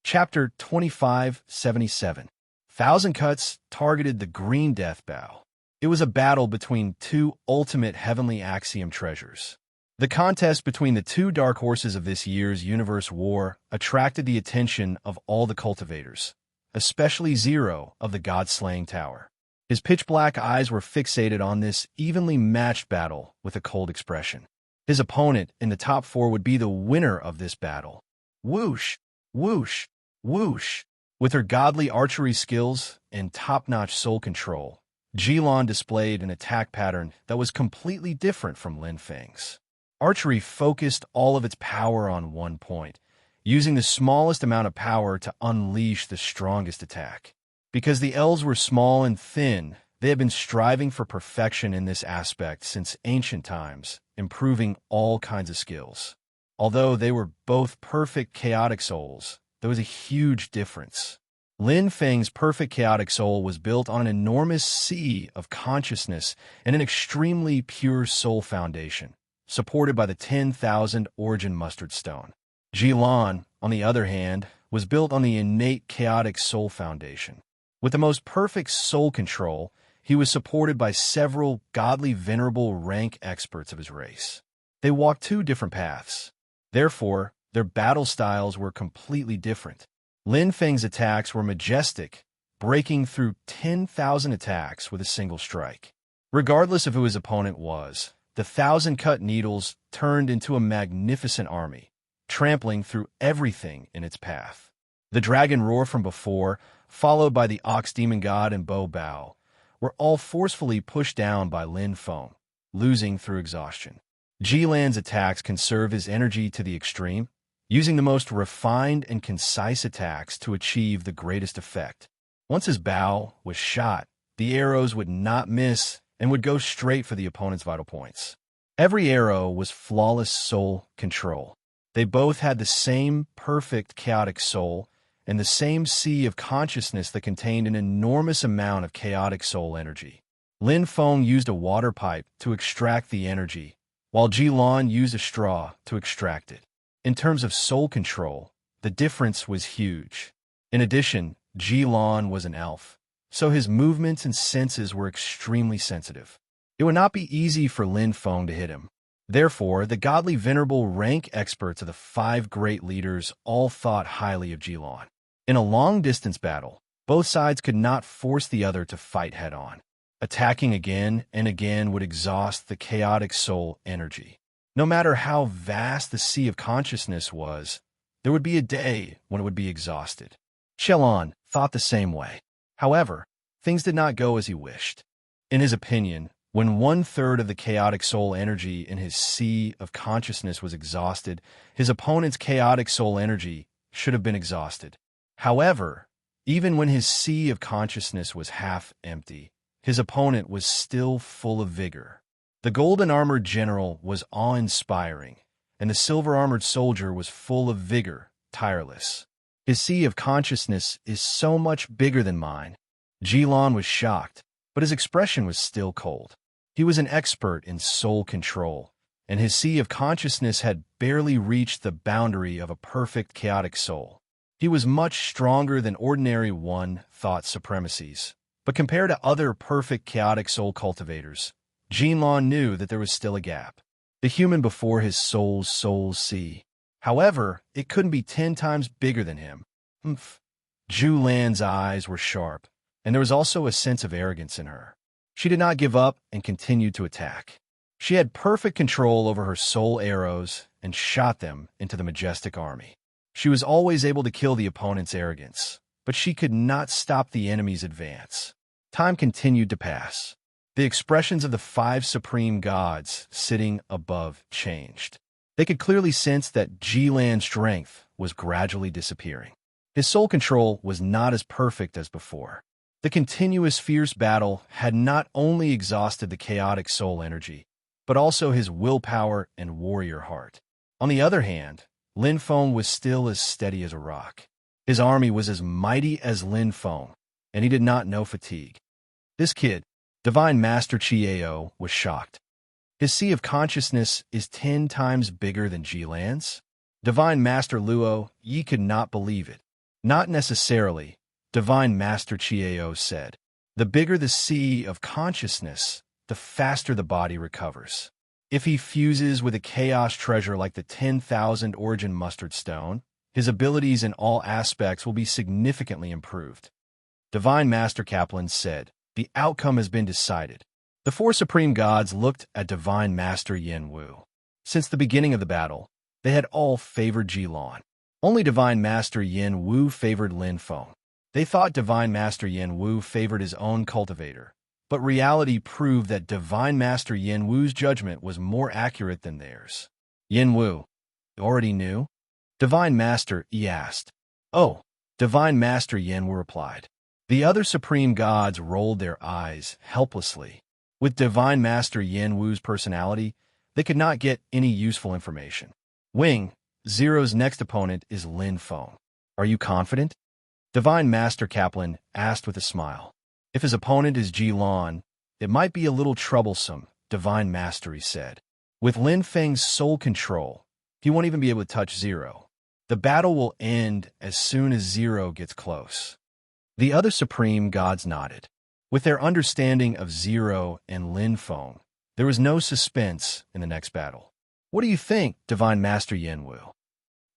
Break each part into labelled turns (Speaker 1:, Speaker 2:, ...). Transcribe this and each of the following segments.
Speaker 1: Chapter 2577. Thousand Cuts targeted the Green Death Bow. It was a battle between two ultimate heavenly axiom treasures. The contest between the two dark horses of this year's universe war attracted the attention of all the cultivators, especially Zero of the God-slaying tower. His pitch-black eyes were fixated on this evenly matched battle with a cold expression. His opponent in the top four would be the winner of this battle. Whoosh, whoosh, whoosh. With her godly archery skills and top-notch soul control, Jilon displayed an attack pattern that was completely different from Lin Feng's. Archery focused all of its power on one point, using the smallest amount of power to unleash the strongest attack. Because the elves were small and thin, they had been striving for perfection in this aspect since ancient times, improving all kinds of skills. Although they were both perfect chaotic souls, there was a huge difference. Lin Feng's perfect chaotic soul was built on an enormous sea of consciousness and an extremely pure soul foundation, supported by the 10,000 origin mustard stone. Jilon, on the other hand, was built on the innate chaotic soul foundation. With the most perfect soul control, he was supported by several godly venerable rank experts of his race. They walked two different paths. Therefore, their battle styles were completely different. Lin Feng's attacks were majestic, breaking through 10,000 attacks with a single strike. Regardless of who his opponent was, the 1,000-cut needles turned into a magnificent army, trampling through everything in its path. The dragon roar from before, followed by the ox demon god and bow bow, were all forcefully pushed down by Lin Feng, losing through exhaustion. Jilan's attacks conserve his energy to the extreme, using the most refined and concise attacks to achieve the greatest effect. Once his bow was shot, the arrows would not miss and would go straight for the opponent's vital points. Every arrow was flawless soul control. They both had the same perfect chaotic soul and the same sea of consciousness that contained an enormous amount of chaotic soul energy. Lin Feng used a water pipe to extract the energy, while Jilon used a straw to extract it. In terms of soul control, the difference was huge. In addition, Jilon was an elf, so his movements and senses were extremely sensitive. It would not be easy for Lin Feng to hit him. Therefore, the godly venerable rank experts of the 5 great leaders all thought highly of Jilon. In a long-distance battle, both sides could not force the other to fight head-on. Attacking again and again would exhaust the chaotic soul energy. No matter how vast the sea of consciousness was, there would be a day when it would be exhausted. Chelon thought the same way. However, things did not go as he wished. In his opinion, when 1/3 of the chaotic soul energy in his sea of consciousness was exhausted, his opponent's chaotic soul energy should have been exhausted. However, even when his sea of consciousness was half empty, his opponent was still full of vigor. The golden-armored general was awe-inspiring, and the silver-armored soldier was full of vigor, tireless. His sea of consciousness is so much bigger than mine. Jilon was shocked, but his expression was still cold. He was an expert in soul control, and his sea of consciousness had barely reached the boundary of a perfect chaotic soul. He was much stronger than ordinary one-thought supremacies, but compared to other perfect chaotic soul cultivators, Jilon knew that there was still a gap. The human before his soul's sea. However, it couldn't be 10 times bigger than him. Zhu Lan's eyes were sharp, and there was also a sense of arrogance in her. She did not give up and continued to attack. She had perfect control over her soul arrows and shot them into the majestic army. She was always able to kill the opponent's arrogance, but she could not stop the enemy's advance. Time continued to pass. The expressions of the 5 supreme gods sitting above changed. They could clearly sense that Jilan's strength was gradually disappearing. His soul control was not as perfect as before. The continuous fierce battle had not only exhausted the chaotic soul energy, but also his willpower and warrior heart. On the other hand, Lin Feng was still as steady as a rock. His army was as mighty as Lin Feng, and he did not know fatigue. This kid, Divine Master Chiao, was shocked. His sea of consciousness is 10 times bigger than Jilan's. Divine Master Luo Yi could not believe it. Not necessarily, Divine Master Chiao said. The bigger the sea of consciousness, the faster the body recovers. If he fuses with a chaos treasure like the 10,000 origin mustard stone, his abilities in all aspects will be significantly improved. Divine Master Kaplan said, the outcome has been decided. The four supreme gods looked at Divine Master Yin Wu. Since the beginning of the battle, they had all favored Jilon. Only Divine Master Yin Wu favored Lin Feng. They thought Divine Master Yin Wu favored his own cultivator, but reality proved that Divine Master Yin Wu's judgment was more accurate than theirs. Yin Wu, you already knew? Divine Master Yi asked. Oh, Divine Master Yin Wu replied. The other supreme gods rolled their eyes helplessly. With Divine Master Yin Wu's personality, they could not get any useful information. Wing, Zero's next opponent is Lin Feng. Are you confident? Divine Master Kaplan asked with a smile. If his opponent is Jilon, it might be a little troublesome, Divine Mastery said. With Lin Feng's soul control, he won't even be able to touch Zero. The battle will end as soon as Zero gets close. The other supreme gods nodded. With their understanding of Zero and Lin Feng, there was no suspense in the next battle. What do you think, Divine Master Yin Wu?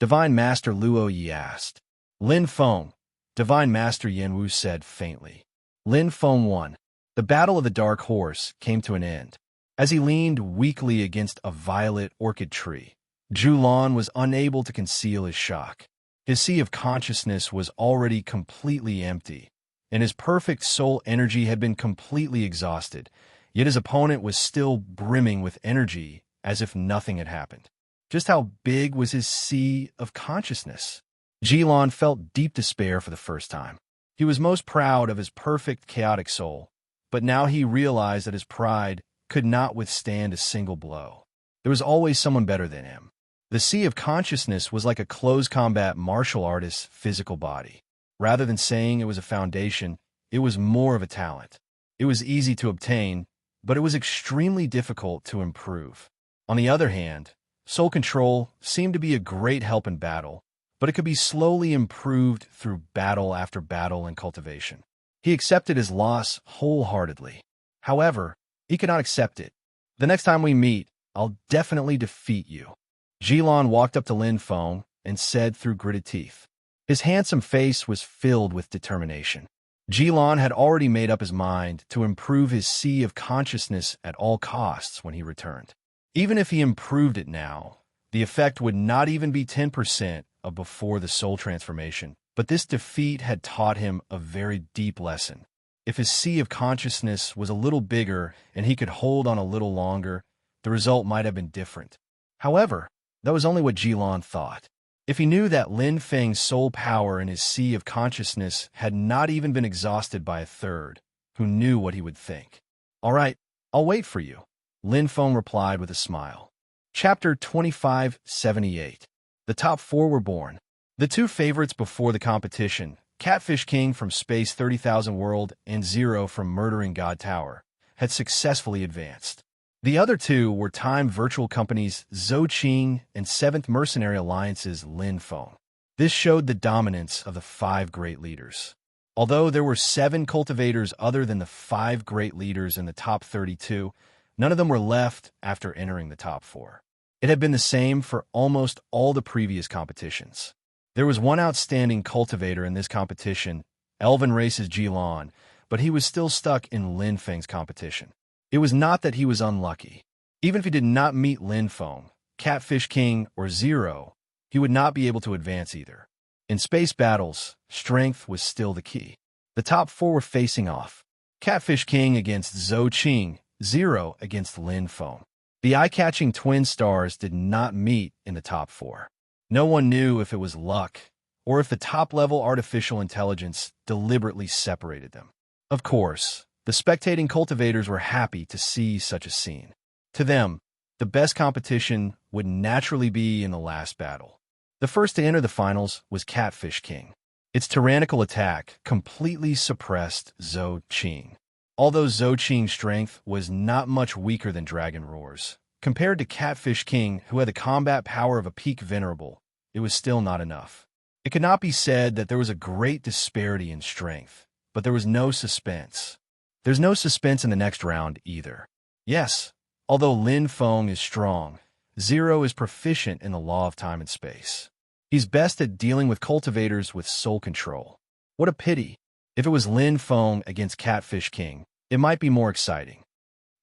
Speaker 1: Divine Master Luo Yi asked. Lin Feng, Divine Master Yin Wu said faintly. Lin Feng won. The battle of the Dark Horse came to an end. As he leaned weakly against a violet orchid tree, Jilon was unable to conceal his shock. His sea of consciousness was already completely empty, and his perfect soul energy had been completely exhausted, yet his opponent was still brimming with energy as if nothing had happened. Just how big was his sea of consciousness? Jilon felt deep despair for the first time. He was most proud of his perfect chaotic soul, but now he realized that his pride could not withstand a single blow. There was always someone better than him. The sea of consciousness was like a close combat martial artist's physical body. Rather than saying it was a foundation, it was more of a talent. It was easy to obtain, but it was extremely difficult to improve. On the other hand, soul control seemed to be a great help in battle, but it could be slowly improved through battle after battle and cultivation. He accepted his loss wholeheartedly. However, he could not accept it. The next time we meet, I'll definitely defeat you. Jilon walked up to Lin Feng and said through gritted teeth. His handsome face was filled with determination. Jilon had already made up his mind to improve his sea of consciousness at all costs when he returned. Even if he improved it now, the effect would not even be 10% of before the soul transformation. But this defeat had taught him a very deep lesson. If his sea of consciousness was a little bigger and he could hold on a little longer, the result might have been different. However, that was only what Jilon thought. If he knew that Lin Feng's soul power in his sea of consciousness had not even been exhausted by a third, who knew what he would think? All right, I'll wait for you, Lin Feng replied with a smile. Chapter 2578. The top four were born. The two favorites before the competition, Catfish King from Space 30,000 World and Zero from Murdering God Tower, had successfully advanced. The other two were Time Virtual Company's Zhou Qing and Seventh Mercenary Alliance's Lin Feng. This showed the dominance of the five great leaders. Although there were 7 cultivators other than the 5 great leaders in the top 32, none of them were left after entering the top 4. It had been the same for almost all the previous competitions. There was one outstanding cultivator in this competition, Elven Race's Jilon, but he was still stuck in Lin Feng's competition. It was not that he was unlucky. Even if he did not meet Lin Feng, Catfish King, or Zero, he would not be able to advance either. In space battles, strength was still the key. The top 4 were facing off. Catfish King against Zhou Qing, Zero against Lin Feng. The eye-catching twin stars did not meet in the top 4. No one knew if it was luck or if the top-level artificial intelligence deliberately separated them. Of course, the spectating cultivators were happy to see such a scene. To them, the best competition would naturally be in the last battle. The first to enter the finals was Catfish King. Its tyrannical attack completely suppressed Zhou Qing. Although Zhou Qing's strength was not much weaker than Dragon Roar's, compared to Catfish King, who had the combat power of a peak venerable, it was still not enough. It could not be said that there was a great disparity in strength, but there was no suspense. There's no suspense in the next round either. Yes, although Lin Feng is strong, Zero is proficient in the law of time and space. He's best at dealing with cultivators with soul control. What a pity. If it was Lin Feng against Catfish King, it might be more exciting.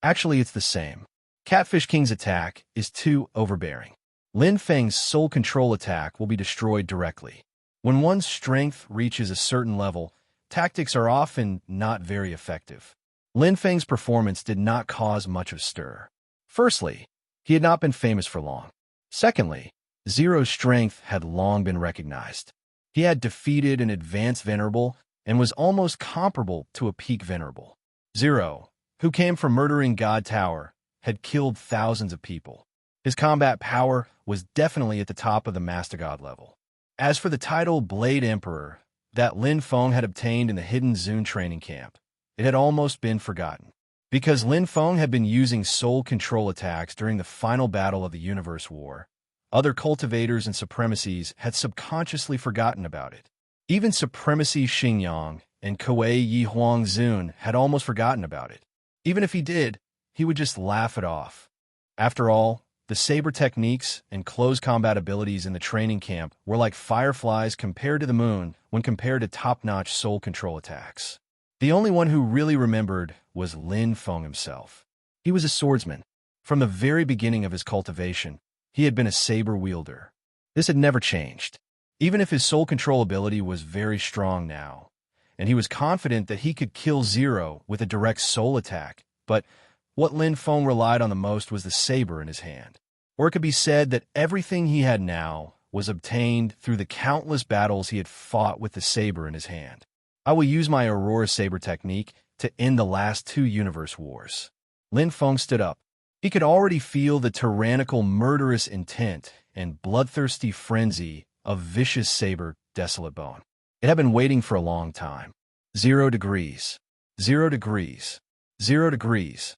Speaker 1: Actually, it's the same. Catfish King's attack is too overbearing. Lin Feng's soul control attack will be destroyed directly. When one's strength reaches a certain level, tactics are often not very effective. Lin Feng's performance did not cause much of stir. Firstly, he had not been famous for long. Secondly, Zero's strength had long been recognized. He had defeated an advanced venerable and was almost comparable to a peak venerable. Zero, who came from murdering God Tower, had killed thousands of people. His combat power was definitely at the top of the Master God level. As for the title Blade Emperor that Lin Feng had obtained in the Hidden Zune training camp, it had almost been forgotten. Because Lin Feng had been using soul control attacks during the final battle of the Universe War, other cultivators and supremacies had subconsciously forgotten about it. Even Supremacy Xingyang and Kuei Yi Huang Zun had almost forgotten about it. Even if he did, he would just laugh it off. After all, the saber techniques and close combat abilities in the training camp were like fireflies compared to the moon when compared to top-notch soul control attacks. The only one who really remembered was Lin Feng himself. He was a swordsman. From the very beginning of his cultivation, he had been a saber wielder. This had never changed. Even if his soul control ability was very strong now, and he was confident that he could kill Zero with a direct soul attack, but what Lin Feng relied on the most was the saber in his hand. Or it could be said that everything he had now was obtained through the countless battles he had fought with the saber in his hand. I will use my Aurora Saber technique to end the last 2 universe wars. Lin Feng stood up. He could already feel the tyrannical, murderous intent and bloodthirsty frenzy of vicious saber, desolate bone. It had been waiting for a long time. 0 degrees. 0 degrees. 0 degrees.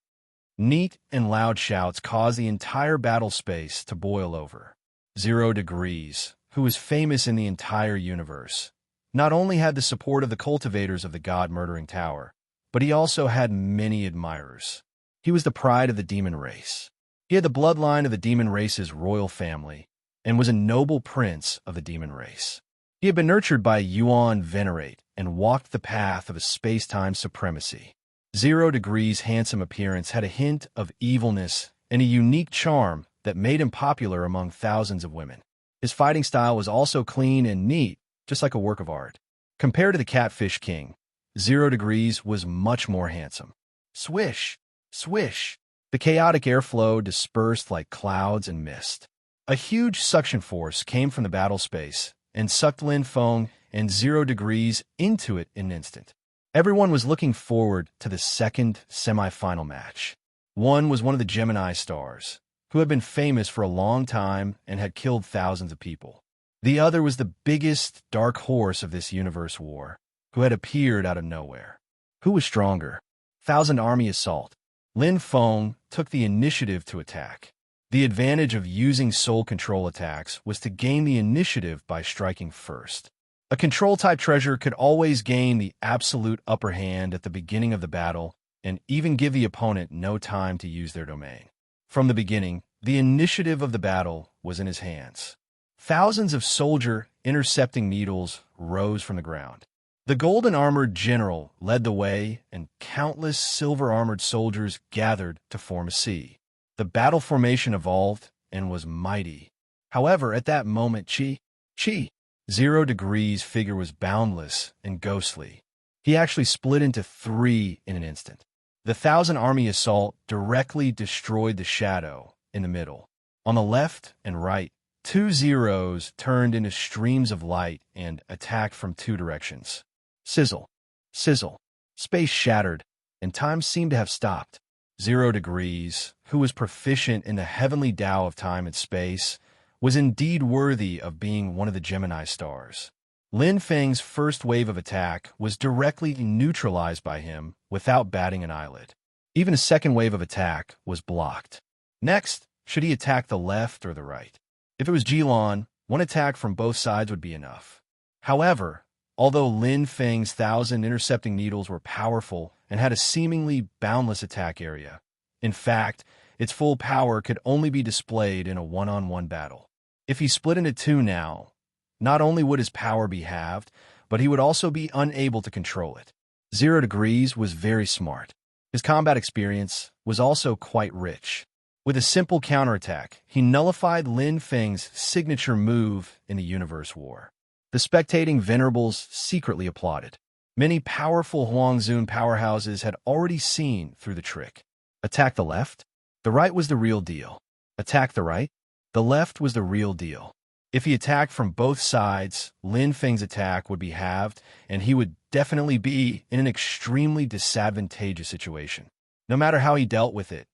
Speaker 1: Neat and loud shouts caused the entire battle space to boil over. 0 degrees, who was famous in the entire universe, not only had the support of the cultivators of the god-murdering tower, but he also had many admirers. He was the pride of the demon race. He had the bloodline of the demon race's royal family, and was a noble prince of the demon race. He had been nurtured by Yuan Venerate and walked the path of a space-time supremacy. 0 degrees' handsome appearance had a hint of evilness and a unique charm that made him popular among thousands of women. His fighting style was also clean and neat, just like a work of art. Compared to the Catfish King, 0 degrees was much more handsome. Swish, swish. The chaotic airflow dispersed like clouds and mist. A huge suction force came from the battle space and sucked Lin Feng and 0 degrees into it in an instant. Everyone was looking forward to the second semi-final match. One was one of the Gemini stars, who had been famous for a long time and had killed thousands of people. The other was the biggest dark horse of this universe war, who had appeared out of nowhere. Who was stronger? Thousand Army Assault. Lin Feng took the initiative to attack. The advantage of using soul control attacks was to gain the initiative by striking first. A control-type treasure could always gain the absolute upper hand at the beginning of the battle and even give the opponent no time to use their domain. From the beginning, the initiative of the battle was in his hands. Thousands of soldier intercepting needles rose from the ground. The golden-armored general led the way, and countless silver-armored soldiers gathered to form a C. The battle formation evolved and was mighty. However, at that moment, Chi, 0 degrees' figure was boundless and ghostly. He actually split into 3 in an instant. The Thousand Army Assault directly destroyed the shadow in the middle. On the left and right, 2 zeros turned into streams of light and attacked from 2 directions. Sizzle, sizzle. Space shattered, and time seemed to have stopped. 0 degrees, who was proficient in the heavenly Tao of time and space, was indeed worthy of being one of the Gemini stars. Lin Feng's first wave of attack was directly neutralized by him without batting an eyelid. Even a second wave of attack was blocked. Next, should he attack the left or the right? If it was Jilon, one attack from both sides would be enough. However, although Lin Feng's 1,000 intercepting needles were powerful and had a seemingly boundless attack area, in fact, its full power could only be displayed in a one-on-one battle. If he split into two now, not only would his power be halved, but he would also be unable to control it. 0 Degrees was very smart. His combat experience was also quite rich. With a simple counterattack, he nullified Lin Feng's signature move in the Universe War. The spectating venerables secretly applauded. Many powerful Huangzhun powerhouses had already seen through the trick. Attack the left? The right was the real deal. Attack the right? The left was the real deal. If he attacked from both sides, Lin Feng's attack would be halved, and he would definitely be in an extremely disadvantageous situation. No matter how he dealt with it,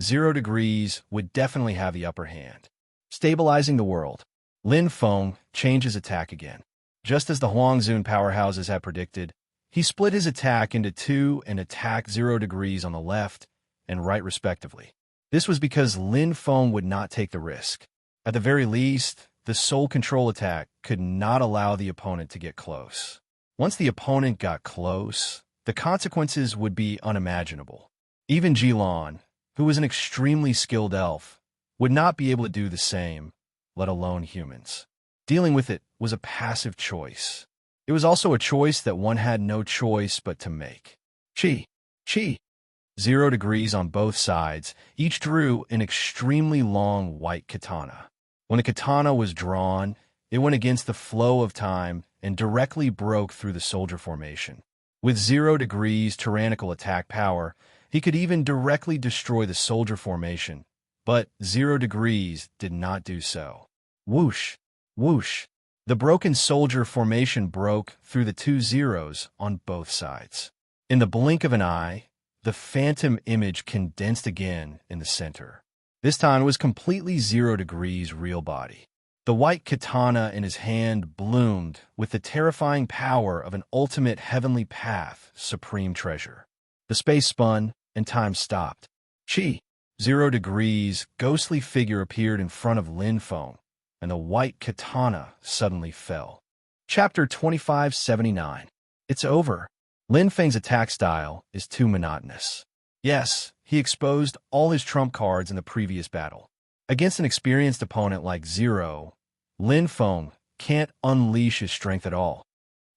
Speaker 1: 0 Degrees would definitely have the upper hand. Stabilizing the world, Lin Feng changed his attack again. Just as the Huangzhun powerhouses had predicted, he split his attack into two and attacked 0 Degrees on the left and right respectively. This was because Lin Feng would not take the risk. At the very least, the soul control attack could not allow the opponent to get close. Once the opponent got close, the consequences would be unimaginable. Even Jilan, who was an extremely skilled elf, would not be able to do the same, let alone humans. Dealing with it was a passive choice. It was also a choice that one had no choice but to make. Chi. 0 Degrees on both sides, each drew an extremely long white katana. When a katana was drawn, it went against the flow of time and directly broke through the soldier formation. With 0 Degrees' tyrannical attack power, he could even directly destroy the soldier formation, but 0 Degrees did not do so. Whoosh! Whoosh! The broken soldier formation broke through the two zeros on both sides. In the blink of an eye, the phantom image condensed again in the center. This time it was completely 0 Degrees' real body. The white katana in his hand bloomed with the terrifying power of an ultimate heavenly path supreme treasure. The space spun, and time stopped. 0 Degrees' ghostly figure appeared in front of Lin Feng, and the white katana suddenly fell. Chapter 2579. It's over. Lin Feng's attack style is too monotonous. Yes, he exposed all his trump cards in the previous battle. Against an experienced opponent like 0, Lin Feng can't unleash his strength at all.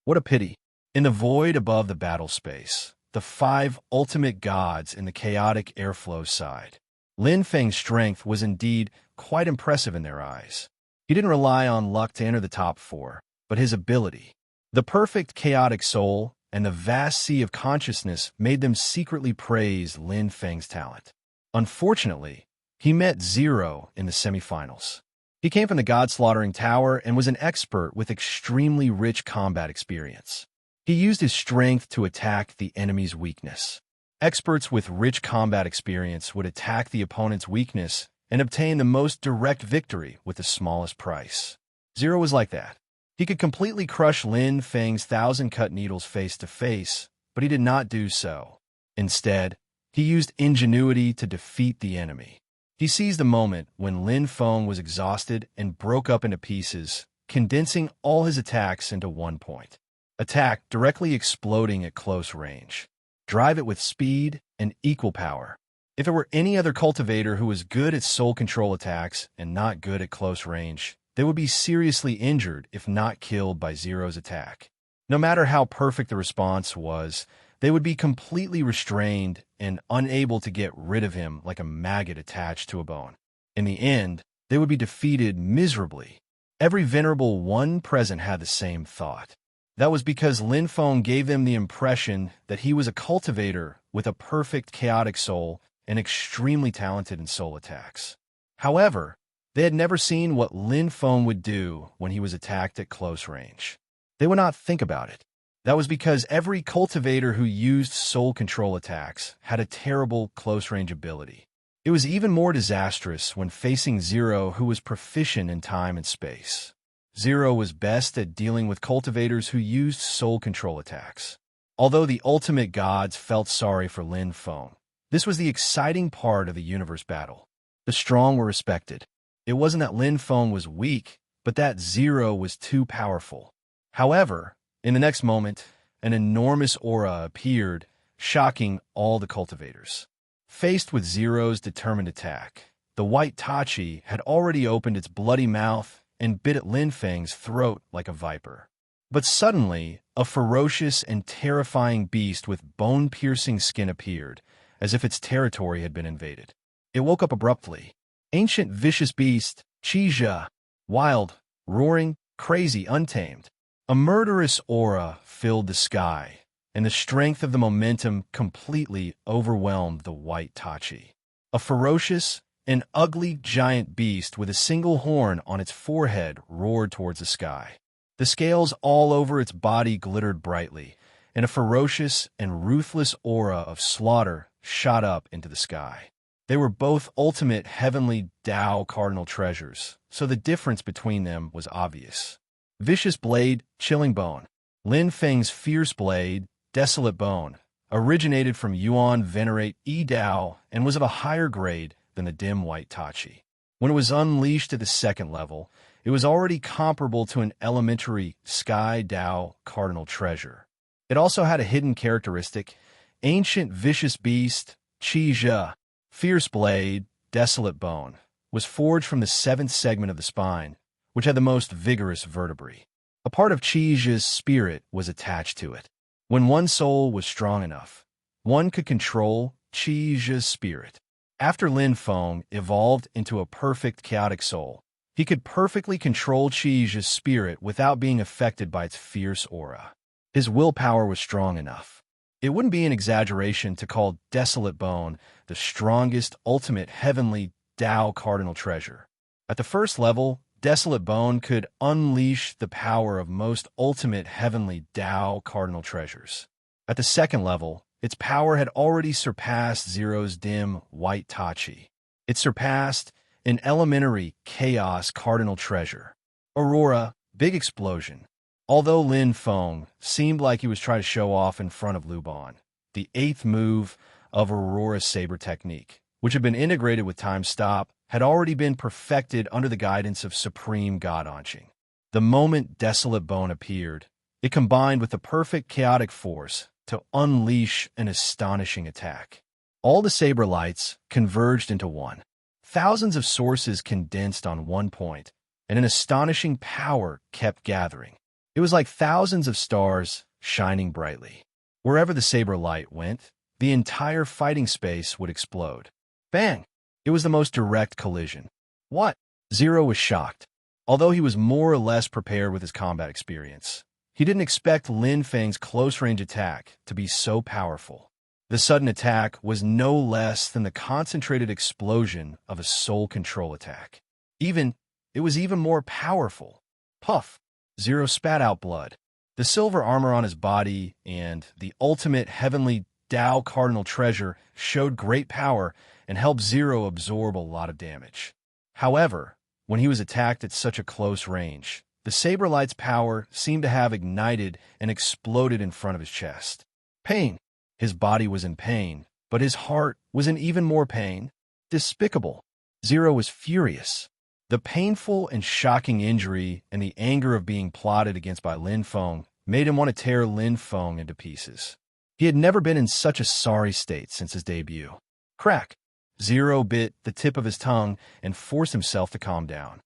Speaker 1: What a pity. In the void above the battle space, the 5 ultimate gods in the chaotic airflow sighed. Lin Feng's strength was indeed quite impressive in their eyes. He didn't rely on luck to enter the top 4, but his ability. The perfect chaotic soul and the vast sea of consciousness made them secretly praise Lin Feng's talent. Unfortunately, he met 0 in the semifinals. He came from the God-slaughtering tower and was an expert with extremely rich combat experience. He used his strength to attack the enemy's weakness. Experts with rich combat experience would attack the opponent's weakness and obtain the most direct victory with the smallest price. 0 was like that. He could completely crush Lin Feng's 1,000 cut needles face to face, but he did not do so. Instead, he used ingenuity to defeat the enemy. He seized the moment when Lin Feng was exhausted and broke up into pieces, condensing all his attacks into one point. Attack directly exploding at close range. Drive it with speed and equal power. If it were any other cultivator who was good at soul control attacks and not good at close range, they would be seriously injured if not killed by 0's attack. No matter how perfect the response was, they would be completely restrained and unable to get rid of him like a maggot attached to a bone. In the end, they would be defeated miserably. Every venerable one present had the same thought. That was because Lin Feng gave them the impression that he was a cultivator with a perfect chaotic soul and extremely talented in soul attacks. However, they had never seen what Lin Feng would do when he was attacked at close range. They would not think about it. That was because every cultivator who used soul control attacks had a terrible close-range ability. It was even more disastrous when facing 0, who was proficient in time and space. 0 was best at dealing with cultivators who used soul control attacks. Although the ultimate gods felt sorry for Lin Feng, this was the exciting part of the universe battle. The strong were respected. It wasn't that Lin Feng was weak, but that 0 was too powerful. However, in the next moment, an enormous aura appeared, shocking all the cultivators. Faced with Zero's determined attack, the white Tachi had already opened its bloody mouth and bit at Lin Feng's throat like a viper. But suddenly, a ferocious and terrifying beast with bone-piercing skin appeared, as if its territory had been invaded. It woke up abruptly. Ancient vicious beast, Qizhe. Wild, roaring, crazy, untamed. A murderous aura filled the sky, and the strength of the momentum completely overwhelmed the white Tachi. A ferocious and ugly giant beast with a single horn on its forehead roared towards the sky. The scales all over its body glittered brightly, and a ferocious and ruthless aura of slaughter shot up into the sky. They were both ultimate heavenly Tao cardinal treasures, so the difference between them was obvious. Vicious blade, chilling bone. Lin Feng's fierce blade, desolate bone, originated from Yuan Venerate Yi Dao and was of a higher grade than the dim white Tachi. When it was unleashed at the second level, it was already comparable to an elementary Sky Dao cardinal treasure. It also had a hidden characteristic, ancient vicious beast, Qizhe, fierce blade, desolate bone, was forged from the seventh segment of the spine, which had the most vigorous vertebrae. A part of Qizhe's spirit was attached to it. When one soul was strong enough, one could control Qizhe's spirit. After Lin Feng evolved into a perfect chaotic soul, he could perfectly control Qizhe's spirit without being affected by its fierce aura. His willpower was strong enough. It wouldn't be an exaggeration to call Desolate Bone the strongest ultimate heavenly Tao cardinal treasure. At the first level, Desolate Bone could unleash the power of most ultimate heavenly Tao cardinal treasures. At the second level, its power had already surpassed Zero's dim white Tachi. It surpassed an elementary chaos cardinal treasure. Aurora, big explosion. Although Lin Feng seemed like he was trying to show off in front of Lu Ban, the eighth move of Aurora's saber technique, which had been integrated with time stop, had already been perfected under the guidance of Supreme God Anqing. The moment Desolate Bone appeared, it combined with the perfect chaotic force to unleash an astonishing attack. All the saber lights converged into one. Thousands of sources condensed on one point, and an astonishing power kept gathering. It was like thousands of stars shining brightly. Wherever the saber light went, the entire fighting space would explode. Bang! It was the most direct collision. What? Zero was shocked. Although he was more or less prepared with his combat experience, he didn't expect Lin Feng's close-range attack to be so powerful. The sudden attack was no less than the concentrated explosion of a soul control attack. It was even more powerful. Puff! Zero spat out blood. The silver armor on his body and the ultimate heavenly Tao cardinal treasure showed great power and helped Zero absorb a lot of damage. However, when he was attacked at such a close range, the saber light's power seemed to have ignited and exploded in front of his chest. Pain. His body was in pain, but his heart was in even more pain. Despicable. Zero was furious. The painful and shocking injury and the anger of being plotted against by Lin Feng made him want to tear Lin Feng into pieces. He had never been in such a sorry state since his debut. Crack! Zero bit the tip of his tongue and forced himself to calm down.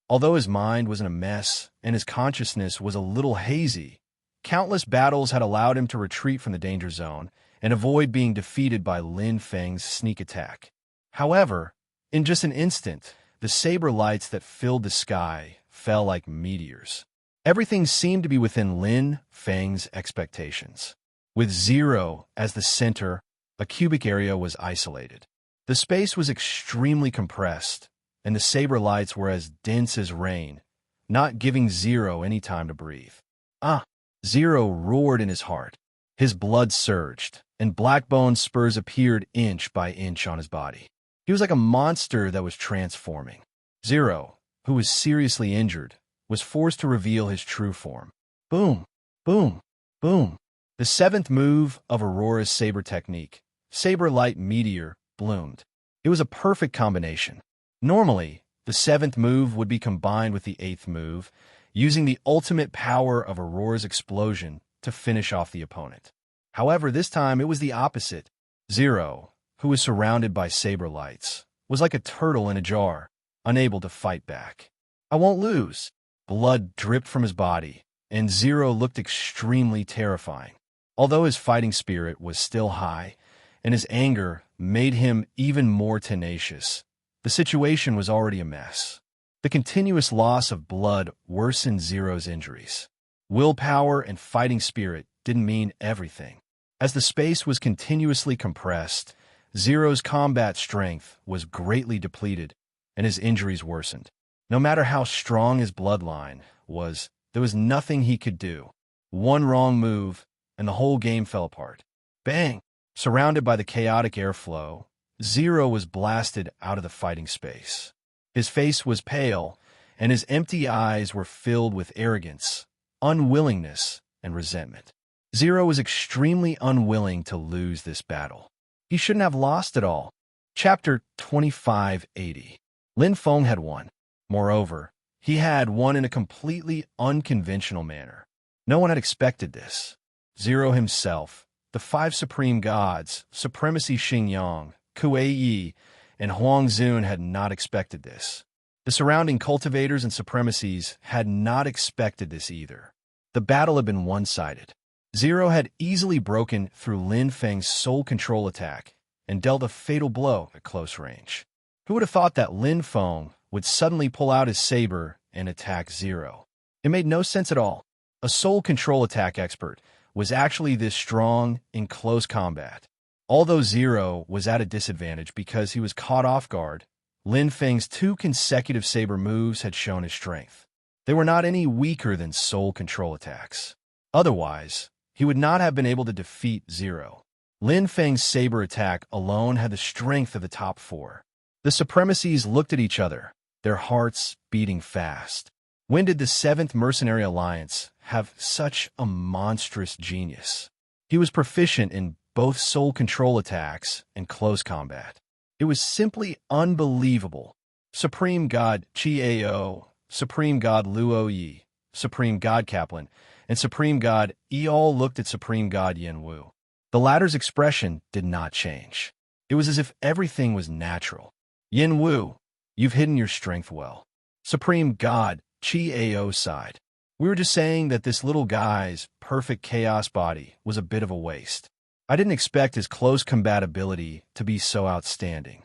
Speaker 1: Although his mind was in a mess and his consciousness was a little hazy, countless battles had allowed him to retreat from the danger zone and avoid being defeated by Lin Feng's sneak attack. However, in just an instant, the saber lights that filled the sky fell like meteors. Everything seemed to be within Lin Feng's expectations. With Zero as the center, a cubic area was isolated. The space was extremely compressed, and the saber lights were as dense as rain, not giving Zero any time to breathe. Ah! Zero roared in his heart. His blood surged, and black bone spurs appeared inch by inch on his body. He was like a monster that was transforming. Zero, who was seriously injured, was forced to reveal his true form. Boom! Boom! Boom! The seventh move of Aurora's saber technique, Saber Light Meteor, bloomed. It was a perfect combination. Normally, the seventh move would be combined with the eighth move, using the ultimate power of Aurora's explosion to finish off the opponent. However, this time it was the opposite. Zero, who was surrounded by saber lights, was like a turtle in a jar, unable to fight back. "I won't lose." Blood dripped from his body, and Zero looked extremely terrifying. Although his fighting spirit was still high, and his anger made him even more tenacious, the situation was already a mess. The continuous loss of blood worsened Zero's injuries. Willpower and fighting spirit didn't mean everything. As the space was continuously compressed, Zero's combat strength was greatly depleted, and his injuries worsened. No matter how strong his bloodline was, there was nothing he could do. One wrong move, and the whole game fell apart. Bang! Surrounded by the chaotic airflow, Zero was blasted out of the fighting space. His face was pale, and his empty eyes were filled with arrogance, unwillingness, and resentment. Zero was extremely unwilling to lose this battle. He shouldn't have lost at all. Chapter 2580. Lin Feng had won. Moreover, he had won in a completely unconventional manner. No one had expected this. Zero himself, the five supreme gods, Supremacy Xingyang, Kuei Yi, and Huang Zun had not expected this. The surrounding cultivators and supremacies had not expected this either. The battle had been one-sided. Zero had easily broken through Lin Feng's soul control attack and dealt a fatal blow at close range. Who would have thought that Lin Feng would suddenly pull out his saber and attack Zero? It made no sense at all. A soul control attack expert was actually this strong in close combat. Although Zero was at a disadvantage because he was caught off guard, Lin Feng's 2 consecutive saber moves had shown his strength. They were not any weaker than soul control attacks. Otherwise, he would not have been able to defeat Zero. Lin Feng's saber attack alone had the strength of the top 4. The supremacies looked at each other, their hearts beating fast. When did the 7th Mercenary Alliance have such a monstrous genius? He was proficient in both soul control attacks and close combat. It was simply unbelievable. Supreme God Chiao, Supreme God Luo Yi, Supreme God Kaplan, and Supreme God Yi all looked at Supreme God Yin Wu. The latter's expression did not change. It was as if everything was natural. "Yin Wu, you've hidden your strength well." Supreme God Chiao sighed. "We were just saying that this little guy's perfect chaos body was a bit of a waste. I didn't expect his close combat ability to be so outstanding."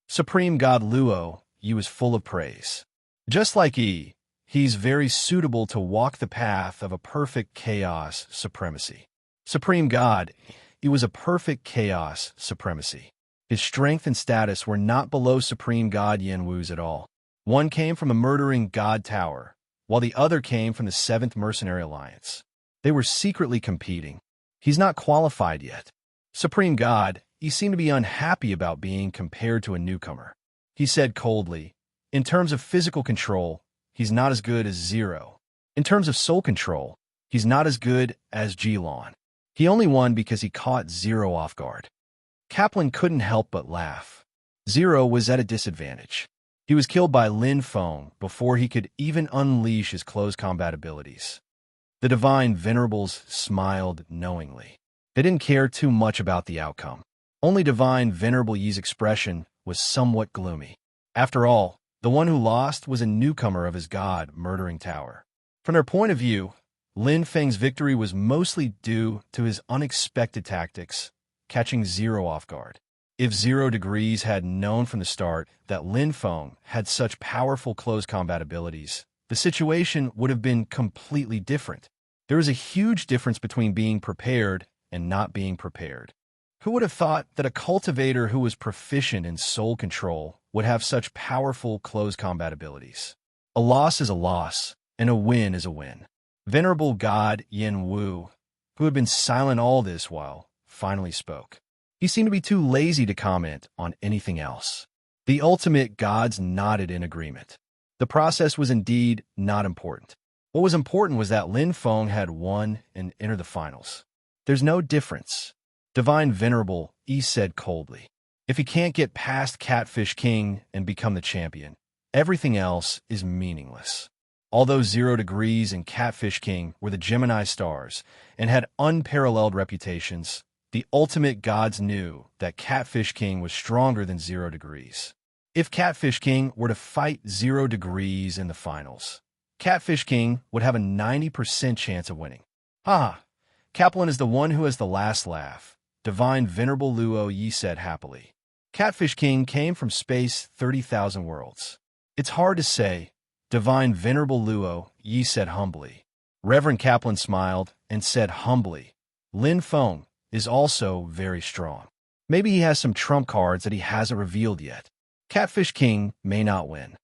Speaker 1: Supreme God Luo Yi was full of praise. "Just like Yi, he's very suitable to walk the path of a perfect chaos supremacy." Supreme God, he was a perfect chaos supremacy. His strength and status were not below Supreme God Yin Wu's at all. One came from a murdering God Tower, while the other came from the 7th Mercenary Alliance. They were secretly competing. "He's not qualified yet." Supreme God, he seemed to be unhappy about being compared to a newcomer. He said coldly, "In terms of physical control, he's not as good as Zero. In terms of soul control, he's not as good as Jilon. He only won because he caught Zero off guard." Kaplan couldn't help but laugh. Zero was at a disadvantage. He was killed by Lin Feng before he could even unleash his close combat abilities. The Divine Venerables smiled knowingly. They didn't care too much about the outcome. Only Divine Venerable Yi's expression was somewhat gloomy. After all, the one who lost was a newcomer of his god-murdering tower. From their point of view, Lin Feng's victory was mostly due to his unexpected tactics, catching Zero off guard. If 0 Degrees had known from the start that Lin Feng had such powerful close combat abilities, the situation would have been completely different. There is a huge difference between being prepared and not being prepared. Who would have thought that a cultivator who was proficient in soul control would have such powerful close combat abilities? A loss is a loss, and a win is a win. Venerable God Yin Wu, who had been silent all this while, finally spoke. He seemed to be too lazy to comment on anything else. The ultimate gods nodded in agreement. The process was indeed not important. What was important was that Lin Feng had won and entered the finals. "There's no difference," Divine Venerable Yi said coldly. "If he can't get past Catfish King and become the champion, everything else is meaningless." Although 0 Degrees and Catfish King were the Gemini stars and had unparalleled reputations, the ultimate gods knew that Catfish King was stronger than 0 Degrees. If Catfish King were to fight 0 Degrees in the finals, Catfish King would have a 90% chance of winning. "Ah, Kaplan is the one who has the last laugh," Divine Venerable Luo Yi said happily. Catfish King came from space 30,000 worlds. "It's hard to say," Divine Venerable Luo Yi said humbly. Reverend Kaplan smiled and said humbly, "Lin Feng is also very strong. Maybe he has some trump cards that he hasn't revealed yet. Catfish King may not win."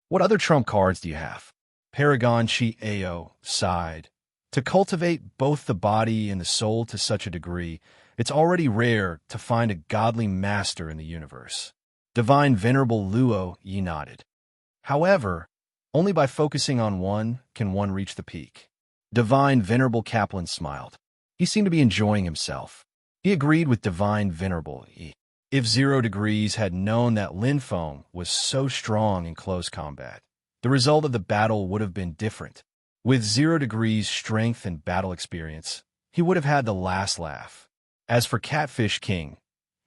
Speaker 1: "What other trump cards do you have?" Paragon Chi Ao sighed. "To cultivate both the body and the soul to such a degree, it's already rare to find a godly master in the universe." Divine Venerable Luo Yi nodded. "However, only by focusing on one can one reach the peak." Divine Venerable Kaplan smiled. He seemed to be enjoying himself. He agreed with Divine Venerable Yi. If 0 Degrees had known that Lin Feng was so strong in close combat, the result of the battle would have been different. With 0 Degrees' strength and battle experience, he would have had the last laugh. As for Catfish King,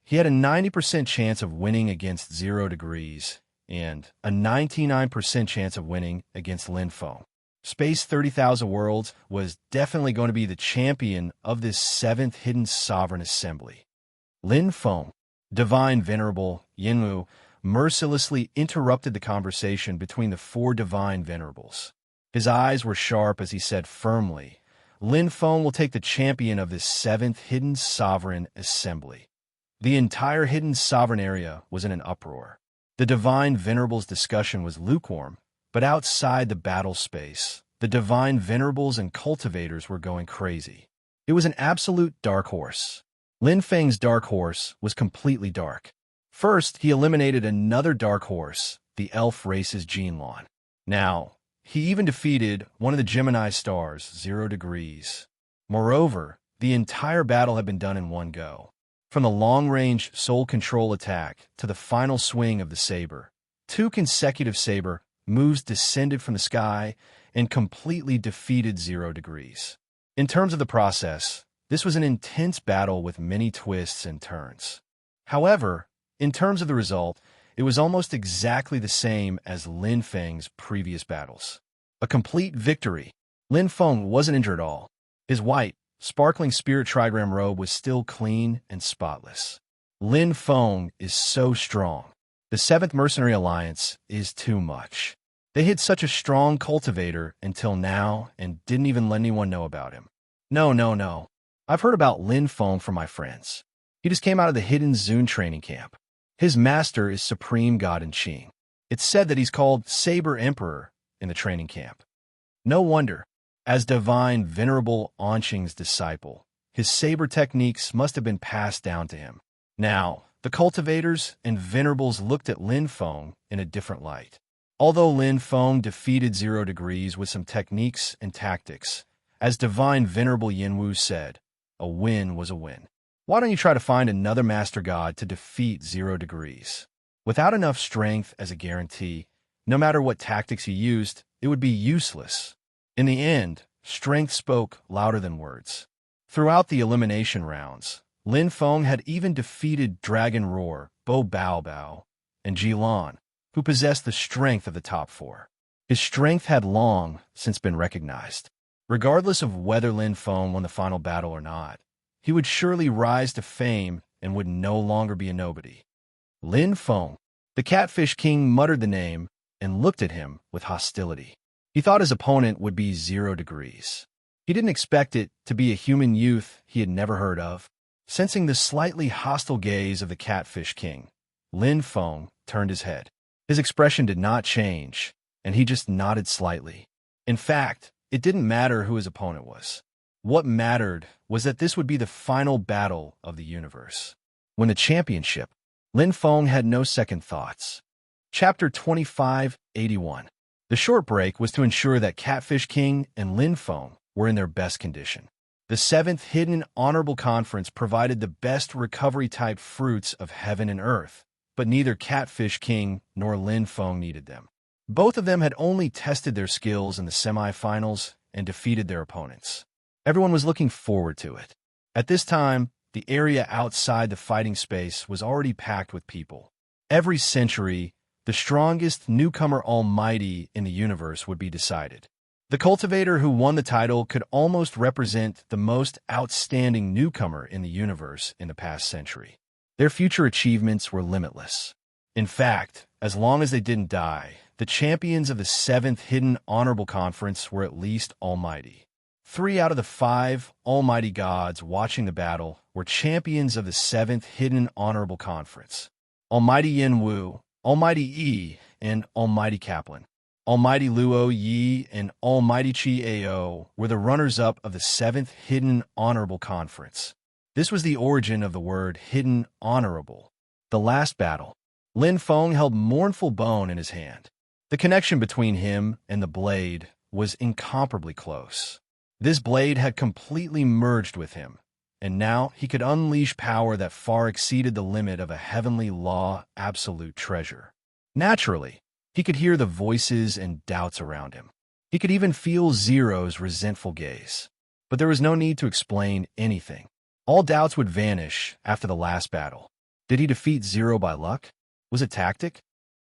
Speaker 1: he had a 90% chance of winning against 0 Degrees and a 99% chance of winning against Lin Feng. Space 30,000 Worlds was definitely going to be the champion of this 7th Hidden Sovereign Assembly. Lin Feng, Divine Venerable Yinwu, mercilessly interrupted the conversation between the 4 Divine Venerables. His eyes were sharp as he said firmly, "Lin Feng will take the champion of this 7th Hidden Sovereign Assembly." The entire Hidden Sovereign area was in an uproar. The Divine Venerables' discussion was lukewarm, but outside the battle space, the Divine Venerables and cultivators were going crazy. It was an absolute dark horse. Lin Feng's dark horse was completely dark. First, he eliminated another dark horse, the elf race's Jinlong. Now, he even defeated one of the Gemini stars, 0 Degrees. Moreover, the entire battle had been done in one go. From the long-range soul control attack to the final swing of the saber, 2 consecutive saber moves descended from the sky and completely defeated 0 Degrees. In terms of the process, this was an intense battle with many twists and turns. However, in terms of the result, it was almost exactly the same as Lin Feng's previous battles. A complete victory. Lin Feng wasn't injured at all. His white, sparkling spirit trigram robe was still clean and spotless. Lin Feng is so strong. The 7th Mercenary Alliance is too much. They hid such a strong cultivator until now and didn't even let anyone know about him. No. I've heard about Lin Feng from my friends. He just came out of the Hidden Zune training camp. His master is Supreme God in Qing. It's said that he's called Saber Emperor in the training camp. No wonder. As Divine Venerable Onqing's disciple, his saber techniques must have been passed down to him. Now, the cultivators and venerables looked at Lin Feng in a different light. Although Lin Feng defeated 0 Degrees with some techniques and tactics, as Divine Venerable Yinwu said, a win was a win. Why don't you try to find another Master God to defeat 0 Degrees? Without enough strength as a guarantee, no matter what tactics he used, it would be useless. In the end, strength spoke louder than words. Throughout the elimination rounds, Lin Feng had even defeated Dragon Roar, Bo Bao Bao, and Jilan, who possessed the strength of the top 4. His strength had long since been recognized. Regardless of whether Lin Feng won the final battle or not, he would surely rise to fame and would no longer be a nobody. Lin Feng. The Catfish King muttered the name and looked at him with hostility. He thought his opponent would be 0 Degrees. He didn't expect it to be a human youth he had never heard of. Sensing the slightly hostile gaze of the Catfish King, Lin Feng turned his head. His expression did not change, and he just nodded slightly. In fact, it didn't matter who his opponent was. What mattered was that this would be the final battle of the universe. Win the championship. Lin Feng had no second thoughts. Chapter 2581. The short break was to ensure that Catfish King and Lin Feng were in their best condition. The 7th Hidden Honorable Conference provided the best recovery-type fruits of heaven and earth, but neither Catfish King nor Lin Feng needed them. Both of them had only tested their skills in the semifinals and defeated their opponents. Everyone was looking forward to it. At this time, the area outside the fighting space was already packed with people. Every century, the strongest newcomer almighty in the universe would be decided. The cultivator who won the title could almost represent the most outstanding newcomer in the universe in the past century. Their future achievements were limitless. In fact, as long as they didn't die, the champions of the 7th Hidden Honorable Conference were at least almighty. 3 out of the 5 almighty gods watching the battle were champions of the 7th Hidden Honorable Conference. Almighty Yin Wu, Almighty Yi, and Almighty Kaplan. Almighty Luo Yi and Almighty Chi Ao were the runners-up of the 7th Hidden Honorable Conference. This was the origin of the word Hidden Honorable. The last battle. Lin Feng held mournful bone in his hand. The connection between him and the blade was incomparably close. This blade had completely merged with him, and now he could unleash power that far exceeded the limit of a heavenly law absolute treasure. Naturally, he could hear the voices and doubts around him. He could even feel Zero's resentful gaze. But there was no need to explain anything. All doubts would vanish after the last battle. Did he defeat Zero by luck? Was it tactic?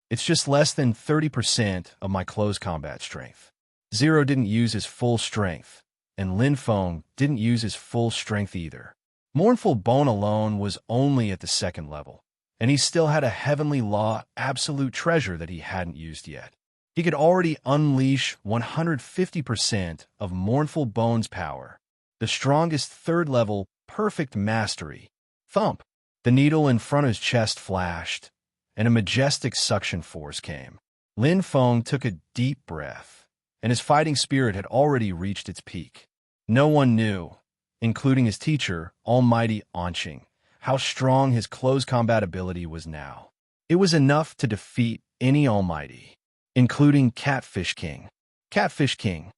Speaker 1: It's just less than 30% of my close combat strength. Zero didn't use his full strength, and Lin Feng didn't use his full strength either. Mournful Bone alone was only at the 2nd level, and he still had a heavenly law absolute treasure that he hadn't used yet. He could already unleash 150% of Mournful Bone's power, the strongest 3rd level perfect mastery. Thump! The needle in front of his chest flashed, and a majestic suction force came. Lin Feng took a deep breath, and his fighting spirit had already reached its peak. No one knew, including his teacher, Almighty Anqing, how strong his close combat ability was now. It was enough to defeat any almighty, including Catfish King. Catfish King.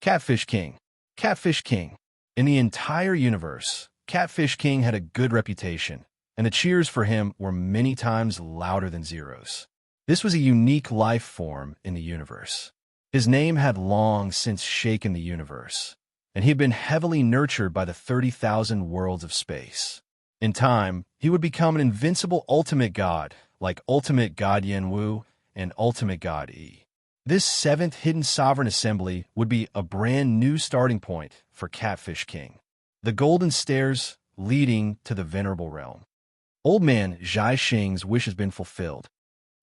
Speaker 1: Catfish King. Catfish King. In the entire universe, Catfish King had a good reputation, and the cheers for him were many times louder than Zero's. This was a unique life form in the universe. His name had long since shaken the universe, and he had been heavily nurtured by the 30,000 worlds of space. In time, he would become an invincible ultimate god, like Ultimate God Yen Wu and Ultimate God Yi. This 7th Hidden Sovereign Assembly would be a brand new starting point for Catfish King. The golden stairs leading to the venerable realm. Old man Zhai Xing's wish has been fulfilled.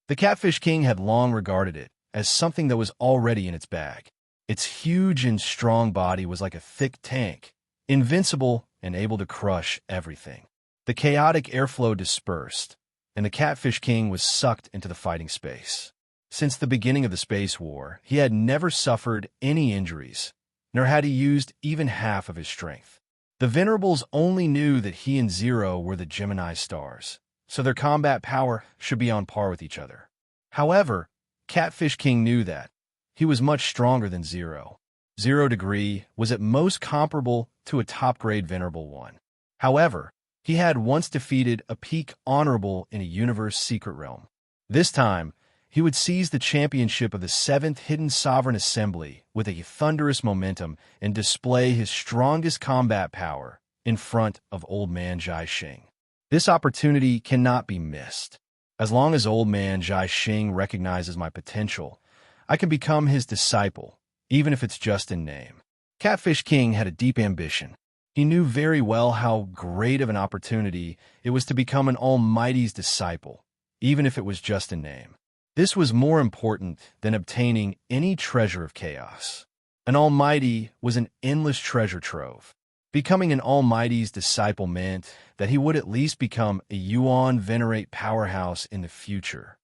Speaker 1: The Catfish King had long regarded it as something that was already in its bag. Its huge and strong body was like a thick tank, invincible and able to crush everything. The chaotic airflow dispersed, and the Catfish King was sucked into the fighting space. Since the beginning of the space war, he had never suffered any injuries, nor had he used even half of his strength. The Venerables only knew that he and Zero were the Gemini stars, so their combat power should be on par with each other. However, Catfish King knew that he was much stronger than Zero. 0 degree was at most comparable to a top-grade Venerable 1. However, he had once defeated a peak honorable in a universe secret realm. This time, he would seize the championship of the 7th Hidden Sovereign Assembly with a thunderous momentum and display his strongest combat power in front of Old Man Zhai Xing. This opportunity cannot be missed. As long as Old Man Zhai Xing recognizes my potential, I can become his disciple, even if it's just in name. Catfish King had a deep ambition. He knew very well how great of an opportunity it was to become an almighty's disciple, even if it was just in name. This was more important than obtaining any treasure of chaos. An almighty was an endless treasure trove. Becoming an almighty's disciple meant that he would at least become a Yuan Venerate powerhouse in the future.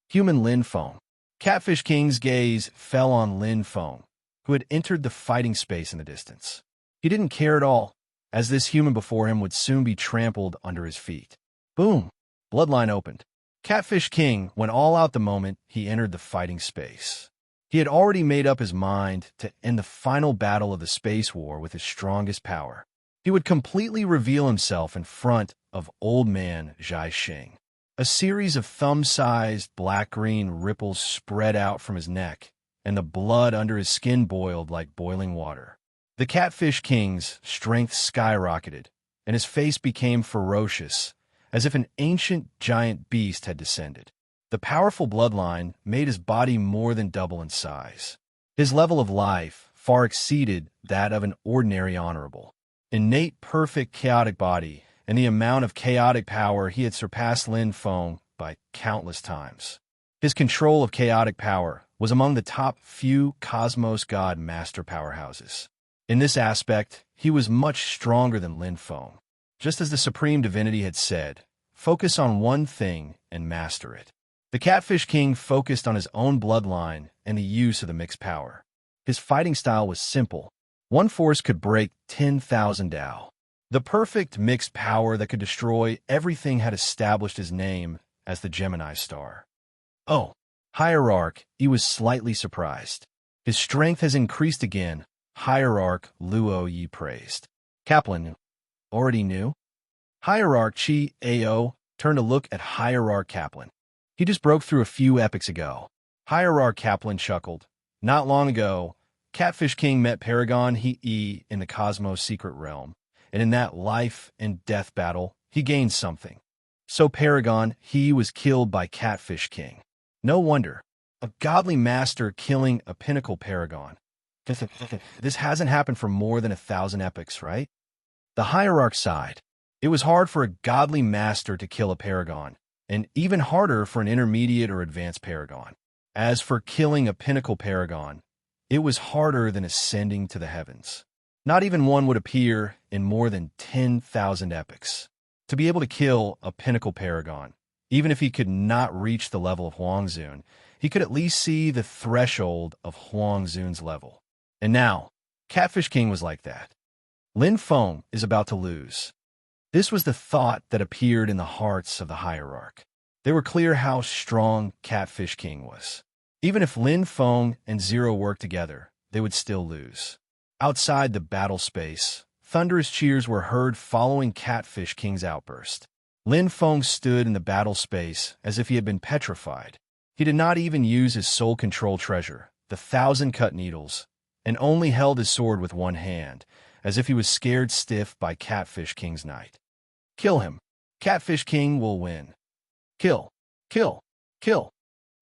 Speaker 1: Human Lin Feng. Catfish King's gaze fell on Lin Feng, who had entered the fighting space in the distance. He didn't care at all, as this human before him would soon be trampled under his feet. Boom! Bloodline opened. Catfish King went all out the moment he entered the fighting space. He had already made up his mind to end the final battle of the space war with his strongest power. He would completely reveal himself in front of Old Man Zhai Xing. A series of thumb-sized black-green ripples spread out from his neck, and the blood under his skin boiled like boiling water. The Catfish King's strength skyrocketed, and his face became ferocious, as if an ancient giant beast had descended. The powerful bloodline made his body more than double in size. His level of life far exceeded that of an ordinary honorable. Innate perfect chaotic body and the amount of chaotic power he had surpassed Lin Feng by countless times. His control of chaotic power was among the top few Cosmos God master powerhouses. In this aspect, he was much stronger than Lin Feng. Just as the Supreme Divinity had said, focus on one thing and master it. The Catfish King focused on his own bloodline and the use of the mixed power. His fighting style was simple. One force could break 10,000 Dao. The perfect mixed power that could destroy everything had established his name as the Gemini Star. Oh, Hierarch, he was slightly surprised. His strength has increased again, Hierarch Luo Yi praised. Kaplan already knew. Hierarch Chi Ao turned to look at Hierarch Kaplan. He just broke through a few epochs ago. Hierarch Kaplan chuckled. Not long ago, Catfish King met Paragon He in the Cosmos Secret Realm, and in that life and death battle, he gained something. So Paragon He was killed by Catfish King. No wonder. A godly master killing a pinnacle paragon. This hasn't happened for more than 1,000 epochs, right? The Hierarch sighed. It was hard for a godly master to kill a paragon, and even harder for an intermediate or advanced paragon. As for killing a pinnacle paragon, it was harder than ascending to the heavens. Not even one would appear in more than 10,000 epochs. To be able to kill a pinnacle paragon, even if he could not reach the level of Huangzun, he could at least see the threshold of Huangzun's level. And now, Catfish King was like that. Lin Feng is about to lose. This was the thought that appeared in the hearts of the Hierarch. They were clear how strong Catfish King was. Even if Lin Feng and Zero worked together, they would still lose. Outside the battle space, thunderous cheers were heard following Catfish King's outburst. Lin Feng stood in the battle space as if he had been petrified. He did not even use his soul control treasure, the 1,000 cut needles, and only held his sword with one hand, as if he was scared stiff by Catfish King's knight. Kill him. Catfish King will win. Kill. Kill. Kill.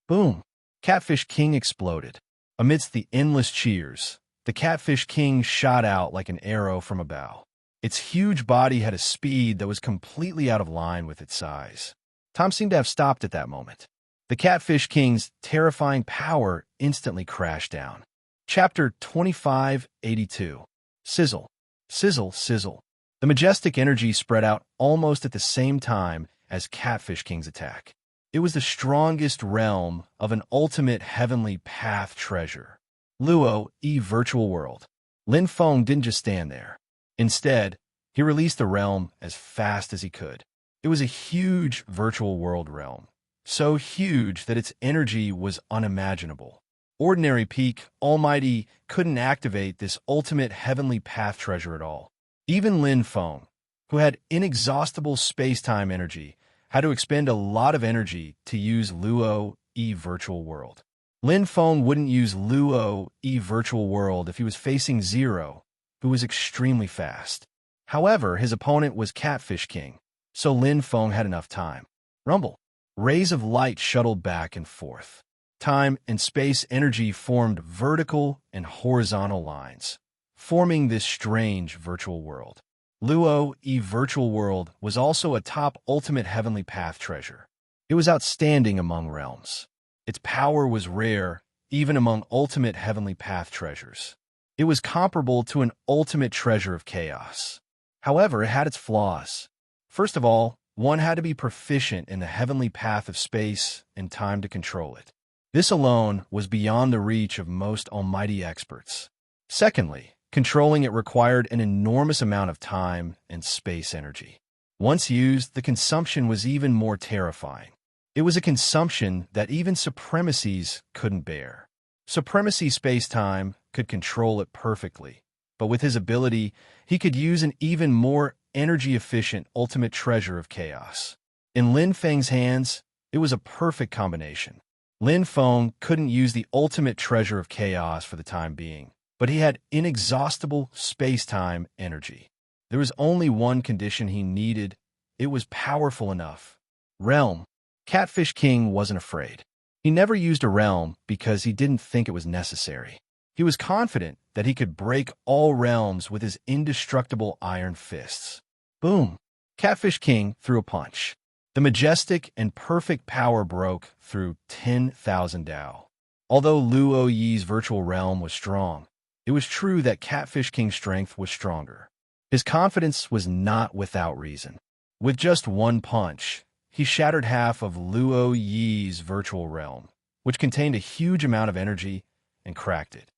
Speaker 1: Boom. Catfish King exploded. Amidst the endless cheers, the Catfish King shot out like an arrow from a bow. Its huge body had a speed that was completely out of line with its size. Tom seemed to have stopped at that moment. The Catfish King's terrifying power instantly crashed down. Chapter 2582. Sizzle. Sizzle, sizzle. The majestic energy spread out almost at the same time as Catfish King's attack. It was the strongest realm of an ultimate heavenly path treasure. Luo E Virtual World. Lin Feng didn't just stand there. Instead, he released the realm as fast as he could. It was a huge virtual world realm, so huge that its energy was unimaginable. Ordinary peak, almighty, couldn't activate this ultimate heavenly path treasure at all. Even Lin Feng, who had inexhaustible space-time energy, had to expend a lot of energy to use Luo E Virtual World. Lin Feng wouldn't use Luo E Virtual World if he was facing Zero, who was extremely fast. However, his opponent was Catfish King, so Lin Feng had enough time. Rumble. Rays of light shuttled back and forth. Time and space energy formed vertical and horizontal lines, forming this strange virtual world. Luo E Virtual World was also a top ultimate heavenly path treasure. It was outstanding among realms. Its power was rare, even among ultimate heavenly path treasures. It was comparable to an ultimate treasure of chaos. However, it had its flaws. First of all, one had to be proficient in the heavenly path of space and time to control it. This alone was beyond the reach of most almighty experts. Secondly, controlling it required an enormous amount of time and space energy. Once used, the consumption was even more terrifying. It was a consumption that even supremacies couldn't bear. Supremacy space-time could control it perfectly, but with his ability, he could use an even more energy-efficient ultimate treasure of chaos. In Lin Feng's hands, it was a perfect combination. Lin Feng couldn't use the ultimate treasure of chaos for the time being, but he had inexhaustible space-time energy. There was only one condition he needed. It was powerful enough. Realm. Catfish King wasn't afraid. He never used a realm because he didn't think it was necessary. He was confident that he could break all realms with his indestructible iron fists. Boom! Catfish King threw a punch. The majestic and perfect power broke through 10,000 Dao. Although Luo Yi's virtual realm was strong, it was true that Catfish King's strength was stronger. His confidence was not without reason. With just one punch, he shattered half of Luo Yi's virtual realm, which contained a huge amount of energy, and cracked it.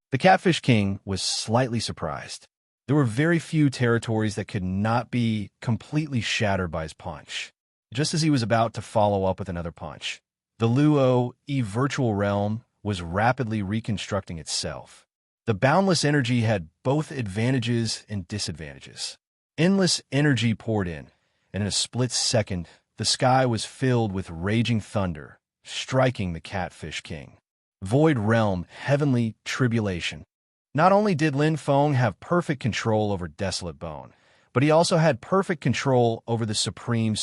Speaker 1: The Catfish King was slightly surprised. There were very few territories that could not be completely shattered by his punch. Just as he was about to follow up with another punch, the Luo Yi virtual realm was rapidly reconstructing itself. The boundless energy had both advantages and disadvantages. Endless energy poured in, and in a split second, the sky was filled with raging thunder, striking the Catfish King. Void Realm, Heavenly Tribulation. Not only did Lin Feng have perfect control over Desolate Bone, but he also had perfect control over the supreme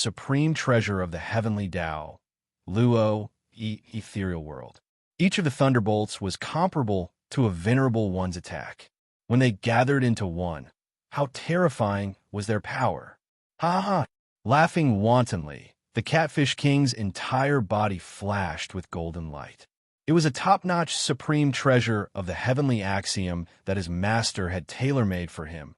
Speaker 1: treasure of the Heavenly Tao, Luo Yi Ethereal World. Each of the thunderbolts was comparable to a venerable one's attack. When they gathered into one, how terrifying was their power! Ha ha! Laughing wantonly, the Catfish King's entire body flashed with golden light. It was a top-notch supreme treasure of the heavenly axiom that his master had tailor-made for him,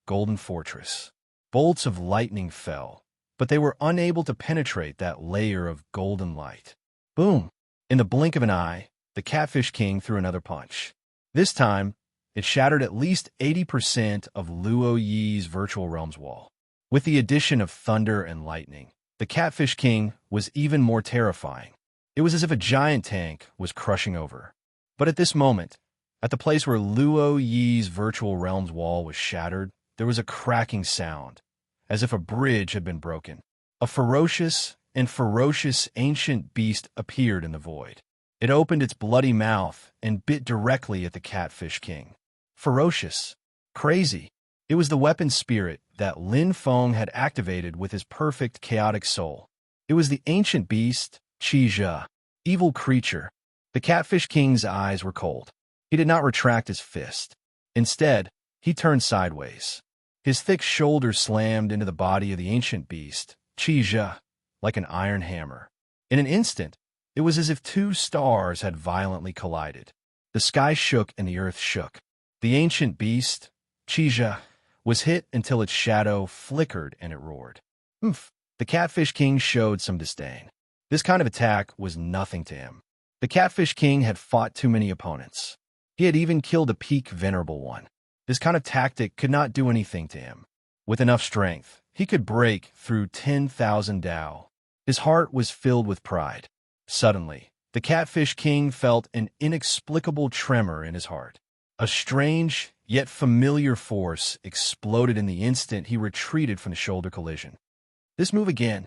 Speaker 1: Golden Fortress. Bolts of lightning fell, but they were unable to penetrate that layer of golden light. Boom! In the blink of an eye, the Catfish King threw another punch. This time, it shattered at least 80% of Luo Yi's virtual realm's wall. With the addition of thunder and lightning, the Catfish King was even more terrifying. It was as if a giant tank was crushing over. But at this moment, at the place where Luo Yi's virtual realm's wall was shattered, there was a cracking sound, as if a bridge had been broken. A ferocious ancient beast appeared in the void. It opened its bloody mouth and bit directly at the Catfish King. Ferocious. Crazy. It was the weapon spirit that Lin Feng had activated with his perfect chaotic soul. It was the ancient beast, Qizhe, evil creature. The Catfish King's eyes were cold. He did not retract his fist. Instead, he turned sideways. His thick shoulders slammed into the body of the ancient beast, Qizhe, like an iron hammer. In an instant, it was as if two stars had violently collided. The sky shook and the earth shook. The ancient beast, Qizhe, was hit until its shadow flickered and it roared. Oomph! The Catfish King showed some disdain. This kind of attack was nothing to him. The Catfish King had fought too many opponents. He had even killed a peak venerable one. This kind of tactic could not do anything to him. With enough strength, he could break through 10,000 Dao. His heart was filled with pride. Suddenly, the Catfish King felt an inexplicable tremor in his heart. A strange, yet familiar force exploded in the instant he retreated from the shoulder collision. This move again.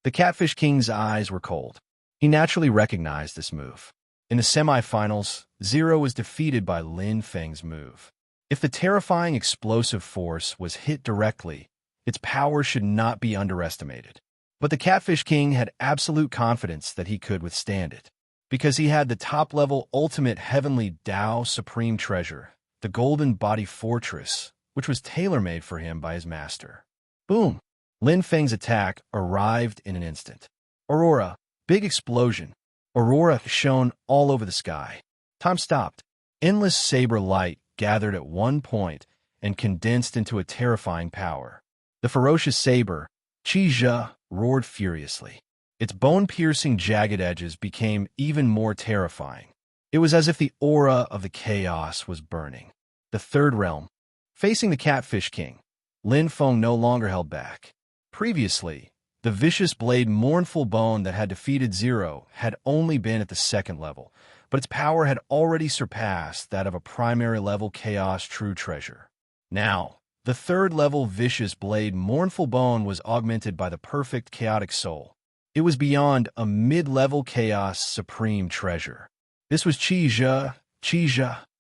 Speaker 1: The Catfish King's eyes were cold. He naturally recognized this move. In the semifinals, Zero was defeated by Lin Feng's move. If the terrifying explosive force was hit directly, its power should not be underestimated. But the Catfish King had absolute confidence that he could withstand it, because he had the top-level ultimate heavenly Tao supreme treasure, the Golden Body Fortress, which was tailor-made for him by his master. Boom! Lin Feng's attack arrived in an instant. Aurora, big explosion. Aurora shone all over the sky. Time stopped. Endless saber light gathered at one point and condensed into a terrifying power. The ferocious saber, Qizhe, roared furiously. Its bone-piercing jagged edges became even more terrifying. It was as if the aura of the chaos was burning. The third realm. Facing the Catfish King, Lin Feng no longer held back. Previously, the vicious blade Mournful Bone that had defeated Zero had only been at the second level, but its power had already surpassed that of a primary level Chaos True Treasure. Now, The third-level vicious blade Mournful Bone was augmented by the perfect chaotic soul. It was beyond a mid-level chaos supreme treasure. This was Chija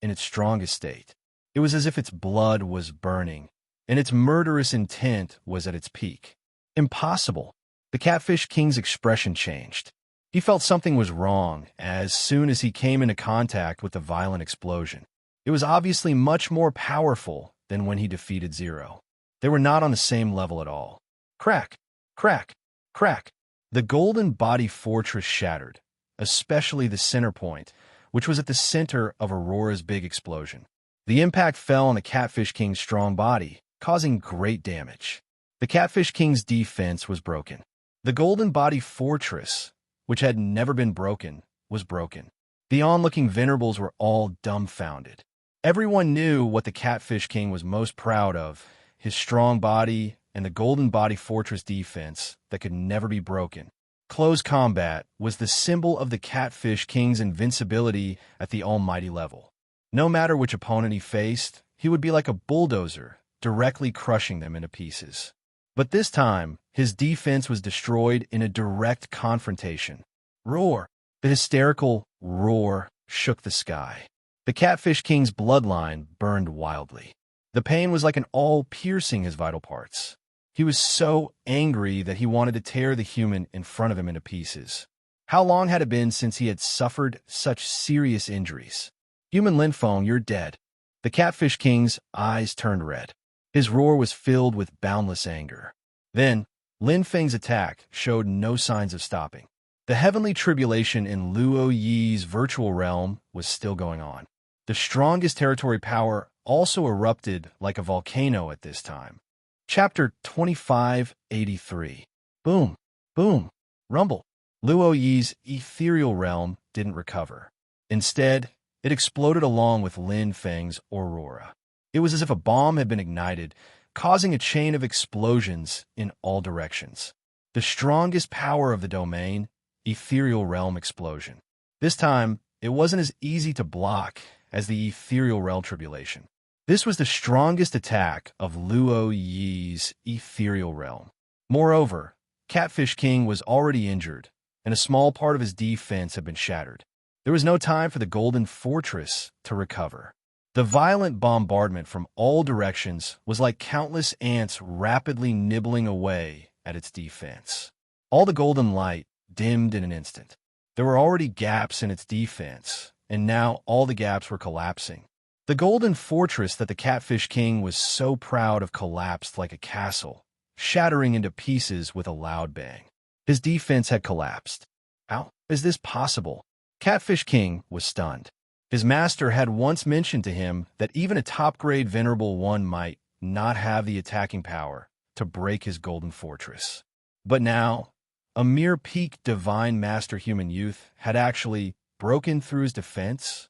Speaker 1: in its strongest state. It was as if its blood was burning, and its murderous intent was at its peak. Impossible. The Catfish King's expression changed. He felt something was wrong as soon as he came into contact with the violent explosion. It was obviously much more powerful than when he defeated Zero. They were not on the same level at all. Crack, crack, crack. The golden body fortress shattered, especially the center point, which was at the center of Aurora's big explosion. The impact fell on the Catfish King's strong body, causing great damage. The Catfish King's defense was broken. The golden body fortress, which had never been broken, was broken. The onlooking venerables were all dumbfounded. Everyone knew what the Catfish King was most proud of, his strong body and the golden body fortress defense that could never be broken. Close combat was the symbol of the Catfish King's invincibility at the almighty level. No matter which opponent he faced, he would be like a bulldozer, directly crushing them into pieces. But this time, his defense was destroyed in a direct confrontation. Roar! The hysterical roar shook the sky. The Catfish King's bloodline burned wildly. The pain was like an awl piercing his vital parts. He was so angry that he wanted to tear the human in front of him into pieces. How long had it been since he had suffered such serious injuries? Human Linfeng, you're dead. The Catfish King's eyes turned red. His roar was filled with boundless anger. Then, Lin Feng's attack showed no signs of stopping. The heavenly tribulation in Luo Yi's virtual realm was still going on. The strongest territory power also erupted like a volcano at this time. Chapter 2583. Boom, boom, rumble. Luo Yi's ethereal realm didn't recover. Instead, it exploded along with Lin Feng's aurora. It was as if a bomb had been ignited, causing a chain of explosions in all directions. The strongest power of the domain, ethereal realm explosion. This time, it wasn't as easy to block as the ethereal realm tribulation. This was the strongest attack of Luo Yi's ethereal realm. Moreover, Catfish King was already injured, and a small part of his defense had been shattered. There was no time for the Golden Fortress to recover. The violent bombardment from all directions was like countless ants rapidly nibbling away at its defense. All the golden light dimmed in an instant. There were already gaps in its defense, and now all the gaps were collapsing. The golden fortress that the Catfish King was so proud of collapsed like a castle, shattering into pieces with a loud bang. His defense had collapsed. How is this possible? Catfish King was stunned. His master had once mentioned to him that even a top-grade Venerable One might not have the attacking power to break his golden fortress. But now, a mere peak Divine Master Human Youth had actually broken through his defense.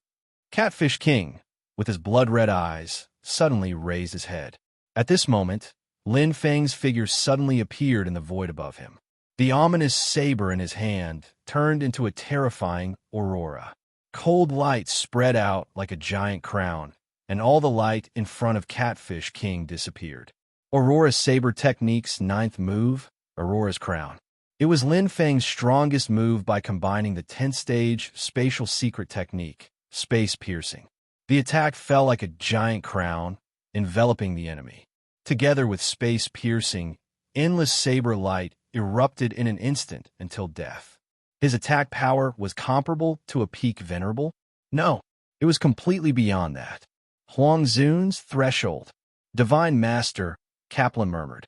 Speaker 1: Catfish King, with his blood-red eyes, suddenly raised his head. At this moment, Lin Feng's figure suddenly appeared in the void above him. The ominous saber in his hand turned into a terrifying aurora. Cold light spread out like a giant crown, and all the light in front of Catfish King disappeared. Aurora's saber technique's ninth move, Aurora's crown. It was Lin Feng's strongest move by combining the 10th-stage spatial secret technique, space piercing. The attack fell like a giant crown, enveloping the enemy. Together with space piercing, endless saber light erupted in an instant until death. His attack power was comparable to a peak venerable? No, it was completely beyond that. Huangzun's threshold. Divine Master, Kaplan murmured.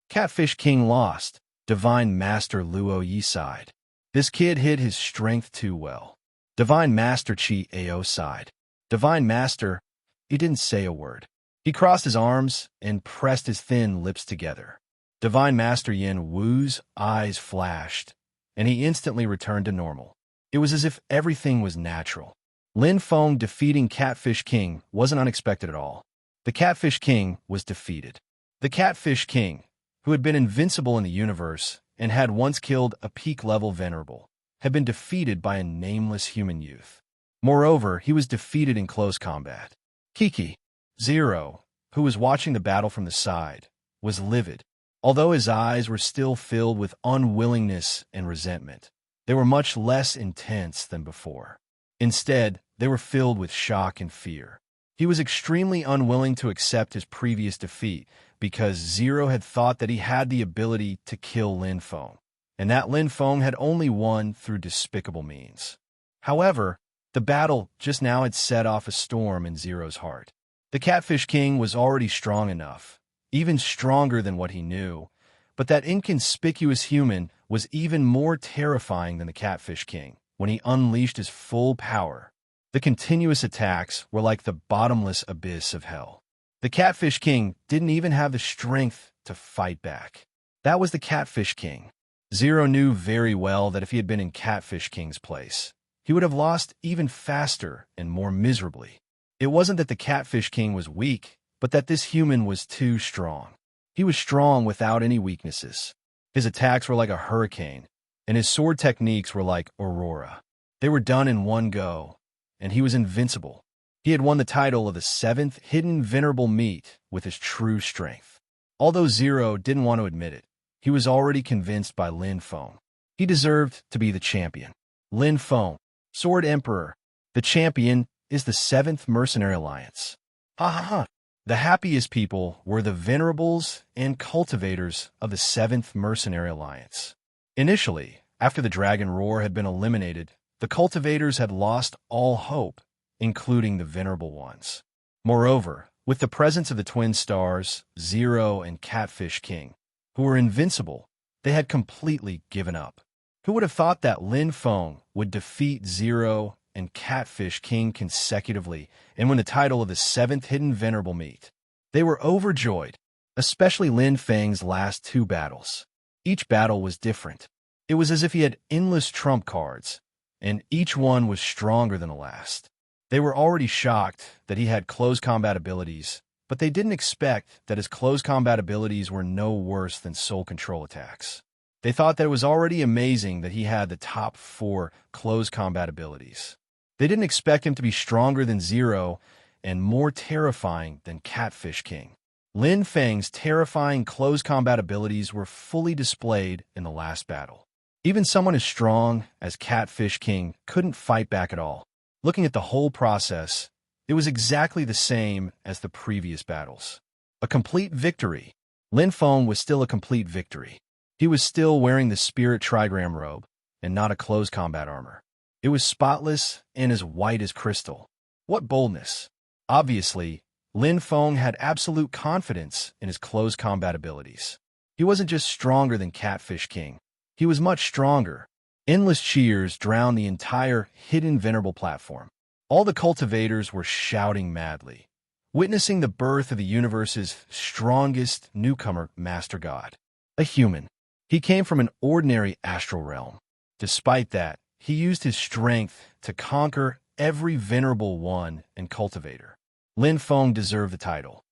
Speaker 1: Catfish King lost. Divine Master Luo Yi sighed. This kid hid his strength too well. Divine Master Chi Ao sighed. Divine Master, he didn't say a word. He crossed his arms and pressed his thin lips together. Divine Master Yin Wu's eyes flashed, and he instantly returned to normal. It was as if everything was natural. Lin Feng defeating Catfish King wasn't unexpected at all. The Catfish King was defeated. The Catfish King, who had been invincible in the universe and had once killed a peak-level venerable, had been defeated by a nameless human youth. Moreover, he was defeated in close combat. Kiki, Zero, who was watching the battle from the side, was livid. Although his eyes were still filled with unwillingness and resentment, they were much less intense than before. Instead, they were filled with shock and fear. He was extremely unwilling to accept his previous defeat because Zero had thought that he had the ability to kill Lin Feng, and that Lin Feng had only won through despicable means. However, the battle just now had set off a storm in Zero's heart. The Catfish King was already strong enough, even stronger than what he knew, but that inconspicuous human was even more terrifying than the Catfish King when he unleashed his full power. The continuous attacks were like the bottomless abyss of hell. The Catfish King didn't even have the strength to fight back. That was the Catfish King. Zero knew very well that if he had been in Catfish King's place, he would have lost even faster and more miserably. It wasn't that the Catfish King was weak, but that this human was too strong. He was strong without any weaknesses. His attacks were like a hurricane, and his sword techniques were like Aurora. They were done in one go, and he was invincible. He had won the title of the 7th Hidden Venerable Meat with his true strength. Although Zero didn't want to admit it, he was already convinced by Lin Feng. He deserved to be the champion. Lin Feng, Sword Emperor. The champion is the 7th Mercenary Alliance. Ha ha ha. The happiest people were the venerables and cultivators of the 7th Mercenary Alliance. Initially, after the Dragon Roar had been eliminated, the cultivators had lost all hope, including the venerable ones. Moreover, with the presence of the twin stars, Zero and Catfish King, who were invincible, they had completely given up. Who would have thought that Lin Feng would defeat Zero and Catfish King consecutively and win the title of the 7th Hidden Venerable Meat? They were overjoyed, especially Lin Feng's last 2 battles. Each battle was different. It was as if he had endless trump cards, and each one was stronger than the last. They were already shocked that he had close combat abilities, but they didn't expect that his close combat abilities were no worse than soul control attacks. They thought that it was already amazing that he had the top 4 close combat abilities. They didn't expect him to be stronger than Zero and more terrifying than Catfish King. Lin Feng's terrifying close combat abilities were fully displayed in the last battle. Even someone as strong as Catfish King couldn't fight back at all. Looking at the whole process, it was exactly the same as the previous battles. A complete victory. Lin Feng was still a complete victory. He was still wearing the Spirit Trigram robe, and not a close combat armor. It was spotless and as white as crystal. What boldness! Obviously, Lin Feng had absolute confidence in his close combat abilities. He wasn't just stronger than Catfish King. He was much stronger. Endless cheers drowned the entire Hidden Venerable platform. All the cultivators were shouting madly, witnessing the birth of the universe's strongest newcomer master god. A human. He came from an ordinary astral realm. Despite that, he used his strength to conquer every venerable one and cultivator. Lin Feng deserved the title.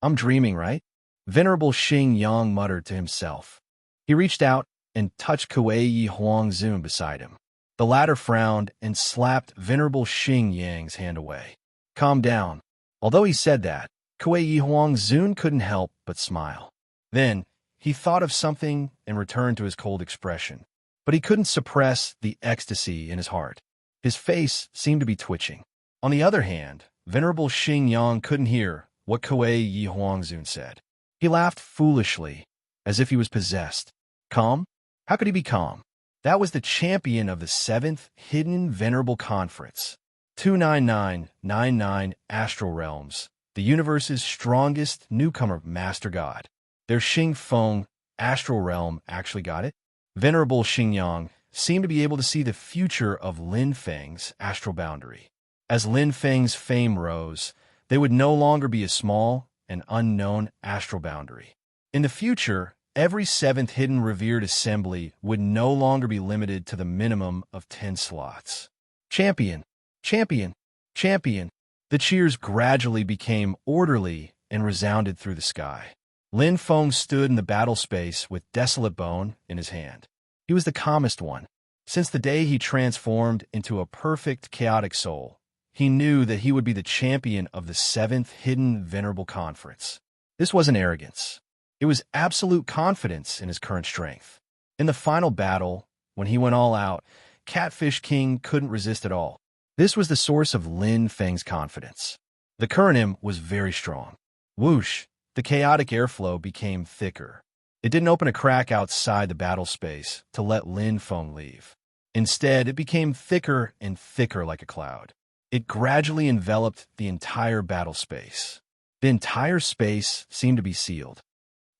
Speaker 1: I'm dreaming, right? Venerable Xing Yang muttered to himself. He reached out and touched Kuei Huangzun beside him. The latter frowned and slapped Venerable Xing Yang's hand away. Calm down. Although he said that, Kuei Huangzun couldn't help but smile. Then, he thought of something and returned to his cold expression. But he couldn't suppress the ecstasy in his heart. His face seemed to be twitching. On the other hand, Venerable Xing Yang couldn't hear what Kuei Huangzun said. He laughed foolishly, as if he was possessed. Calm? How could he be calm? That was the champion of the 7th Hidden Venerable Conference. 29999 Astral Realms, the universe's strongest newcomer master god. Their Xing Feng astral realm actually got it. Venerable Xing Yang seemed to be able to see the future of Lin Feng's astral boundary. As Lin Feng's fame rose, they would no longer be a small and unknown astral boundary. In the future, every 7th hidden revered assembly would no longer be limited to the minimum of 10 slots. Champion! Champion! Champion! The cheers gradually became orderly and resounded through the sky. Lin Feng stood in the battle space with Desolate Bone in his hand. He was the calmest one. Since the day he transformed into a perfect chaotic soul, he knew that he would be the champion of the 7th Hidden Venerable Conference. This wasn't arrogance. It was absolute confidence in his current strength. In the final battle, when he went all out, Catfish King couldn't resist at all. This was the source of Lin Feng's confidence. The current him was very strong. Whoosh, the chaotic airflow became thicker. It didn't open a crack outside the battle space to let Lin Feng leave. Instead, it became thicker and thicker like a cloud. It gradually enveloped the entire battle space. The entire space seemed to be sealed.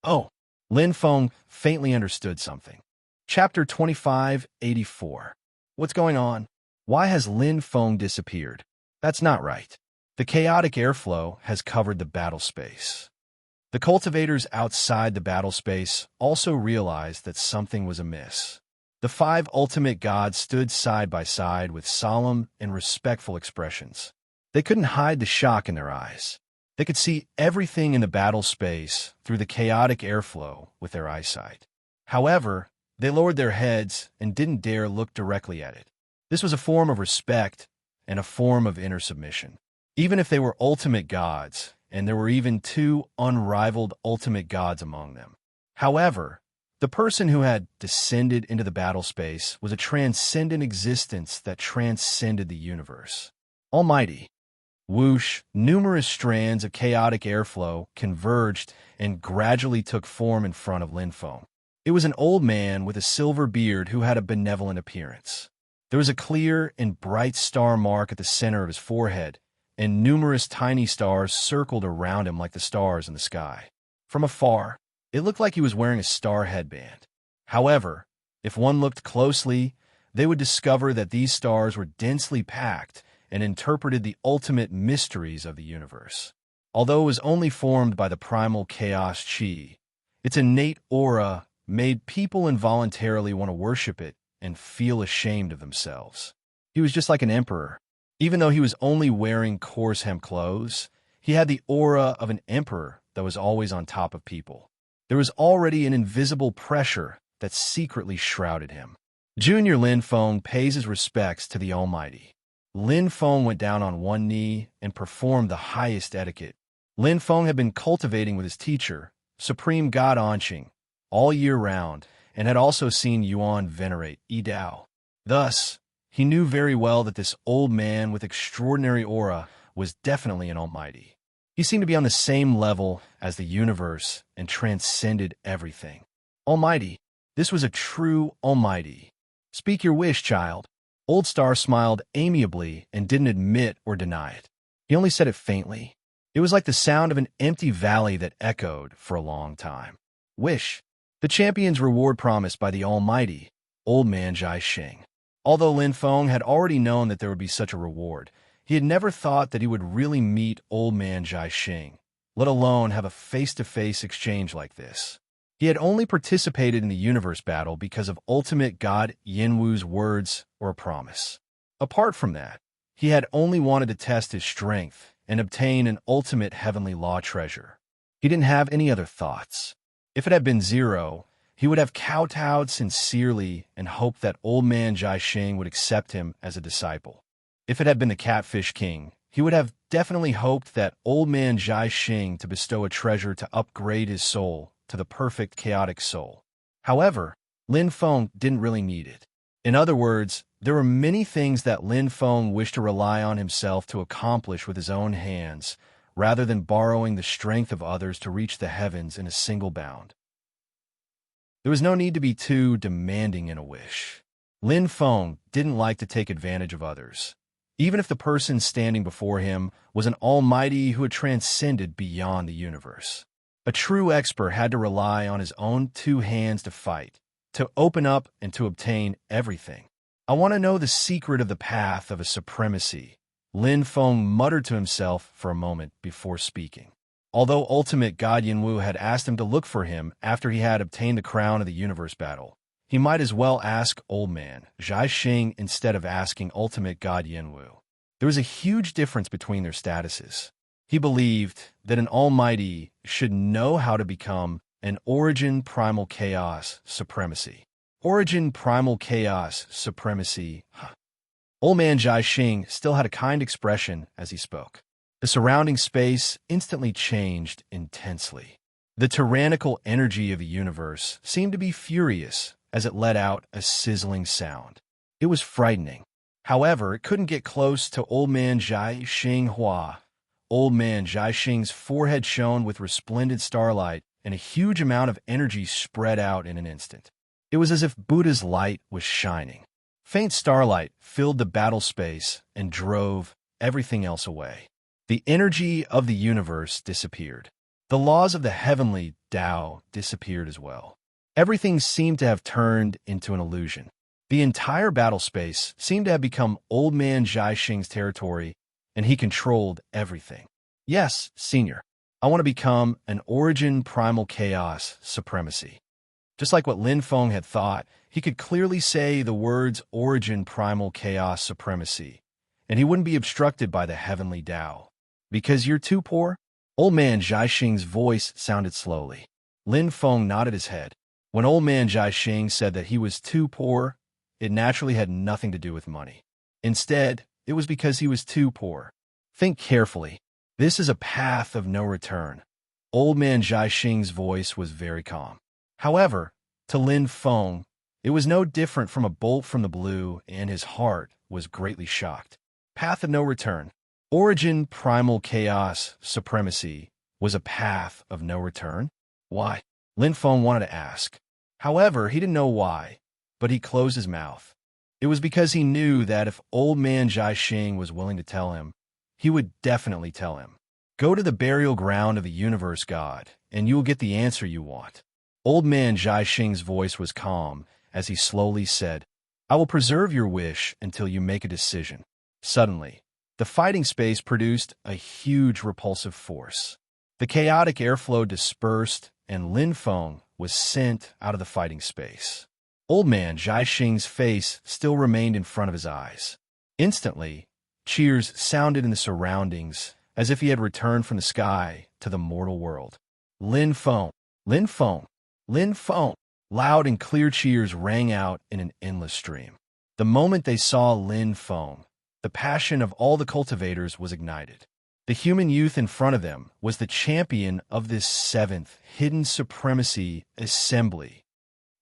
Speaker 1: Oh, Lin Feng faintly understood something. Chapter 2584. What's going on? Why has Lin Feng disappeared? That's not right. The chaotic airflow has covered the battle space. The cultivators outside the battle space also realized that something was amiss. The 5 ultimate gods stood side by side with solemn and respectful expressions. They couldn't hide the shock in their eyes. They could see everything in the battle space through the chaotic airflow with their eyesight. However, they lowered their heads and didn't dare look directly at it. This was a form of respect and a form of inner submission. Even if they were ultimate gods, and there were even 2 unrivaled ultimate gods among them. However, the person who had descended into the battle space was a transcendent existence that transcended the universe. Almighty. Whoosh, numerous strands of chaotic airflow converged and gradually took form in front of Lin Feng. It was an old man with a silver beard who had a benevolent appearance. There was a clear and bright star mark at the center of his forehead, and numerous tiny stars circled around him like the stars in the sky. From afar, it looked like he was wearing a star headband. However, if one looked closely, they would discover that these stars were densely packed and interpreted the ultimate mysteries of the universe. Although it was only formed by the primal chaos chi, its innate aura made people involuntarily want to worship it and feel ashamed of themselves. He was just like an emperor. Even though he was only wearing coarse hemp clothes, he had the aura of an emperor that was always on top of people. There was already an invisible pressure that secretly shrouded him. Junior Lin Feng pays his respects to the Almighty. Lin Feng went down on one knee and performed the highest etiquette. Lin Feng had been cultivating with his teacher, Supreme God Anqing, all year round, and had also seen Yuan venerate Yi Dao. Thus, he knew very well that this old man with extraordinary aura was definitely an almighty. He seemed to be on the same level as the universe and transcended everything. Almighty. This was a true almighty. Speak your wish, child. Old Star smiled amiably and didn't admit or deny it. He only said it faintly. It was like the sound of an empty valley that echoed for a long time. Wish. The champion's reward promised by the almighty, Old Man Jai Xing. Although Lin Feng had already known that there would be such a reward, he had never thought that he would really meet Old Man Jai Xing, let alone have a face-to-face exchange like this. He had only participated in the universe battle because of ultimate God Yinwu's words or a promise. Apart from that, he had only wanted to test his strength and obtain an ultimate heavenly law treasure. He didn't have any other thoughts. If it had been zero, he would have kowtowed sincerely and hoped that Old Man Jai Xing would accept him as a disciple. If it had been the Catfish King, he would have definitely hoped that Old Man Jai Xing to bestow a treasure to upgrade his soul to the perfect chaotic soul. However, Lin Feng didn't really need it. In other words, there were many things that Lin Feng wished to rely on himself to accomplish with his own hands, rather than borrowing the strength of others to reach the heavens in a single bound. There was no need to be too demanding in a wish. Lin Feng didn't like to take advantage of others, even if the person standing before him was an almighty who had transcended beyond the universe. A true expert had to rely on his own 2 hands to fight, to open up and to obtain everything. I want to know the secret of the path of a supremacy, Lin Feng muttered to himself for a moment before speaking. Although ultimate God Yinwu had asked him to look for him after he had obtained the crown of the universe battle, he might as well ask Old Man Jai Xing instead of asking ultimate God Yinwu. There was a huge difference between their statuses. He believed that an almighty should know how to become an origin primal chaos supremacy. Origin primal chaos supremacy. Old man Jai Xing still had a kind expression as he spoke. The surrounding space instantly changed intensely. The tyrannical energy of the universe seemed to be furious as it let out a sizzling sound. It was frightening. However, it couldn't get close to old man Jai Xing Hua. Old man Jai Xing's forehead shone with resplendent starlight, and a huge amount of energy spread out in an instant. It was as if Buddha's light was shining. Faint starlight filled the battle space and drove everything else away. The energy of the universe disappeared. The laws of the heavenly Tao disappeared as well. Everything seemed to have turned into an illusion. The entire battle space seemed to have become old man Jai Xing's territory, and he controlled everything. Yes, Senior, I want to become an origin primal chaos supremacy. Just like what Lin Feng had thought, he could clearly say the words origin primal chaos supremacy, and he wouldn't be obstructed by the heavenly Tao. Because you're too poor? Old man Jai Xing's voice sounded slowly. Lin Feng nodded his head. When old man Jai Xing said that he was too poor, it naturally had nothing to do with money. Instead, it was because he was too poor. Think carefully. This is a path of no return. Old man Jai Xing's voice was very calm. However, to Lin Feng, it was no different from a bolt from the blue, and his heart was greatly shocked. Path of no return. Origin primal chaos supremacy was a path of no return? Why? Lin Feng wanted to ask. However, he didn't know why, but he closed his mouth. It was because he knew that if old man Jai Xing was willing to tell him, he would definitely tell him. Go to the burial ground of the universe god, and you will get the answer you want. Old man Jai Xing's voice was calm as he slowly said, I will preserve your wish until you make a decision. Suddenly, the fighting space produced a huge repulsive force. The chaotic airflow dispersed, and Lin Feng was sent out of the fighting space. Old man Jai Xing's face still remained in front of his eyes. Instantly, cheers sounded in the surroundings as if he had returned from the sky to the mortal world. Lin Feng, Lin Feng, Lin Feng. Loud and clear cheers rang out in an endless stream. The moment they saw Lin Feng, the passion of all the cultivators was ignited. The human youth in front of them was the champion of this seventh hidden supremacy assembly.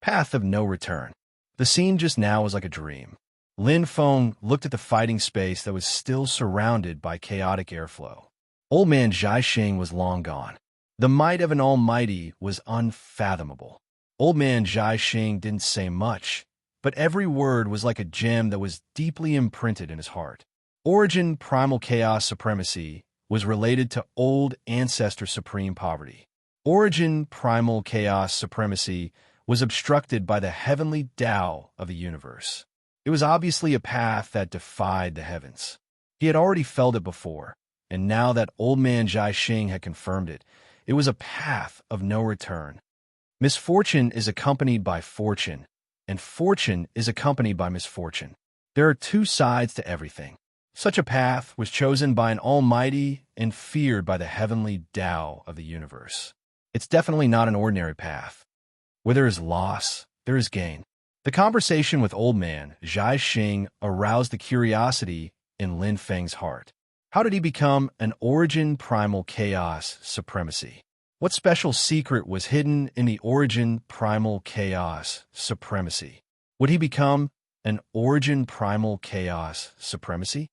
Speaker 1: Path of no return. The scene just now was like a dream. Lin Feng looked at the fighting space that was still surrounded by chaotic airflow. Old man Jai Xing was long gone. The might of an almighty was unfathomable. Old man Jai Xing didn't say much, but every word was like a gem that was deeply imprinted in his heart. Origin primal chaos supremacy was related to old ancestor supreme poverty. Origin primal chaos supremacy was obstructed by the heavenly Tao of the universe. It was obviously a path that defied the heavens. He had already felt it before, and now that old man Jai Xing had confirmed it, it was a path of no return. Misfortune is accompanied by fortune, and fortune is accompanied by misfortune. There are two sides to everything. Such a path was chosen by an almighty and feared by the heavenly Tao of the universe. It's definitely not an ordinary path. Where there is loss, there is gain. The conversation with old man Jai Xing aroused the curiosity in Lin Feng's heart. How did he become an origin primal chaos supremacy? What special secret was hidden in the origin primal chaos supremacy? Would he become an origin primal chaos supremacy?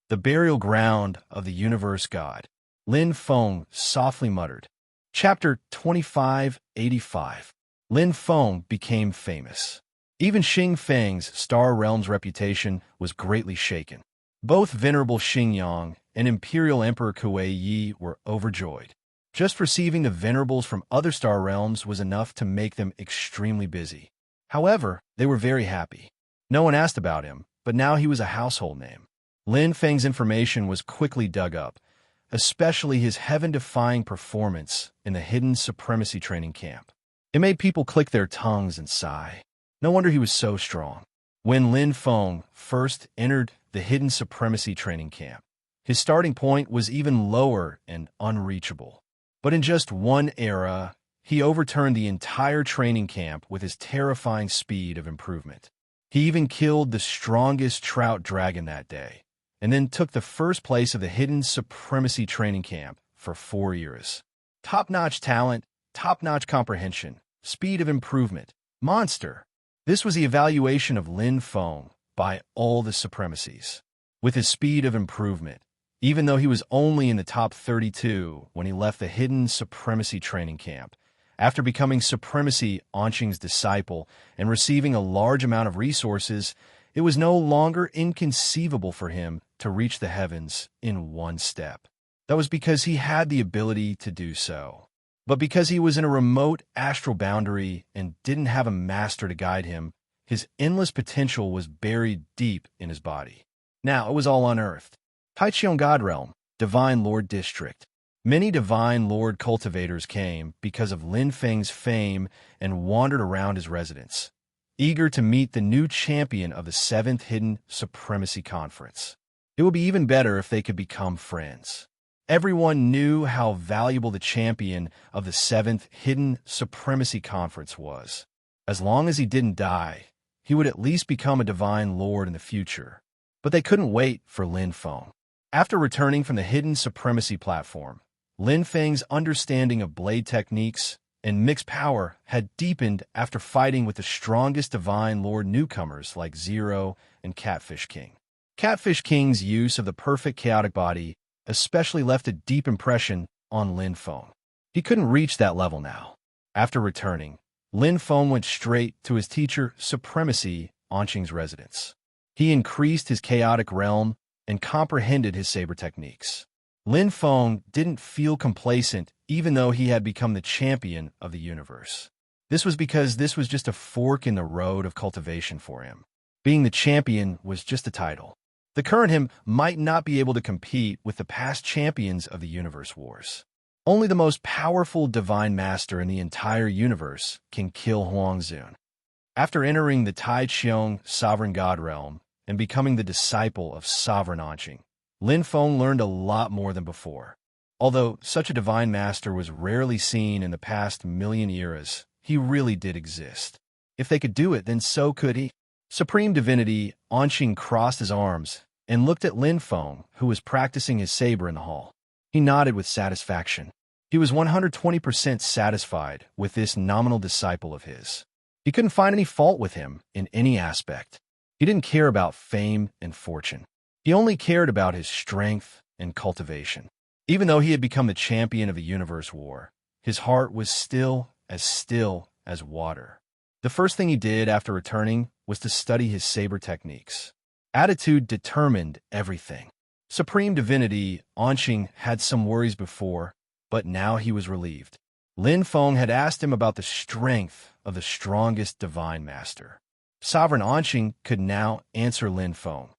Speaker 1: The burial ground of the universe god. Lin Feng softly muttered. Chapter 2585. Lin Feng became famous. Even Xing Feng's Star Realm's reputation was greatly shaken. Both Venerable Xingyang and Imperial Emperor Kuei Yi were overjoyed. Just receiving the venerables from other star realms was enough to make them extremely busy. However, they were very happy. No one asked about him, but now he was a household name. Lin Feng's information was quickly dug up, especially his heaven-defying performance in the hidden supremacy training camp. It made people click their tongues and sigh. No wonder he was so strong. When Lin Feng first entered the hidden supremacy training camp, his starting point was even lower and unreachable. But in just one era, he overturned the entire training camp with his terrifying speed of improvement. He even killed the strongest trout dragon that day, and then took the first place of the hidden supremacy training camp for 4 years. Top-notch talent, top-notch comprehension, speed of improvement, monster. This was the evaluation of Lin Feng by all the supremacies. With his speed of improvement, even though he was only in the top 32 when he left the hidden supremacy training camp, after becoming Supremacy Anqing's disciple and receiving a large amount of resources, it was no longer inconceivable for him to reach the heavens in one step. That was because he had the ability to do so. But because he was in a remote astral boundary and didn't have a master to guide him, his endless potential was buried deep in his body. Now it was all unearthed. Taichung God Realm, Divine Lord District. Many Divine Lord cultivators came because of Lin Feng's fame and wandered around his residence, eager to meet the new champion of the 7th Hidden Supremacy Conference. It would be even better if they could become friends. Everyone knew how valuable the champion of the 7th Hidden Supremacy Conference was. As long as he didn't die, he would at least become a Divine Lord in the future. But they couldn't wait for Lin Feng. After returning from the Hidden Supremacy platform, Lin Feng's understanding of blade techniques and mixed power had deepened after fighting with the strongest Divine Lord newcomers like Zero and Catfish King. Catfish King's use of the perfect chaotic body especially left a deep impression on Lin Feng. He couldn't reach that level now. After returning, Lin Feng went straight to his teacher Supremacy Anqing's residence. He increased his chaotic realm and comprehended his saber techniques. Lin Feng didn't feel complacent even though he had become the champion of the universe. This was because this was just a fork in the road of cultivation for him. Being the champion was just a title. The current him might not be able to compete with the past champions of the universe wars. Only the most powerful divine master in the entire universe can kill Huangzun. After entering the Tai Qiong Sovereign God Realm and becoming the disciple of Sovereign Anqing, Lin Feng learned a lot more than before. Although such a divine master was rarely seen in the past million eras, he really did exist. If they could do it, then so could he. Supreme Divinity Anqing crossed his arms and looked at Lin Feng, who was practicing his saber in the hall. He nodded with satisfaction. He was 120% satisfied with this nominal disciple of his. He couldn't find any fault with him in any aspect. He didn't care about fame and fortune. He only cared about his strength and cultivation. Even though he had become the champion of the universe war, his heart was still as water. The first thing he did after returning was to study his saber techniques. Attitude determined everything. Supreme Divinity Anqing had some worries before, but now he was relieved. Lin Feng had asked him about the strength of the strongest divine master. Sovereign Anqing could now answer Lin Feng.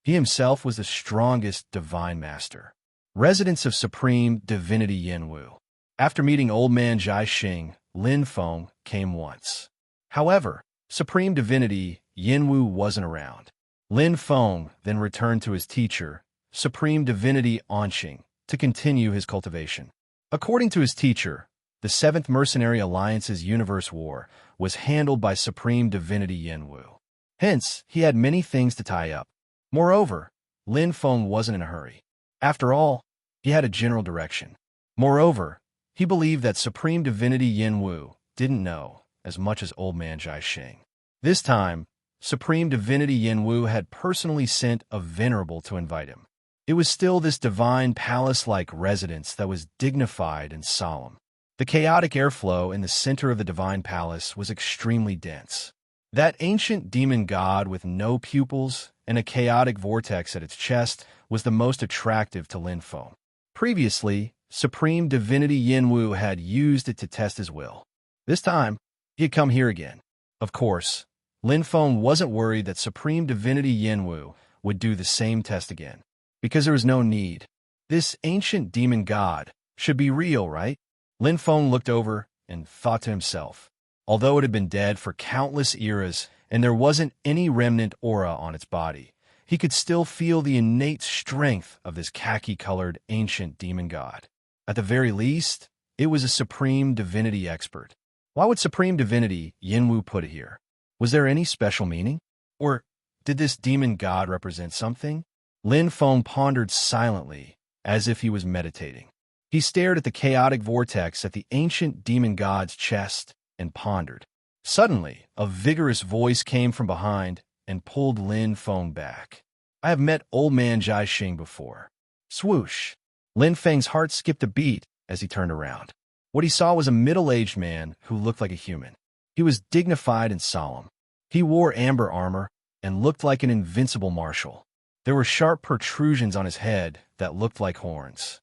Speaker 1: He himself was the strongest divine master. Residents of Supreme Divinity Yanwu. After meeting Old Man Jai Xing, Lin Feng came once. However, Supreme Divinity Yanwu wasn't around. Lin Feng then returned to his teacher, Supreme Divinity Anqing, to continue his cultivation. According to his teacher, the 7th Mercenary Alliance's universe war was handled by Supreme Divinity Yanwu. Hence, he had many things to tie up. Moreover, Lin Feng wasn't in a hurry. After all, he had a general direction. Moreover, he believed that Supreme Divinity Yanwu didn't know as much as Old Man Jai Xing. This time, Supreme Divinity Yanwu had personally sent a venerable to invite him. It was still this divine palace-like residence that was dignified and solemn. The chaotic airflow in the center of the divine palace was extremely dense. That ancient demon god with no pupils and a chaotic vortex at its chest was the most attractive to Lin Feng. Previously, Supreme Divinity Yanwu had used it to test his will. This time, he had come here again. Of course, Lin Feng wasn't worried that Supreme Divinity Yanwu would do the same test again, because there was no need. This ancient demon god should be real, right? Lin Feng looked over and thought to himself. Although it had been dead for countless eras and there wasn't any remnant aura on its body, he could still feel the innate strength of this khaki-colored ancient demon god. At the very least, it was a Supreme Divinity expert. Why would Supreme Divinity Yanwu put it here? Was there any special meaning? Or did this demon god represent something? Lin Feng pondered silently, as if he was meditating. He stared at the chaotic vortex at the ancient demon god's chest and pondered. Suddenly, a vigorous voice came from behind and pulled Lin Feng back. I have met old man Jai Xing before. Swoosh! Lin Feng's heart skipped a beat as he turned around. What he saw was a middle-aged man who looked like a human. He was dignified and solemn. He wore amber armor and looked like an invincible marshal. There were sharp protrusions on his head that looked like horns.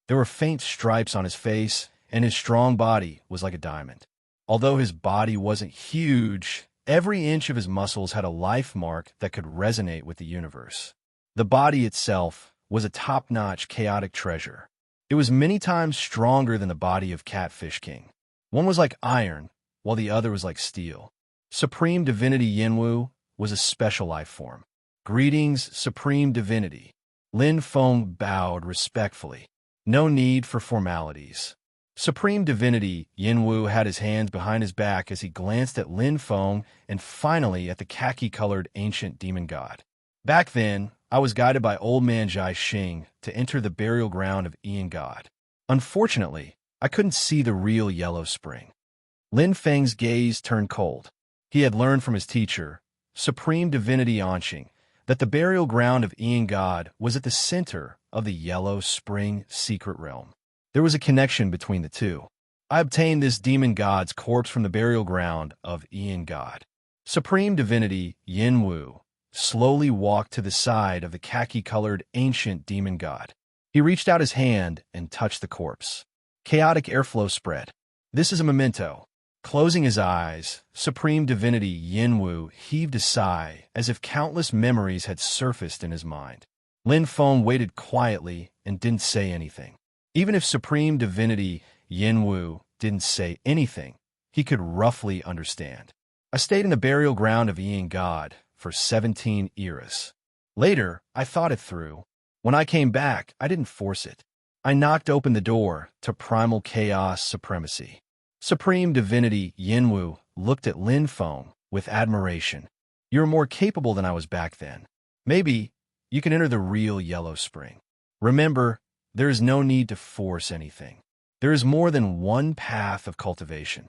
Speaker 1: There were faint stripes on his face, and his strong body was like a diamond. Although his body wasn't huge, every inch of his muscles had a life mark that could resonate with the universe. The body itself was a top-notch chaotic treasure. It was many times stronger than the body of Catfish King. One was like iron, while the other was like steel. Supreme Divinity Yinwu was a special life form. Greetings, Supreme Divinity. Lin Feng bowed respectfully. No need for formalities. Supreme Divinity Yinwu had his hands behind his back as he glanced at Lin Feng and finally at the khaki-colored ancient demon god. Back then, I was guided by old man Jai Xing to enter the burial ground of Ian God. Unfortunately, I couldn't see the real yellow spring. Lin Feng's gaze turned cold. He had learned from his teacher, Supreme Divinity Anqing, that the burial ground of Ian God was at the center of the Yellow Spring secret realm. There was a connection between the two. I obtained this demon god's corpse from the burial ground of Ian God. Supreme Divinity Yinwu slowly walked to the side of the khaki-colored ancient demon god. He reached out his hand and touched the corpse. Chaotic airflow spread. This is a memento. Closing his eyes, Supreme Divinity Yinwu heaved a sigh as if countless memories had surfaced in his mind. Lin Feng waited quietly and didn't say anything. Even if Supreme Divinity Yinwu didn't say anything, he could roughly understand. I stayed in the burial ground of Ian God for 17 eras. Later, I thought it through. When I came back, I didn't force it. I knocked open the door to primal chaos supremacy. Supreme Divinity Yinwu looked at Lin Feng with admiration. You're more capable than I was back then. Maybe you can enter the real Yellow Spring. Remember, there is no need to force anything. There is more than one path of cultivation.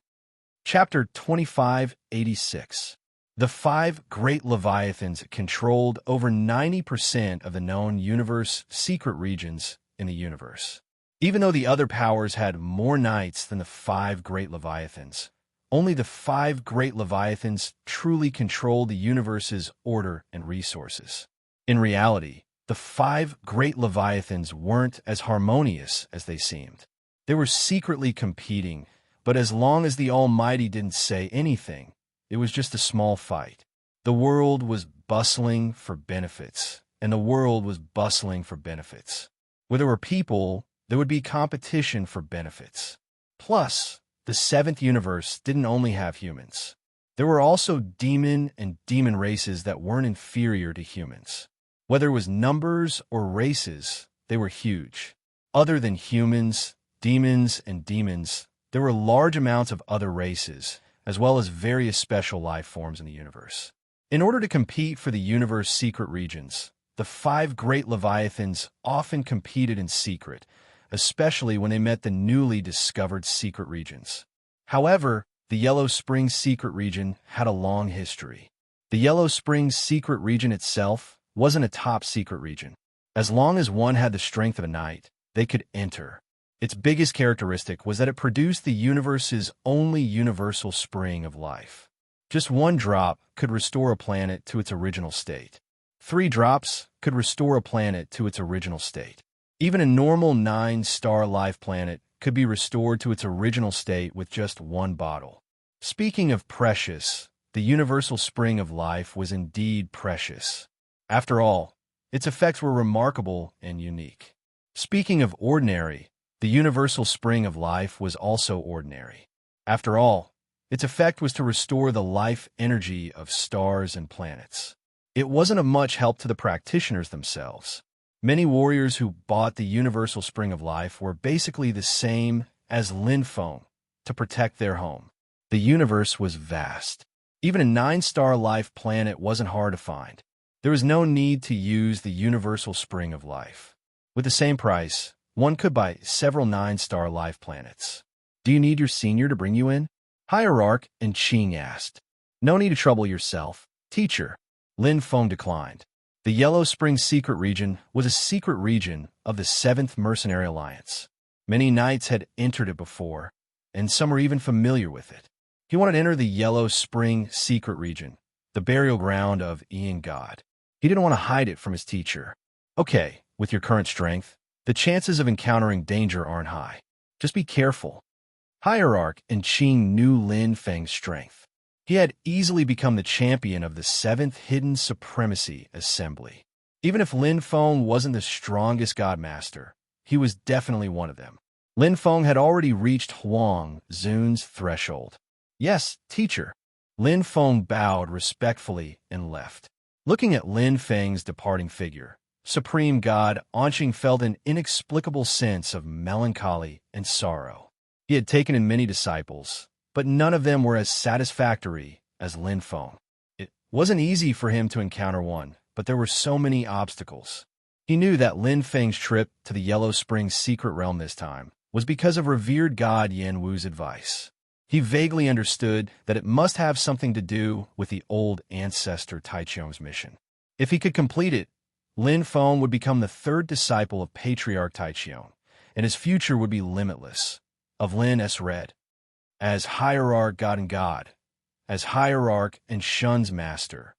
Speaker 1: Chapter 2586. The 5 great Leviathans controlled over 90% of the known universe secret regions in the universe. Even though the other powers had more knights than the 5 great Leviathans, only the 5 great Leviathans truly controlled the universe's order and resources. In reality, the 5 great Leviathans weren't as harmonious as they seemed. They were secretly competing, but as long as the Almighty didn't say anything, it was just a small fight. The world was bustling for benefits, and the world was bustling for benefits. Where there were people, there would be competition for benefits. Plus, the 7th universe didn't only have humans. There were also demon and demon races that weren't inferior to humans. Whether it was numbers or races, they were huge. Other than humans, demons, and demons, there were large amounts of other races, as well as various special life forms in the universe. In order to compete for the universe's secret regions, the 5 great Leviathans often competed in secret, especially when they met the newly discovered secret regions. However, the Yellow Spring secret region had a long history. The Yellow Spring secret region itself wasn't a top secret region. As long as one had the strength of a knight, they could enter. Its biggest characteristic was that it produced the universe's only universal spring of life. Just one drop could restore a planet to its original state. 3 drops could restore a planet to its original state. Even a normal 9-star life planet could be restored to its original state with just 1 bottle. Speaking of precious, the universal spring of life was indeed precious. After all, its effects were remarkable and unique. Speaking of ordinary, the universal spring of life was also ordinary. After all, its effect was to restore the life energy of stars and planets. It wasn't of much help to the practitioners themselves. Many warriors who bought the universal spring of life were basically the same as Lin Feng to protect their home. The universe was vast. Even a 9-star life planet wasn't hard to find. There was no need to use the universal spring of life. With the same price, one could buy several 9-star life planets. Do you need your senior to bring you in? Hierarch and Qing asked. No need to trouble yourself, teacher. Lin Feng declined. The Yellow Spring Secret Region was a secret region of the 7th Mercenary Alliance. Many knights had entered it before, and some were even familiar with it. He wanted to enter the Yellow Spring Secret Region, the burial ground of Ian God. He didn't want to hide it from his teacher. Okay, with your current strength, the chances of encountering danger aren't high. Just be careful. Hierarch and Qing knew Lin Feng's strength. He had easily become the champion of the 7th Hidden Supremacy Assembly. Even if Lin Feng wasn't the strongest Godmaster, he was definitely one of them. Lin Feng had already reached Huang Zun's threshold. Yes, teacher. Lin Feng bowed respectfully and left. Looking at Lin Feng's departing figure, Supreme God Anqing felt an inexplicable sense of melancholy and sorrow. He had taken in many disciples, but none of them were as satisfactory as Lin Feng. It wasn't easy for him to encounter one, but there were so many obstacles. He knew that Lin Feng's trip to the Yellow Spring Secret Realm this time was because of revered God Yan Wu's advice. He vaguely understood that it must have something to do with the old ancestor Taichung's mission. If he could complete it, Lin Feng would become the 3rd disciple of Patriarch Taichung, and his future would be limitless. Of Lin S. read, as Hierarch God and God, as Hierarch and Shun's master.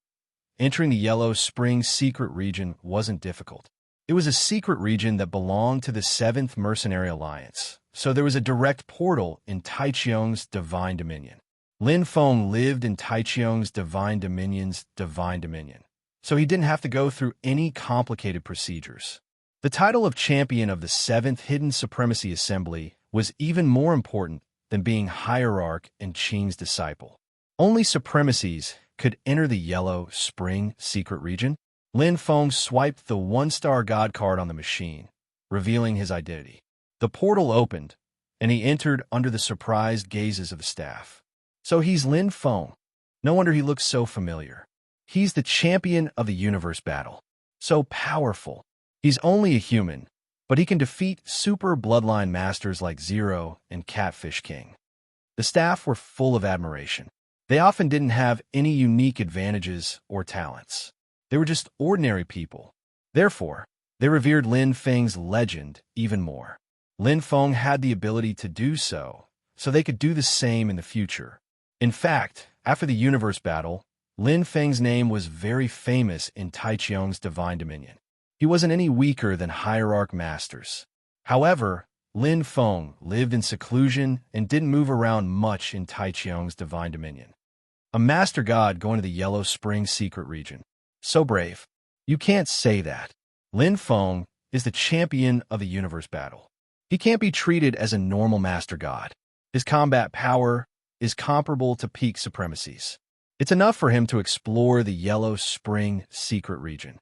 Speaker 1: Entering the Yellow Spring Secret Region wasn't difficult. It was a secret region that belonged to the 7th Mercenary Alliance, so there was a direct portal in Taichung's Divine Dominion. Lin Feng lived in Taichung's Divine Dominion's Divine Dominion, so he didn't have to go through any complicated procedures. The title of champion of the 7th Hidden Supremacy Assembly was even more important than being Hierarch and Qing's disciple. Only supremacies could enter the Yellow Spring Secret Region. Lin Feng swiped the 1-star God card on the machine, revealing his identity. The portal opened, and he entered under the surprised gazes of the staff. So he's Lin Feng. No wonder he looks so familiar. He's the champion of the universe battle. So powerful. He's only a human, but he can defeat super bloodline masters like Zero and Catfish King. The staff were full of admiration. They often didn't have any unique advantages or talents. They were just ordinary people. Therefore, they revered Lin Feng's legend even more. Lin Feng had the ability to do so they could do the same in the future. In fact, after the universe battle, Lin Feng's name was very famous in Taichung's Divine Dominion. He wasn't any weaker than Hierarch Masters. However, Lin Feng lived in seclusion and didn't move around much in Taichung's Divine Dominion. A Master God going to the Yellow Spring Secret Region. So brave. You can't say that. Lin Feng is the champion of the universe battle. He can't be treated as a normal Master God. His combat power is comparable to peak supremacies. It's enough for him to explore the Yellow Spring Secret Region.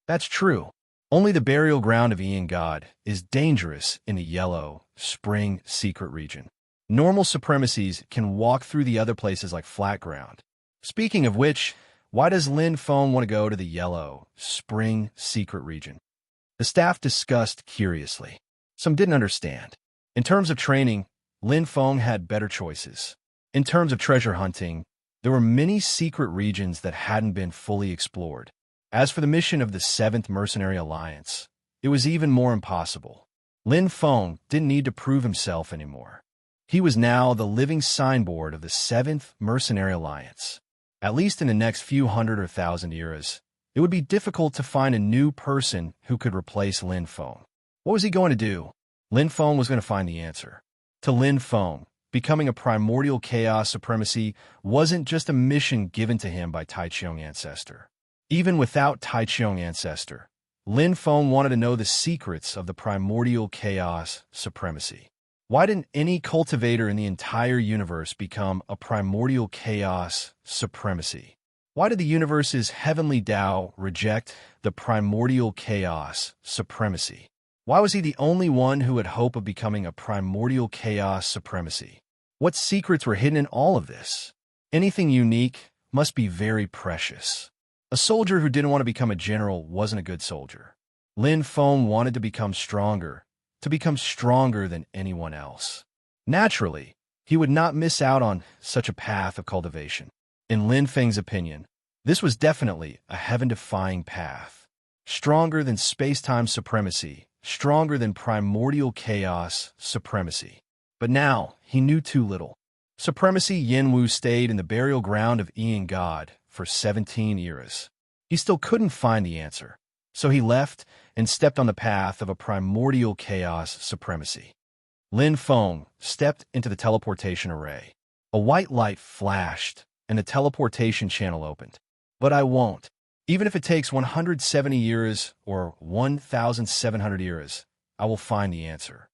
Speaker 1: That's true. Only the burial ground of Ian God is dangerous in the Yellow Spring Secret Region. Normal supremacies can walk through the other places like flat ground. Speaking of which, why does Lin Feng want to go to the Yellow Spring Secret Region? The staff discussed curiously. Some didn't understand. In terms of training, Lin Feng had better choices. In terms of treasure hunting, there were many secret regions that hadn't been fully explored. As for the mission of the 7th Mercenary Alliance, it was even more impossible. Lin Feng didn't need to prove himself anymore. He was now the living signboard of the 7th Mercenary Alliance. At least in the next few hundred or thousand years, it would be difficult to find a new person who could replace Lin Feng. What was he going to do? Lin Feng was going to find the answer. To Lin Feng, becoming a primordial chaos supremacy wasn't just a mission given to him by Taichung Ancestor. Even without Taichung Ancestor, Lin Feng wanted to know the secrets of the primordial chaos supremacy. Why didn't any cultivator in the entire universe become a primordial chaos supremacy? Why did the universe's heavenly Tao reject the primordial chaos supremacy? Why was he the only one who had hope of becoming a primordial chaos supremacy? What secrets were hidden in all of this? Anything unique must be very precious. A soldier who didn't want to become a general wasn't a good soldier. Lin Feng wanted to become stronger than anyone else. Naturally, he would not miss out on such a path of cultivation. In Lin Feng's opinion, this was definitely a heaven-defying path. Stronger than space-time supremacy, stronger than primordial chaos supremacy. But now, he knew too little. Supremacy Yinwu stayed in the burial ground of Ian God for 17 eras. He still couldn't find the answer, so he left and stepped on the path of a primordial chaos supremacy. Lin Feng stepped into the teleportation array. A white light flashed, and the teleportation channel opened. But I won't. Even if it takes 170 years or 1,700 years, I will find the answer.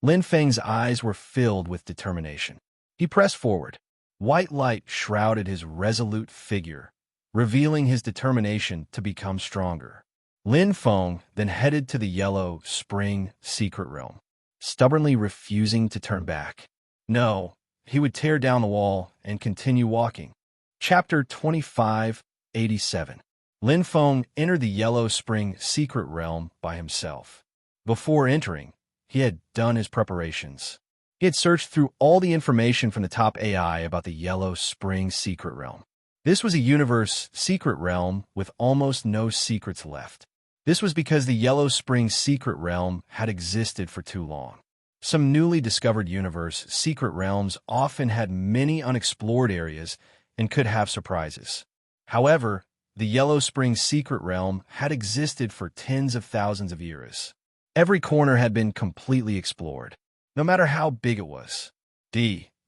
Speaker 1: Lin Feng's eyes were filled with determination. He pressed forward. White light shrouded his resolute figure, revealing his determination to become stronger. Lin Feng then headed to the Yellow Spring secret realm, stubbornly refusing to turn back. No, he would tear down the wall and continue walking. Chapter 2587. Lin Feng entered the Yellow Spring secret realm by himself. Before entering, he had done his preparations. He had searched through all the information from the top AI about the Yellow Spring secret realm. This was a universe secret realm with almost no secrets left. This was because the Yellow Spring secret realm had existed for too long. Some newly discovered universe secret realms often had many unexplored areas and could have surprises. However, the Yellow Spring secret realm had existed for tens of thousands of years. Every corner had been completely explored, no matter how big it was.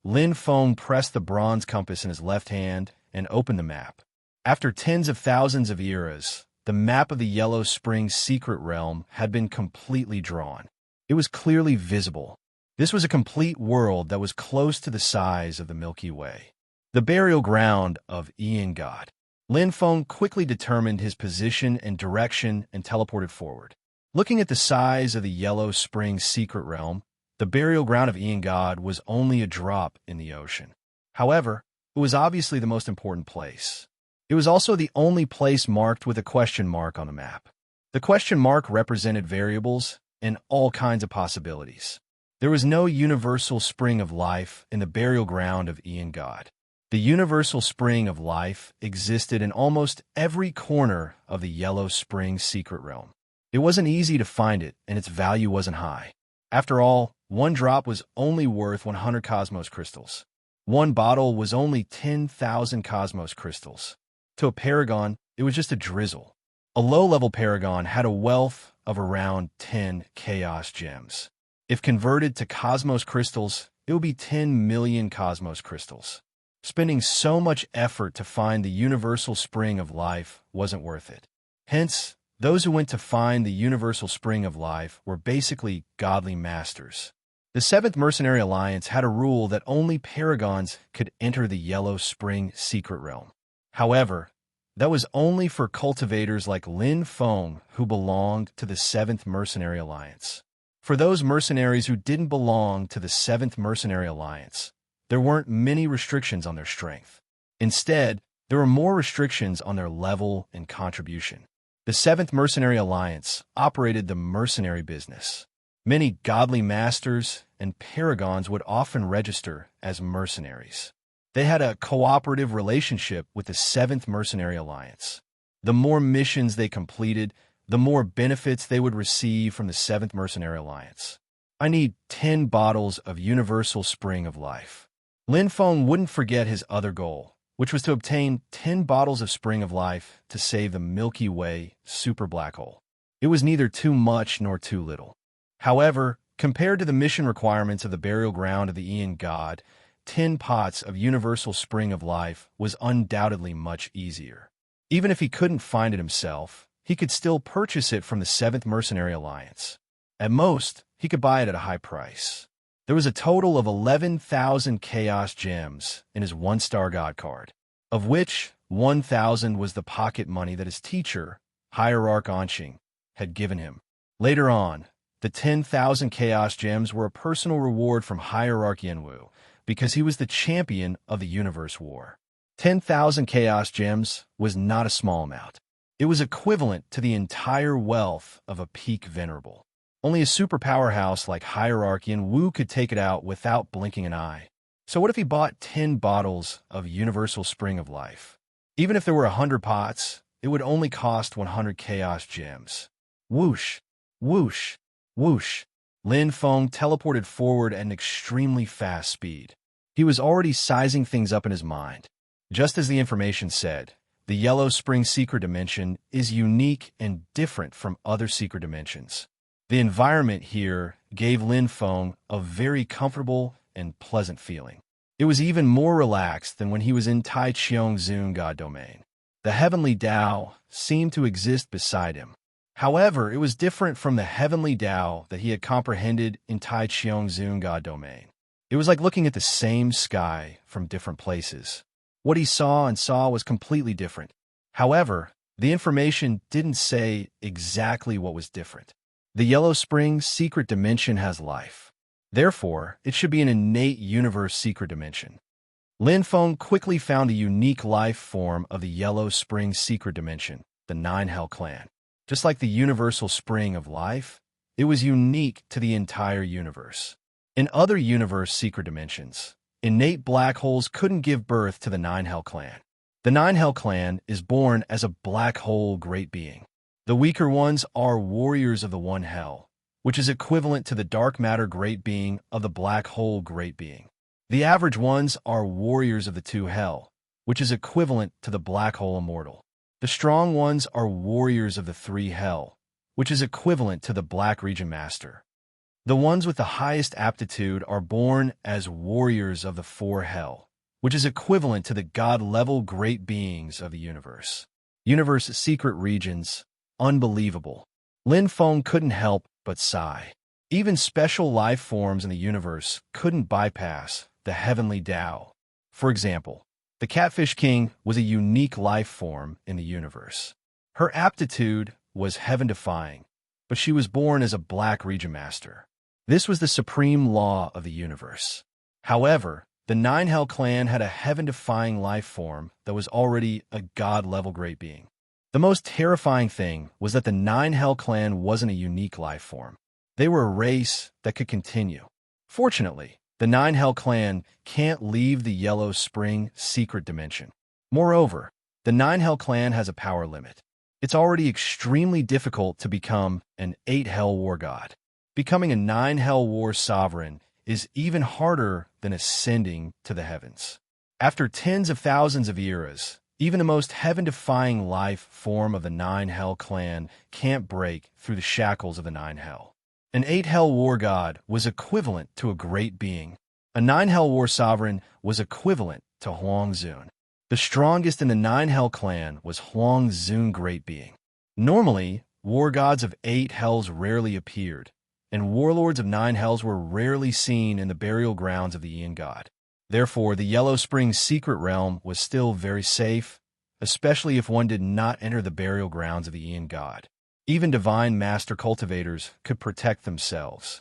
Speaker 1: Lin Feng pressed the bronze compass in his left hand and opened the map. After tens of thousands of eras, the map of the Yellow Spring secret realm had been completely drawn. It was clearly visible. This was a complete world that was close to the size of the Milky Way. The burial ground of Ian God. Lin Feng quickly determined his position and direction and teleported forward. Looking at the size of the Yellow Spring secret realm, the burial ground of Ian God was only a drop in the ocean. However, it was obviously the most important place. It was also the only place marked with a question mark on the map. The question mark represented variables and all kinds of possibilities. There was no universal spring of life in the burial ground of Ian God. The universal spring of life existed in almost every corner of the Yellow Spring secret realm. It wasn't easy to find it, and its value wasn't high. After all, one drop was only worth 100 cosmos crystals. One bottle was only 10,000 cosmos crystals. To a paragon, it was just a drizzle. A low-level paragon had a wealth of around 10 chaos gems. If converted to cosmos crystals, it would be 10 million cosmos crystals. Spending so much effort to find the universal spring of life wasn't worth it. Hence, those who went to find the universal spring of life were basically godly masters. The Seventh Mercenary Alliance had a rule that only paragons could enter the Yellow Spring secret realm. However, that was only for cultivators like Lin Feng who belonged to the Seventh Mercenary Alliance. For those mercenaries who didn't belong to the Seventh Mercenary Alliance, there weren't many restrictions on their strength. Instead, there were more restrictions on their level and contribution. The Seventh Mercenary Alliance operated the mercenary business. Many godly masters and paragons would often register as mercenaries. They had a cooperative relationship with the Seventh Mercenary Alliance. The more missions they completed, the more benefits they would receive from the Seventh Mercenary Alliance. I need 10 bottles of Universal Spring of Life. Lin Feng wouldn't forget his other goal, which was to obtain 10 bottles of Spring of Life to save the Milky Way super black hole. It was neither too much nor too little. However, compared to the mission requirements of the burial ground of the Ian God, 10 pots of Universal Spring of Life was undoubtedly much easier. Even if he couldn't find it himself, he could still purchase it from the Seventh Mercenary Alliance. At most, he could buy it at a high price. There was a total of 11,000 Chaos Gems in his 1-star God card, of which 1,000 was the pocket money that his teacher, Hierarch Anqing, had given him. Later on, the 10,000 Chaos Gems were a personal reward from Hierarch Yenwu, because he was the champion of the Universe War. 10,000 chaos gems was not a small amount. It was equivalent to the entire wealth of a peak venerable. Only a superpower house like Hierarchy and Wu could take it out without blinking an eye. So what if he bought 10 bottles of Universal Spring of Life? Even if there were 100 pots, it would only cost 100 chaos gems. Whoosh, whoosh, whoosh. Lin Feng teleported forward at an extremely fast speed. He was already sizing things up in his mind. Just as the information said, the Yellow Spring Secret Dimension is unique and different from other secret dimensions. The environment here gave Lin Feng a very comfortable and pleasant feeling. It was even more relaxed than when he was in Tai Cheong Zun God Domain. The heavenly Tao seemed to exist beside him. However, it was different from the heavenly Tao that he had comprehended in Tai Cheong Zun God Domain. It was like looking at the same sky from different places. What he saw was completely different. However, the information didn't say exactly what was different. The Yellow Spring Secret Dimension has life. Therefore, it should be an innate universe secret dimension. Lin Feng quickly found a unique life form of the Yellow Spring Secret Dimension, the Nine Hell Clan. Just like the universal spring of life, it was unique to the entire universe. In other universe secret dimensions, innate black holes couldn't give birth to the Nine Hell Clan. The Nine Hell Clan is born as a black hole great being. The weaker ones are warriors of the One Hell, which is equivalent to the dark matter great being of the black hole great being. The average ones are warriors of the Two Hell, which is equivalent to the black hole immortal. The strong ones are warriors of the Three Hell, which is equivalent to the Black Region Master. The ones with the highest aptitude are born as warriors of the Four Hell, which is equivalent to the God-level great beings of the universe. Universe secret regions, unbelievable. Lin Feng couldn't help but sigh. Even special life forms in the universe couldn't bypass the heavenly Tao. For example, the Catfish King was a unique life form in the universe. Her aptitude was heaven-defying, but she was born as a Black Region Master. This was the supreme law of the universe. However, the Nine Hell Clan had a heaven-defying life form that was already a God-level great being. The most terrifying thing was that the Nine Hell Clan wasn't a unique life form. They were a race that could continue. Fortunately, the Nine Hell Clan can't leave the Yellow Spring Secret Dimension. Moreover, the Nine Hell Clan has a power limit. It's already extremely difficult to become an 8 Hell War God. Becoming a 9 Hell War Sovereign is even harder than ascending to the heavens. After tens of thousands of eras, even the most heaven-defying life form of the Nine Hell Clan can't break through the shackles of the Nine Hell. An 8 Hell War God was equivalent to a great being. A 9 Hell War Sovereign was equivalent to Huang Zun. The strongest in the 9 Hell Clan was Huang Zun Great Being. Normally, war gods of 8 Hells rarely appeared, and warlords of 9 Hells were rarely seen in the burial grounds of the Ian God. Therefore, the Yellow Spring Secret Realm was still very safe, especially if one did not enter the burial grounds of the Ian God. Even divine master cultivators could protect themselves.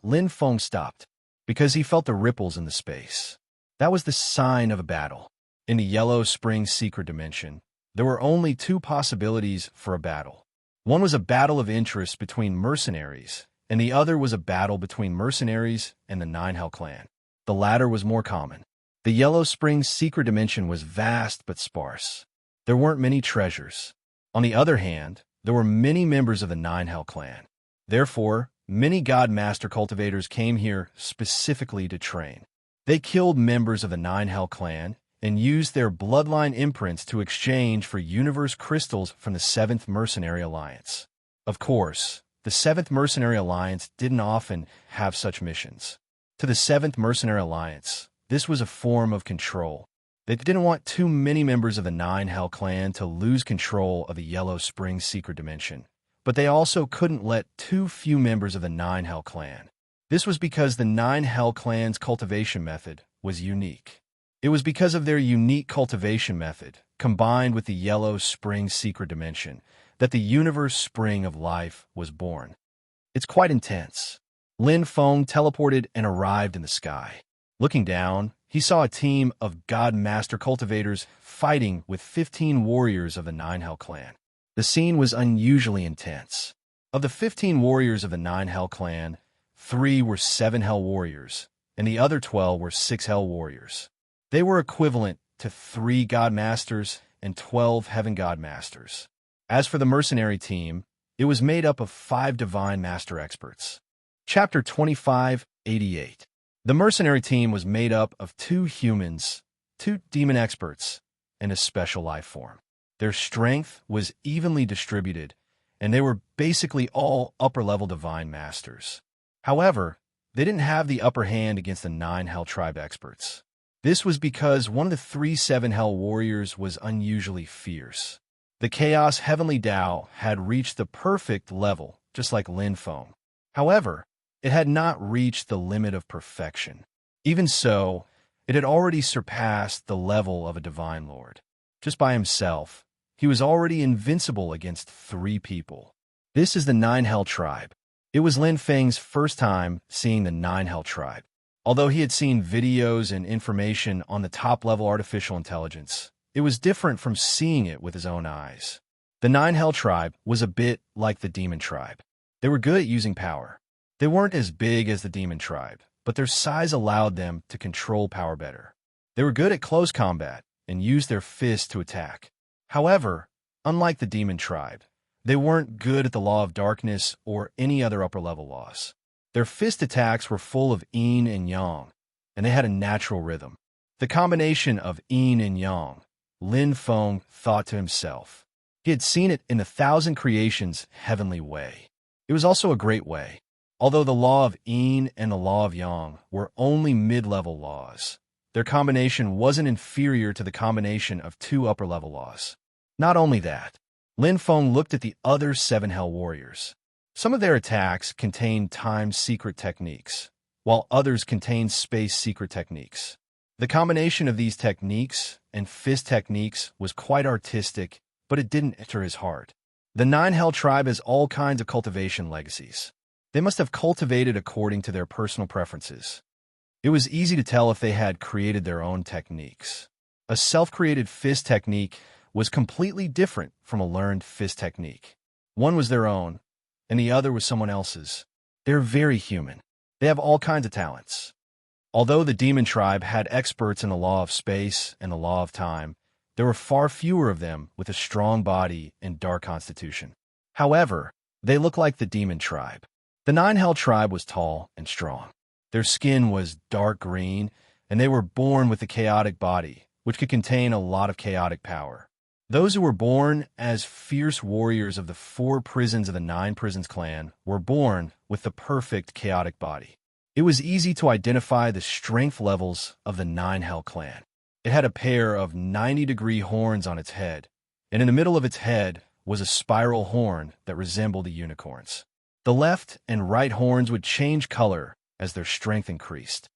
Speaker 1: Lin Feng stopped, because he felt the ripples in the space. That was the sign of a battle. In the Yellow Spring Secret Dimension, there were only 2 possibilities for a battle. One was a battle of interest between mercenaries, and the other was a battle between mercenaries and the Nine Hell Clan. The latter was more common. The Yellow Spring Secret Dimension was vast but sparse. There weren't many treasures. On the other hand, there were many members of the Nine Hell Clan. Therefore, many God Master cultivators came here specifically to train. They killed members of the Nine Hell Clan and used their bloodline imprints to exchange for universe crystals from the 7th Mercenary Alliance. Of course, the 7th Mercenary Alliance didn't often have such missions. To the 7th Mercenary Alliance, this was a form of control. They didn't want too many members of the Nine Hell Clan to lose control of the Yellow Spring Secret Dimension, but they also couldn't let too few members of the Nine Hell Clan. This was because the Nine Hell Clan's cultivation method was unique. It was because of their unique cultivation method, combined with the Yellow Spring Secret Dimension, that the universe spring of life was born. It's quite intense. Lin Feng teleported and arrived in the sky. Looking down, he saw a team of God Master cultivators fighting with 15 warriors of the Nine Hell clan. The scene was unusually intense. Of the 15 warriors of the Nine Hell clan, 3 were 7 Hell warriors, and the other 12 were 6 Hell warriors. They were equivalent to 3 God Masters and 12 Heaven God Masters. As for the mercenary team, it was made up of 5 Divine Master experts. Chapter 2588. The mercenary team was made up of 2 humans, 2 demon experts, and a special life form. Their strength was evenly distributed, and they were basically all upper-level Divine Masters. However, they didn't have the upper hand against the 9 Hell Tribe experts. This was because one of the 3 7 Hell warriors was unusually fierce. The Chaos Heavenly Tao had reached the perfect level, just like Lin Feng. However, it had not reached the limit of perfection. Even so, it had already surpassed the level of a Divine Lord. Just by himself, he was already invincible against 3 people. This is the 9 Hell Tribe. It was Lin Feng's first time seeing the 9 Hell Tribe. Although he had seen videos and information on the top-level artificial intelligence, it was different from seeing it with his own eyes. The 9 Hell Tribe was a bit like the Demon Tribe. They were good at using power. They weren't as big as the Demon Tribe, but their size allowed them to control power better. They were good at close combat and used their fists to attack. However, unlike the Demon Tribe, they weren't good at the Law of Darkness or any other upper-level laws. Their fist attacks were full of yin and yang, and they had a natural rhythm. The combination of yin and yang, Lin Feng thought to himself. He had seen it in the Thousand Creations heavenly way. It was also a great way. Although the law of yin and the law of yang were only mid-level laws, their combination wasn't inferior to the combination of 2 upper-level laws. Not only that, Lin Feng looked at the other 7 Hell warriors. Some of their attacks contained time secret techniques, while others contained space secret techniques. The combination of these techniques and fist techniques was quite artistic, but it didn't enter his heart. The 9 Hell Tribe has all kinds of cultivation legacies. They must have cultivated according to their personal preferences. It was easy to tell if they had created their own techniques. A self-created fist technique was completely different from a learned fist technique. One was their own, and the other was someone else's. They're very human. They have all kinds of talents. Although the Demon Tribe had experts in the law of space and the law of time, there were far fewer of them with a strong body and dark constitution. However, they looked like the Demon Tribe. The 9 Hell Tribe was tall and strong. Their skin was dark green, and they were born with a chaotic body, which could contain a lot of chaotic power. Those who were born as fierce warriors of the 4 prisons of the 9 Prisons clan were born with the perfect chaotic body. It was easy to identify the strength levels of the 9 Hell clan. It had a pair of 90-degree horns on its head, and in the middle of its head was a spiral horn that resembled a unicorn's. The left and right horns would change color as their strength increased.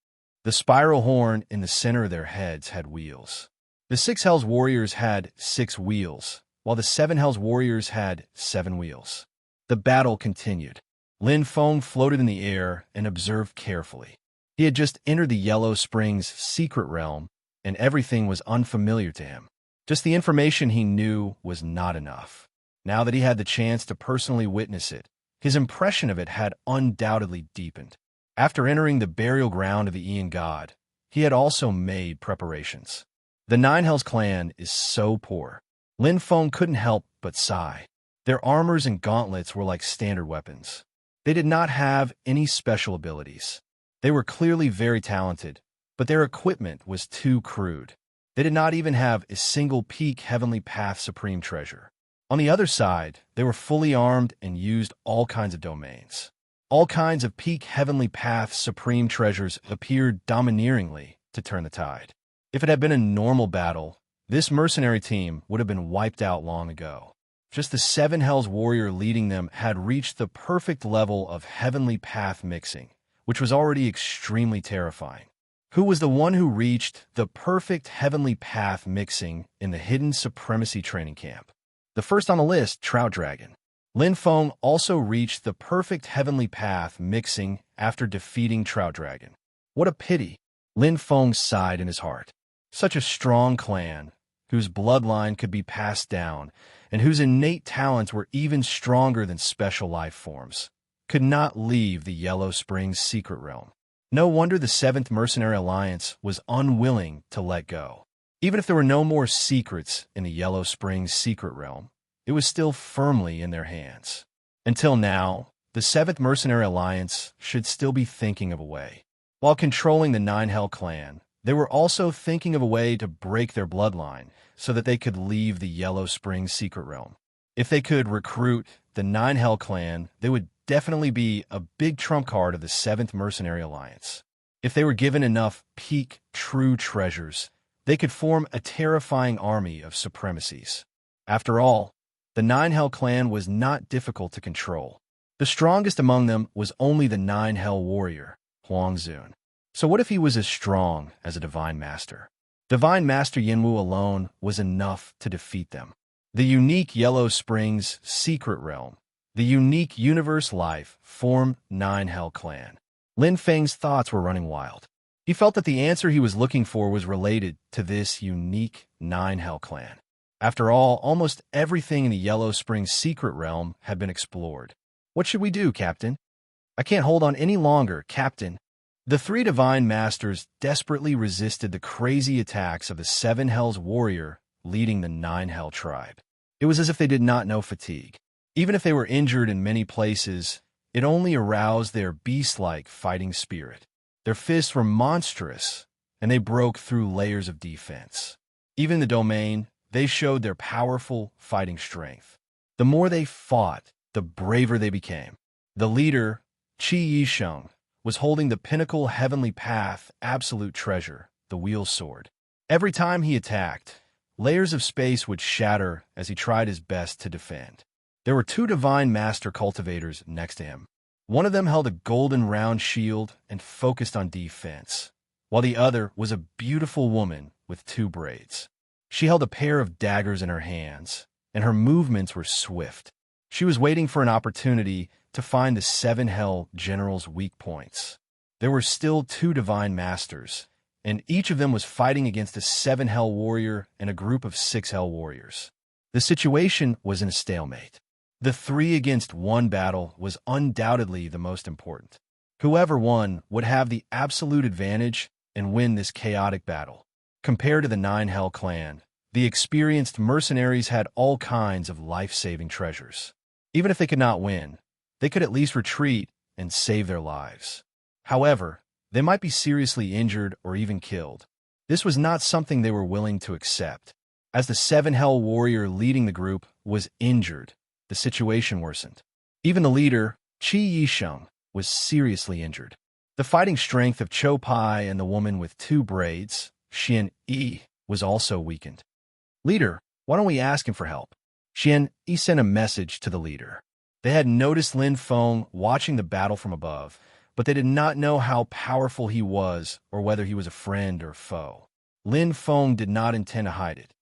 Speaker 1: The spiral horn in the center of their heads had wheels. The 6 Hells warriors had 6 wheels, while the 7 Hells warriors had 7 wheels. The battle continued. Lin Feng floated in the air and observed carefully. He had just entered the Yellow Springs secret realm, and everything was unfamiliar to him. Just the information he knew was not enough. Now that he had the chance to personally witness it, his impression of it had undoubtedly deepened. After entering the burial ground of the Ian God, he had also made preparations. The 9 Hells clan is so poor. Lin Feng couldn't help but sigh. Their armors and gauntlets were like standard weapons. They did not have any special abilities. They were clearly very talented, but their equipment was too crude. They did not even have a single peak Heavenly Path Supreme treasure. On the other side, they were fully armed and used all kinds of domains. All kinds of peak Heavenly Path Supreme treasures appeared domineeringly to turn the tide. If it had been a normal battle, this mercenary team would have been wiped out long ago. Just the 7 Hells warrior leading them had reached the perfect level of Heavenly Path mixing, which was already extremely terrifying. Who was the one who reached the perfect Heavenly Path mixing in the Hidden Supremacy training camp? The first on the list, Trout Dragon. Lin Feng also reached the perfect Heavenly Path mixing after defeating Trout Dragon. What a pity. Lin Feng sighed in his heart. Such a strong clan, whose bloodline could be passed down, and whose innate talents were even stronger than special life forms, could not leave the Yellow Springs secret realm. No wonder the 7th Mercenary Alliance was unwilling to let go. Even if there were no more secrets in the Yellow Springs secret realm, it was still firmly in their hands. Until now, the 7th Mercenary Alliance should still be thinking of a way. While controlling the Nine Hell clan, they were also thinking of a way to break their bloodline so that they could leave the Yellow Springs secret realm. If they could recruit the Nine Hell clan, they would definitely be a big trump card of the 7th Mercenary Alliance. If they were given enough peak true treasures, they could form a terrifying army of supremacies. After all, the Nine Hell clan was not difficult to control. The strongest among them was only the Nine Hell warrior, Huang Zun. So what if he was as strong as a Divine Master? Divine Master Yinwu alone was enough to defeat them. The unique Yellow Springs secret realm, the unique universe life, formed Nine Hell clan. Lin Feng's thoughts were running wild. He felt that the answer he was looking for was related to this unique Nine Hell clan. After all, almost everything in the Yellow Springs secret realm had been explored. What should we do, Captain? I can't hold on any longer, Captain. The 3 Divine Masters desperately resisted the crazy attacks of the 7 Hells warrior leading the 9 Hell tribe. It was as if they did not know fatigue. Even if they were injured in many places, it only aroused their beast-like fighting spirit. Their fists were monstrous, and they broke through layers of defense. Even in the domain, they showed their powerful fighting strength. The more they fought, the braver they became. The leader, Qi Yisheng, was holding the pinnacle heavenly path absolute treasure, the wheel sword. Every time he attacked, layers of space would shatter as he tried his best to defend. There were 2 Divine Master cultivators next to him. One of them held a golden round shield and focused on defense, while the other was a beautiful woman with 2 braids. She held a pair of daggers in her hands, and her movements were swift. She was waiting for an opportunity to find the 7 Hell generals' weak points. There were still 2 Divine Masters, and each of them was fighting against a 7 Hell warrior and a group of 6 Hell warriors. The situation was in a stalemate. The 3 against 1 battle was undoubtedly the most important. Whoever won would have the absolute advantage and win this chaotic battle. Compared to the 9 Hell clan, the experienced mercenaries had all kinds of life-saving treasures. Even if they could not win, they could at least retreat and save their lives. However, they might be seriously injured or even killed. This was not something they were willing to accept. As the 7 Hell warrior leading the group was injured, the situation worsened. Even the leader, Qi Yisheng, was seriously injured. The fighting strength of Cho Pai and the woman with 2 braids, Xian Yi, was also weakened. Leader, why don't we ask him for help? Xian Yi sent a message to the leader. They had noticed Lin Feng watching the battle from above, but they did not know how powerful he was or whether he was a friend or foe. Lin Feng did not intend to hide it.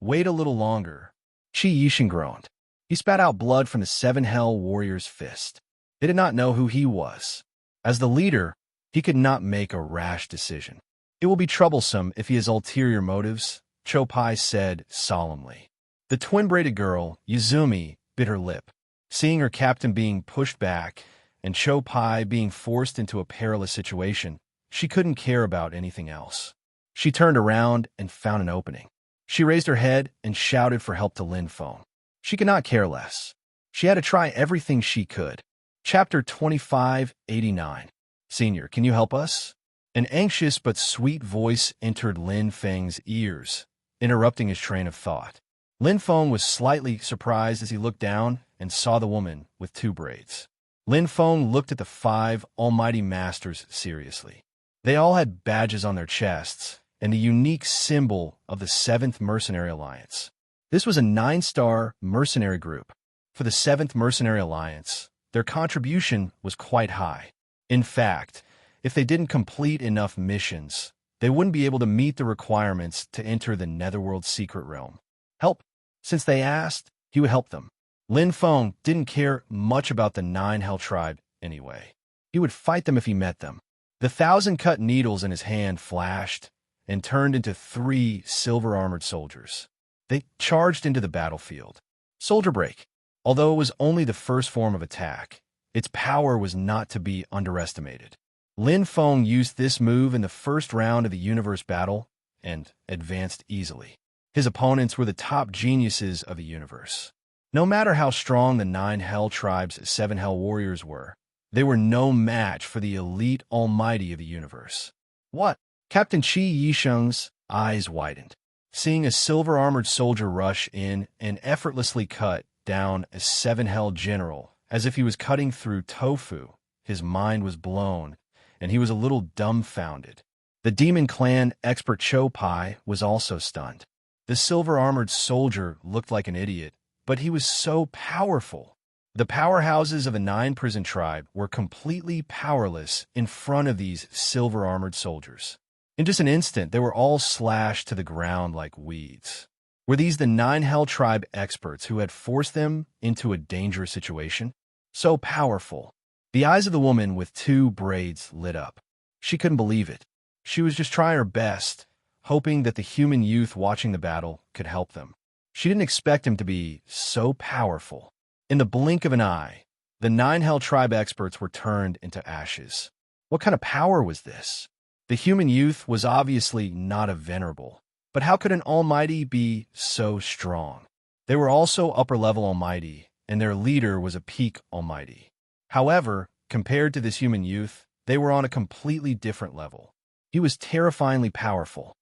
Speaker 1: Wait a little longer. Qi Yisheng groaned. He spat out blood from the 7 Hell warrior's fist. They did not know who he was. As the leader, he could not make a rash decision. It will be troublesome if he has ulterior motives, Cho Pai said solemnly. The twin-braided girl, Yuzumi, bit her lip. Seeing her captain being pushed back and Cho Pai being forced into a perilous situation, she couldn't care about anything else. She turned around and found an opening. She raised her head and shouted for help to Lin Feng. She could not care less. She had to try everything she could. Chapter 2589. Senior, can you help us? An anxious but sweet voice entered Lin Feng's ears, interrupting his train of thought. Lin Feng was slightly surprised as he looked down and saw the woman with 2 braids. Lin Feng looked at the 5 almighty masters seriously. They all had badges on their chests and the unique symbol of the 7th Mercenary Alliance. This was a 9-star mercenary group. For the 7th Mercenary Alliance, their contribution was quite high. In fact, if they didn't complete enough missions, they wouldn't be able to meet the requirements to enter the Netherworld secret realm. Help. Since they asked, he would help them. Lin Feng didn't care much about the 9 Hell tribe anyway. He would fight them if he met them. The 1,000 cut needles in his hand flashed and turned into 3 silver-armored soldiers. They charged into the battlefield. Soldier break. Although it was only the first form of attack, its power was not to be underestimated. Lin Feng used this move in the first round of the universe battle and advanced easily. His opponents were the top geniuses of the universe. No matter how strong the 9 Hell Tribe's 7 Hell Warriors were, they were no match for the elite almighty of the universe. What? Captain Qi Yisheng's eyes widened. Seeing a silver-armored soldier rush in and effortlessly cut down a 7 Hell general as if he was cutting through tofu, his mind was blown, and he was a little dumbfounded. The Demon Clan expert Cho Pai was also stunned. The silver-armored soldier looked like an idiot, but he was so powerful. The powerhouses of the 9 prison tribe were completely powerless in front of these silver-armored soldiers. In just an instant, they were all slashed to the ground like weeds. Were these the 9 Hell Tribe experts who had forced them into a dangerous situation? So powerful. The eyes of the woman with 2 braids lit up. She couldn't believe it. She was just trying her best, hoping that the human youth watching the battle could help them. She didn't expect him to be so powerful. In the blink of an eye, the 9 Hell Tribe experts were turned into ashes. What kind of power was this? The human youth was obviously not a venerable, but how could an almighty be so strong? They were also upper-level almighty, and their leader was a peak almighty. However, compared to this human youth, they were on a completely different level. He was terrifyingly powerful.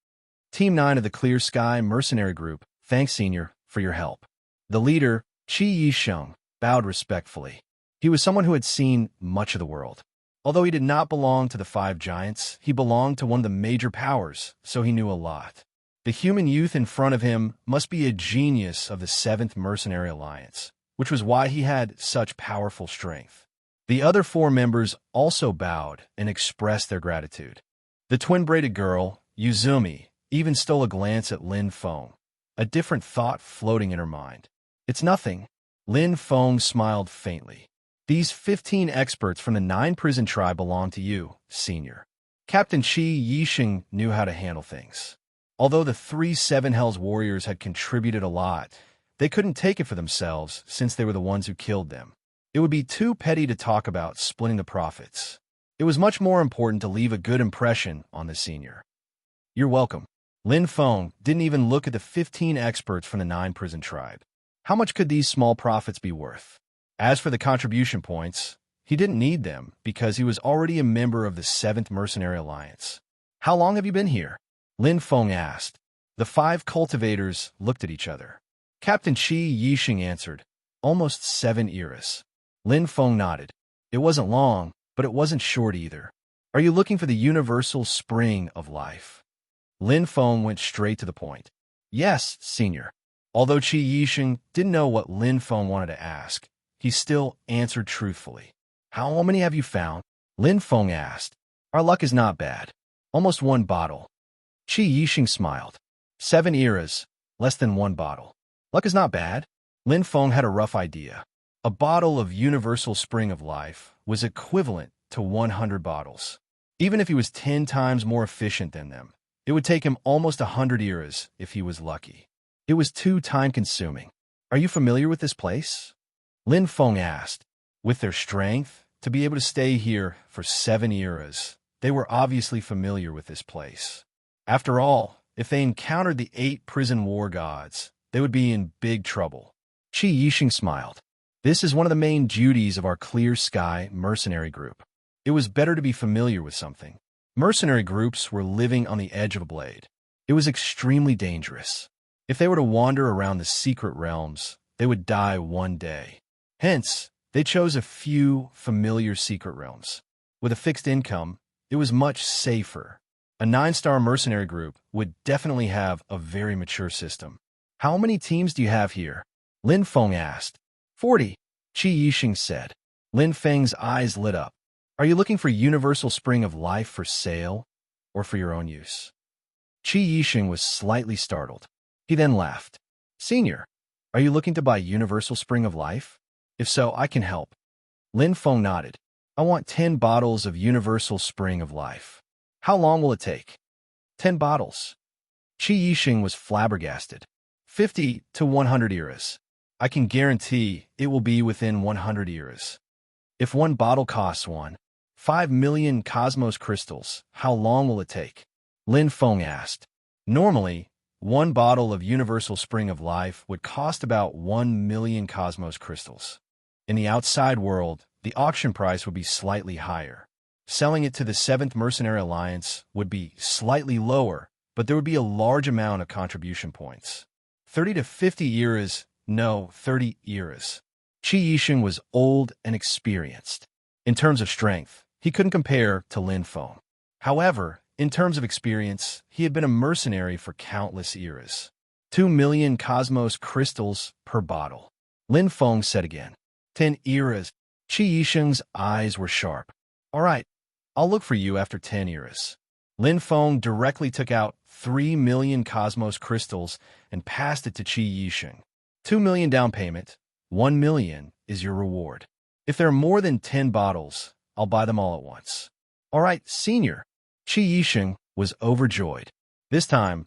Speaker 1: Team 9 of the Clear Sky Mercenary Group, thanks, Senior, for your help. The leader, Qi Yisheng, bowed respectfully. He was someone who had seen much of the world. Although he did not belong to the 5 giants, he belonged to one of the major powers, so he knew a lot. The human youth in front of him must be a genius of the 7th Mercenary Alliance, which was why he had such powerful strength. The other 4 members also bowed and expressed their gratitude. The twin-braided girl, Yuzumi, even stole a glance at Lin Feng, a different thought floating in her mind. It's nothing. Lin Feng smiled faintly. These 15 experts from the 9 prison tribe belong to you, Senior. Captain Qi Yisheng knew how to handle things. Although the 3 7 Hells warriors had contributed a lot, they couldn't take it for themselves since they were the ones who killed them. It would be too petty to talk about splitting the profits. It was much more important to leave a good impression on the Senior. You're welcome. Lin Feng didn't even look at the 15 experts from the 9 prison tribe. How much could these small profits be worth? As for the contribution points, he didn't need them because he was already a member of the 7th Mercenary Alliance. How long have you been here? Lin Feng asked. The 5 cultivators looked at each other. Captain Qi Yisheng answered, almost 7 eras. Lin Feng nodded. It wasn't long, but it wasn't short either. Are you looking for the universal spring of life? Lin Feng went straight to the point. Yes, Senior. Although Qi Yisheng didn't know what Lin Feng wanted to ask, he still answered truthfully. How many have you found? Lin Feng asked. Our luck is not bad. Almost 1 bottle. Qi Yisheng smiled. 7 eras, less than 1 bottle. Luck is not bad. Lin Feng had a rough idea. A bottle of universal spring of life was equivalent to 100 bottles. Even if he was 10 times more efficient than them, it would take him almost 100 eras if he was lucky. It was too time-consuming. Are you familiar with this place? Lin Feng asked. With their strength, to be able to stay here for 7 eras, they were obviously familiar with this place. After all, if they encountered the 8 prison war gods, they would be in big trouble. Qi Yisheng smiled. This is one of the main duties of our Clear Sky Mercenary Group. It was better to be familiar with something. Mercenary groups were living on the edge of a blade. It was extremely dangerous. If they were to wander around the secret realms, they would die one day. Hence, they chose a few familiar secret realms. With a fixed income, it was much safer. A 9-star mercenary group would definitely have a very mature system. How many teams do you have here? Lin Feng asked. 40, Qi Yisheng said. Lin Feng's eyes lit up. Are you looking for universal spring of life for sale or for your own use? Qi Yisheng was slightly startled. He then laughed. Senior, are you looking to buy universal spring of life? If so, I can help. Lin Feng nodded. I want 10 bottles of universal spring of life. How long will it take? 10 bottles. Qi Yixing was flabbergasted. 50 to 100 eras. I can guarantee it will be within 100 eras. If one bottle costs 5 million cosmos crystals, how long will it take? Lin Feng asked. Normally, one bottle of universal spring of life would cost about 1 million cosmos crystals. In the outside world, the auction price would be slightly higher. Selling it to the 7th Mercenary Alliance would be slightly lower, but there would be a large amount of contribution points. 30 to 50 eras, no, 30 eras. Qi Yixing was old and experienced. In terms of strength, he couldn't compare to Lin Feng. However, in terms of experience, he had been a mercenary for countless eras. 2 million cosmos crystals per bottle. Lin Feng said again. 10 eras. Qi Yixing's eyes were sharp. All right, I'll look for you after 10 eras. Lin Feng directly took out 3 million cosmos crystals and passed it to Qi Yixing. 2 million down payment, 1 million is your reward. If there are more than 10 bottles, I'll buy them all at once. All right, senior. Qi Yixing was overjoyed. This time,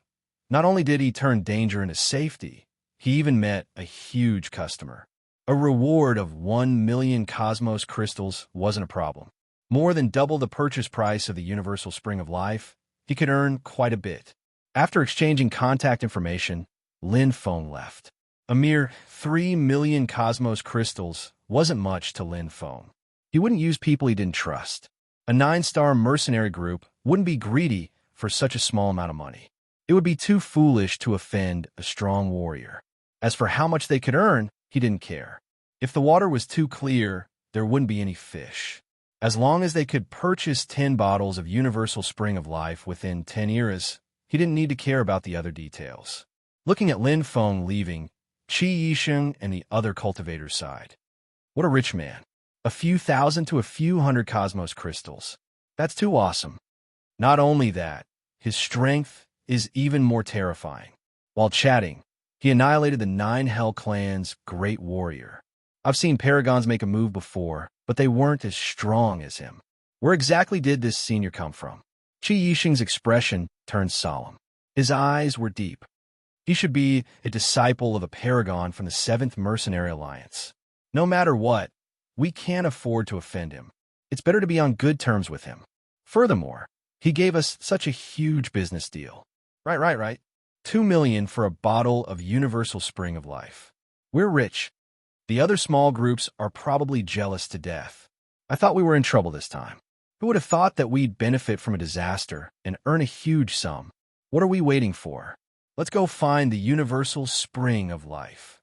Speaker 1: not only did he turn danger into safety, he even met a huge customer. A reward of 1 million cosmos crystals wasn't a problem. More than double the purchase price of the Universal Spring of Life, he could earn quite a bit. After exchanging contact information, Lin Feng left. A mere 3 million cosmos crystals wasn't much to Lin Feng. He wouldn't use people he didn't trust. A 9-star mercenary group wouldn't be greedy for such a small amount of money. It would be too foolish to offend a strong warrior. As for how much they could earn, he didn't care. If the water was too clear, there wouldn't be any fish. As long as they could purchase 10 bottles of Universal Spring of Life within 10 eras, he didn't need to care about the other details. Looking at Lin Feng leaving, Qi Yixing and the other cultivators sighed. What a rich man. A few thousand to a few hundred cosmos crystals. That's too awesome. Not only that, his strength is even more terrifying. While chatting, he annihilated the 9 Hell Clan's great warrior. I've seen paragons make a move before, but they weren't as strong as him. Where exactly did this senior come from? Qi Yixing's expression turned solemn. His eyes were deep. He should be a disciple of a paragon from the 7th Mercenary Alliance. No matter what, we can't afford to offend him. It's better to be on good terms with him. Furthermore, he gave us such a huge business deal. Right. 2 million for a bottle of Universal Spring of Life. We're rich. The other small groups are probably jealous to death. I thought we were in trouble this time. Who would have thought that we'd benefit from a disaster and earn a huge sum? What are we waiting for? Let's go find the Universal Spring of Life.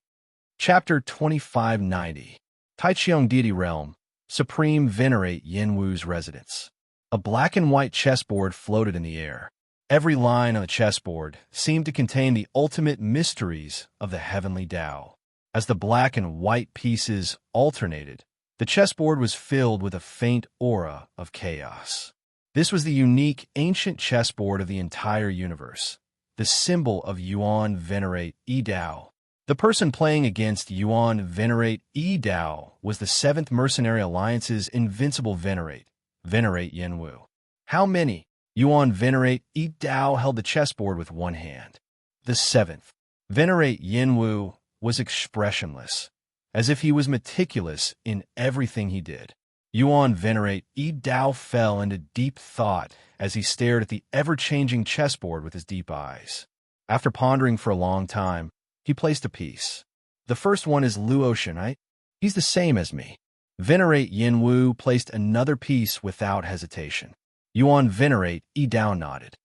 Speaker 1: Chapter 2590. Taiqiang Deity Realm, Supreme Venerate Yenwu's Residence. A black and white chessboard floated in the air. Every line on the chessboard seemed to contain the ultimate mysteries of the heavenly Tao. As the black and white pieces alternated, the chessboard was filled with a faint aura of chaos. This was the unique ancient chessboard of the entire universe, the symbol of Yuan Venerate Yi Dao. The person playing against Yuan Venerate Yi Dao was the 7th Mercenary Alliance's invincible Venerate Yenwu. How many? Yuan Venerate Yi Dao held the chessboard with one hand. The 7th. Venerate Yenwu was expressionless, as if he was meticulous in everything he did. Yuan Venerate Yi Dao fell into deep thought as he stared at the ever-changing chessboard with his deep eyes. After pondering for a long time, he placed a piece. The first one is Luotian, right? He's the same as me. Venerate Yenwu placed another piece without hesitation. Yuan Venerate Yi Dao nodded.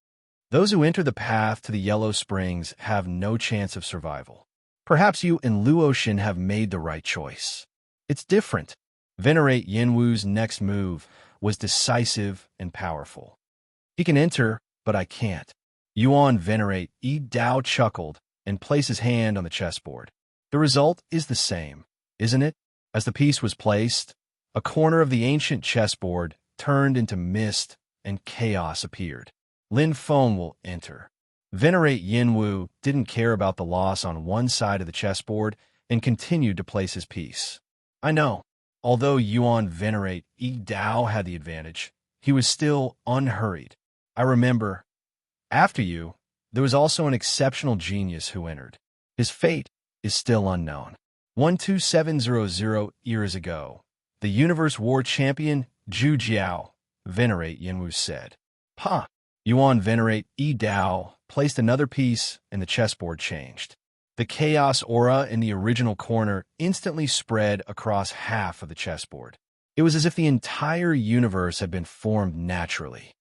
Speaker 1: Those who enter the path to the Yellow Springs have no chance of survival. Perhaps you and Luotian have made the right choice. It's different. Venerate Yenwu's next move was decisive and powerful. He can enter, but I can't. Yuan Venerate Yi Dao chuckled and placed his hand on the chessboard. The result is the same, isn't it? As the piece was placed, a corner of the ancient chessboard turned into mist and chaos appeared. Lin Feng will enter. Venerate Yenwu didn't care about the loss on one side of the chessboard and continued to place his piece. I know. Although Yuan Venerate Yi Dao had the advantage, he was still unhurried. I remember, after you, there was also an exceptional genius who entered. His fate is still unknown. 12700 years ago, the Universe War Champion Zhu Jiao, Venerate Yanwu said. Pa! Yuan Venerate Yi Dao placed another piece and the chessboard changed. The chaos aura in the original corner instantly spread across half of the chessboard. It was as if the entire universe had been formed naturally.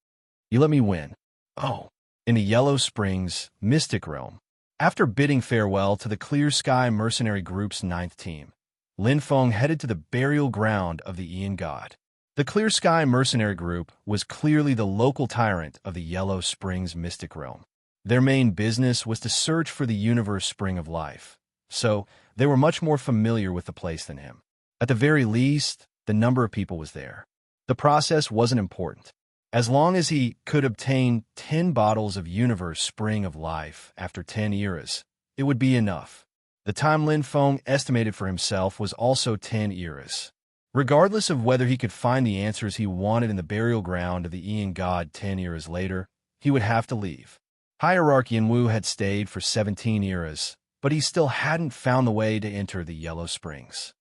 Speaker 1: You let me win. Oh. In the Yellow Springs Mystic Realm, after bidding farewell to the Clear Sky Mercenary Group's 9th team, Lin Feng headed to the burial ground of the Ian God. The Clear Sky Mercenary Group was clearly the local tyrant of the Yellow Springs Mystic Realm. Their main business was to search for the universe spring of life, so they were much more familiar with the place than him. At the very least, the number of people was there. The process wasn't important. As long as he could obtain 10 bottles of universe spring of life after 10 eras, it would be enough. The time Lin Feng estimated for himself was also 10 eras. Regardless of whether he could find the answers he wanted in the burial ground of the Ian God 10 eras later, he would have to leave. Hierarchy Yanwu had stayed for 17 eras, but he still hadn't found the way to enter the Yellow Springs.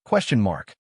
Speaker 1: Question mark.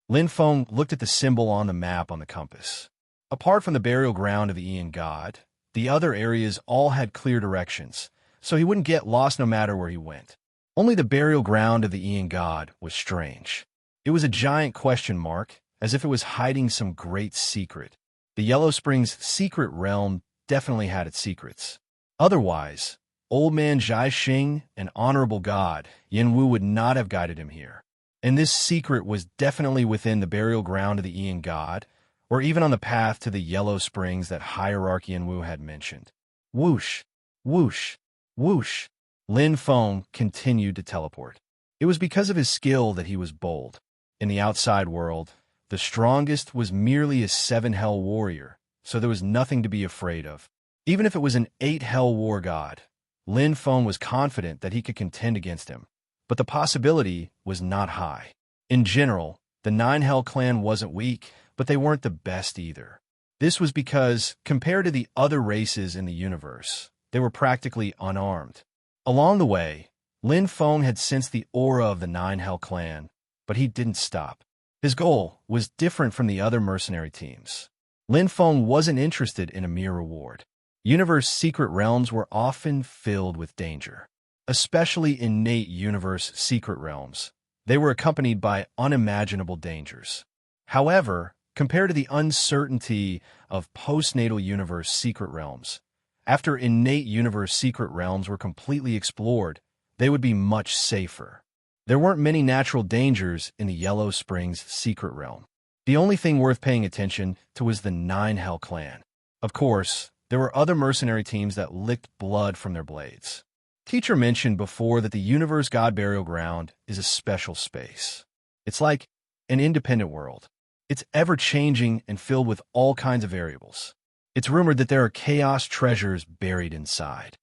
Speaker 1: Lin Feng looked at the symbol on the map on the compass. Apart from the burial ground of the Ian God, the other areas all had clear directions, so he wouldn't get lost no matter where he went. Only the burial ground of the Ian God was strange. It was a giant question mark, as if it was hiding some great secret. The Yellow Springs secret realm definitely had its secrets. Otherwise, old man Zhai Xing, an honorable god, Yanwu would not have guided him here. And this secret was definitely within the burial ground of the Ian God, or even on the path to the Yellow Springs that Hierarchy Yanwu had mentioned. Whoosh, whoosh, whoosh. Lin Feng continued to teleport. It was because of his skill that he was bold. In the outside world, the strongest was merely a 7-hell warrior, so there was nothing to be afraid of. Even if it was an 8-hell war god, Lin Feng was confident that he could contend against him, but the possibility was not high. In general, the 9-hell clan wasn't weak, but they weren't the best either. This was because, compared to the other races in the universe, they were practically unarmed. Along the way, Lin Feng had sensed the aura of the 9-hell clan, but he didn't stop. His goal was different from the other mercenary teams. Lin Feng wasn't interested in a mere reward. Universe secret realms were often filled with danger. Especially innate universe secret realms, they were accompanied by unimaginable dangers. However, compared to the uncertainty of postnatal universe secret realms, after innate universe secret realms were completely explored, they would be much safer. There weren't many natural dangers in the Yellow Springs secret realm. The only thing worth paying attention to was the 9-hell clan. Of course, there were other mercenary teams that licked blood from their blades. Teacher mentioned before that the Universe God Burial Ground is a special space. It's like an independent world. It's ever-changing and filled with all kinds of variables. It's rumored that there are chaos treasures buried inside.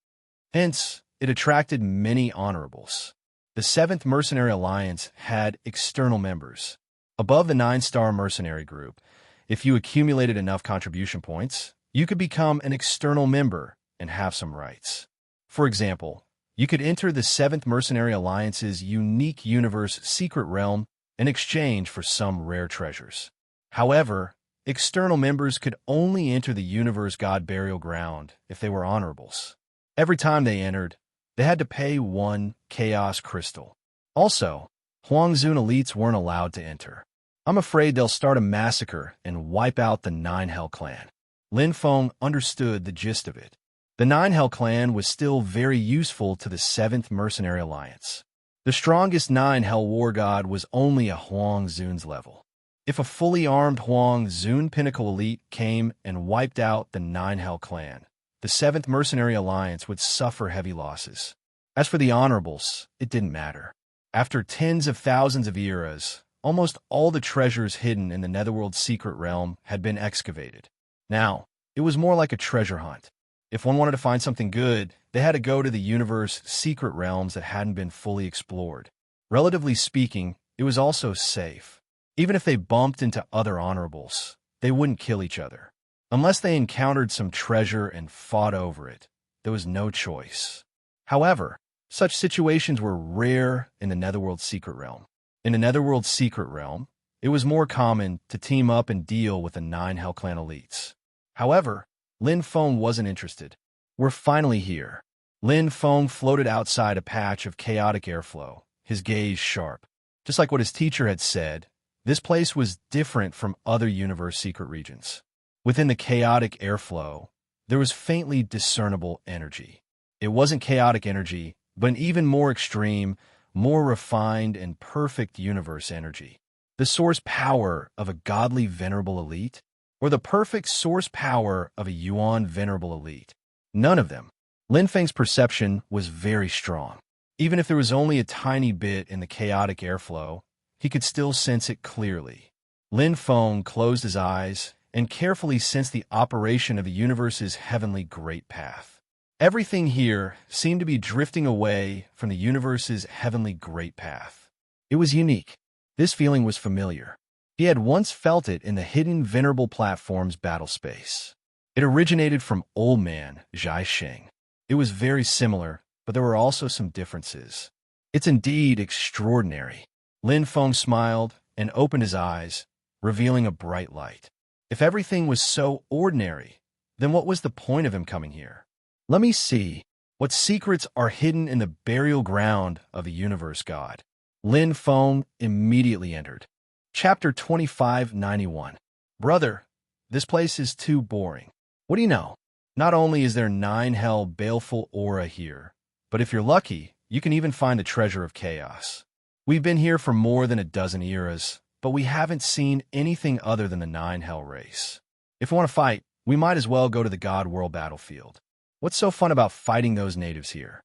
Speaker 1: Hence, it attracted many honorables. The 7th Mercenary Alliance had external members. Above the 9-star mercenary group, if you accumulated enough contribution points, you could become an external member and have some rights. For example, you could enter the 7th Mercenary Alliance's unique universe secret realm in exchange for some rare treasures. However, external members could only enter the Universe God Burial Ground if they were honorables. Every time they entered, they had to pay 1 Chaos Crystal. Also, Huangzun elites weren't allowed to enter. I'm afraid they'll start a massacre and wipe out the 9-hell clan. Lin Feng understood the gist of it. The 9-hell clan was still very useful to the 7th Mercenary Alliance. The strongest 9-hell war god was only a Huangzun's level. If a fully armed Huangzun Pinnacle elite came and wiped out the 9-hell clan, the 7th Mercenary Alliance would suffer heavy losses. As for the honorables, it didn't matter. After tens of thousands of eras, almost all the treasures hidden in the Netherworld secret realm had been excavated. Now, it was more like a treasure hunt. If one wanted to find something good, they had to go to the universe secret realms that hadn't been fully explored. Relatively speaking, it was also safe. Even if they bumped into other honorables, they wouldn't kill each other. Unless they encountered some treasure and fought over it, there was no choice. However, such situations were rare in the Netherworld Secret Realm. In the Netherworld Secret Realm, it was more common to team up and deal with the 9 Hell Clan elites. However, Lin Feng wasn't interested. We're finally here. Lin Feng floated outside a patch of chaotic airflow, his gaze sharp. Just like what his teacher had said, this place was different from other universe secret regions. Within the chaotic airflow, there was faintly discernible energy. It wasn't chaotic energy, but an even more extreme, more refined and perfect universe energy. The source power of a godly venerable elite, or the perfect source power of a Yuan venerable elite. None of them. Lin Feng's perception was very strong. Even if there was only a tiny bit in the chaotic airflow, he could still sense it clearly. Lin Feng closed his eyes and carefully sensed the operation of the universe's heavenly great path. Everything here seemed to be drifting away from the universe's heavenly great path. It was unique. This feeling was familiar. He had once felt it in the hidden venerable platform's battle space. It originated from Old Man Zhai Sheng. It was very similar, but there were also some differences. It's indeed extraordinary. Lin Feng smiled and opened his eyes, revealing a bright light. If everything was so ordinary, then what was the point of him coming here? Let me see. What secrets are hidden in the burial ground of the universe god? Lin Feng immediately entered. Chapter 2591. Brother, this place is too boring. What do you know? Not only is there 9 hell baleful aura here, but if you're lucky, you can even find the treasure of chaos. We've been here for more than a dozen eras, but we haven't seen anything other than the 9 hell race. If we want to fight, we might as well go to the God World battlefield. What's so fun about fighting those natives here?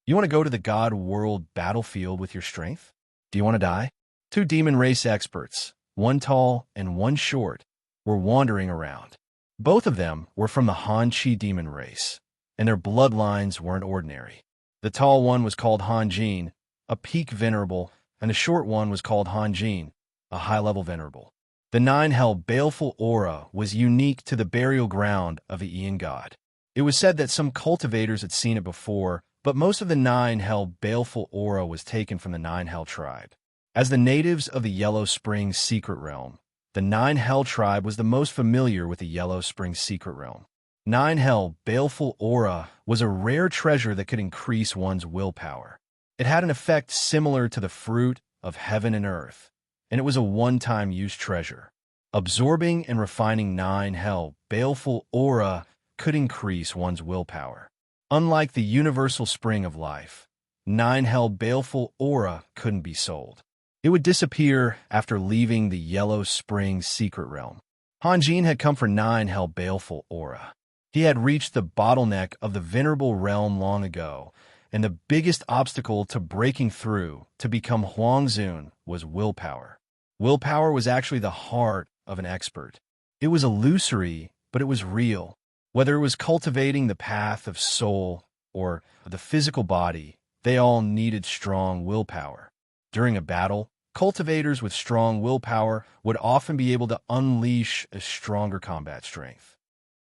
Speaker 1: You want to go to the God World battlefield with your strength? Do you want to die? 2 demon race experts, one tall and one short, were wandering around. Both of them were from the Han Chi demon race, and their bloodlines weren't ordinary. The tall one was called Han Jin, a peak venerable, and the short one was called Han Jin, a high-level venerable. The 9 hell baleful aura was unique to the burial ground of the Ian god. It was said that some cultivators had seen it before, but most of the 9 hell baleful aura was taken from the 9 hell tribe. As the natives of the Yellow Springs secret realm, the 9 hell tribe was the most familiar with the Yellow Springs secret realm. 9 hell baleful aura was a rare treasure that could increase one's willpower. It had an effect similar to the fruit of heaven and earth, and it was a one-time use treasure. Absorbing and refining 9 hell baleful aura could increase one's willpower. Unlike the universal spring of life, 9 hell baleful aura couldn't be sold. It would disappear after leaving the Yellow Springs secret realm. Han Jin had come for 9 hell baleful aura. He had reached the bottleneck of the venerable realm long ago, and the biggest obstacle to breaking through to become Huangzun was willpower. Willpower was actually the heart of an expert. It was illusory, but it was real. Whether it was cultivating the path of soul or the physical body, they all needed strong willpower. During a battle, cultivators with strong willpower would often be able to unleash a stronger combat strength.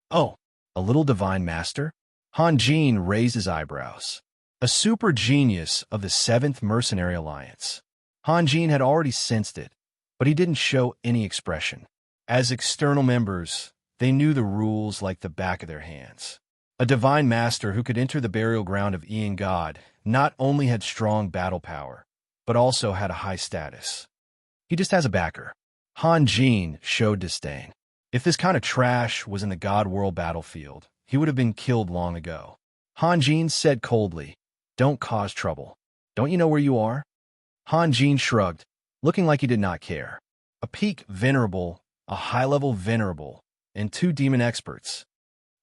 Speaker 1: Oh, a little divine master? Han Jin raised his eyebrows. A super genius of the 7th Mercenary Alliance. Han Jin had already sensed it, but he didn't show any expression. As external members, they knew the rules like the back of their hands. A divine master who could enter the burial ground of Ian God not only had strong battle power, but also had a high status. He just has a backer. Han Jin showed disdain. If this kind of trash was in the God World battlefield, he would have been killed long ago. Han Jin said coldly, "Don't cause trouble. Don't you know where you are?" Han Jin shrugged, looking like he did not care. A peak venerable, a high-level venerable, and 2 demon experts.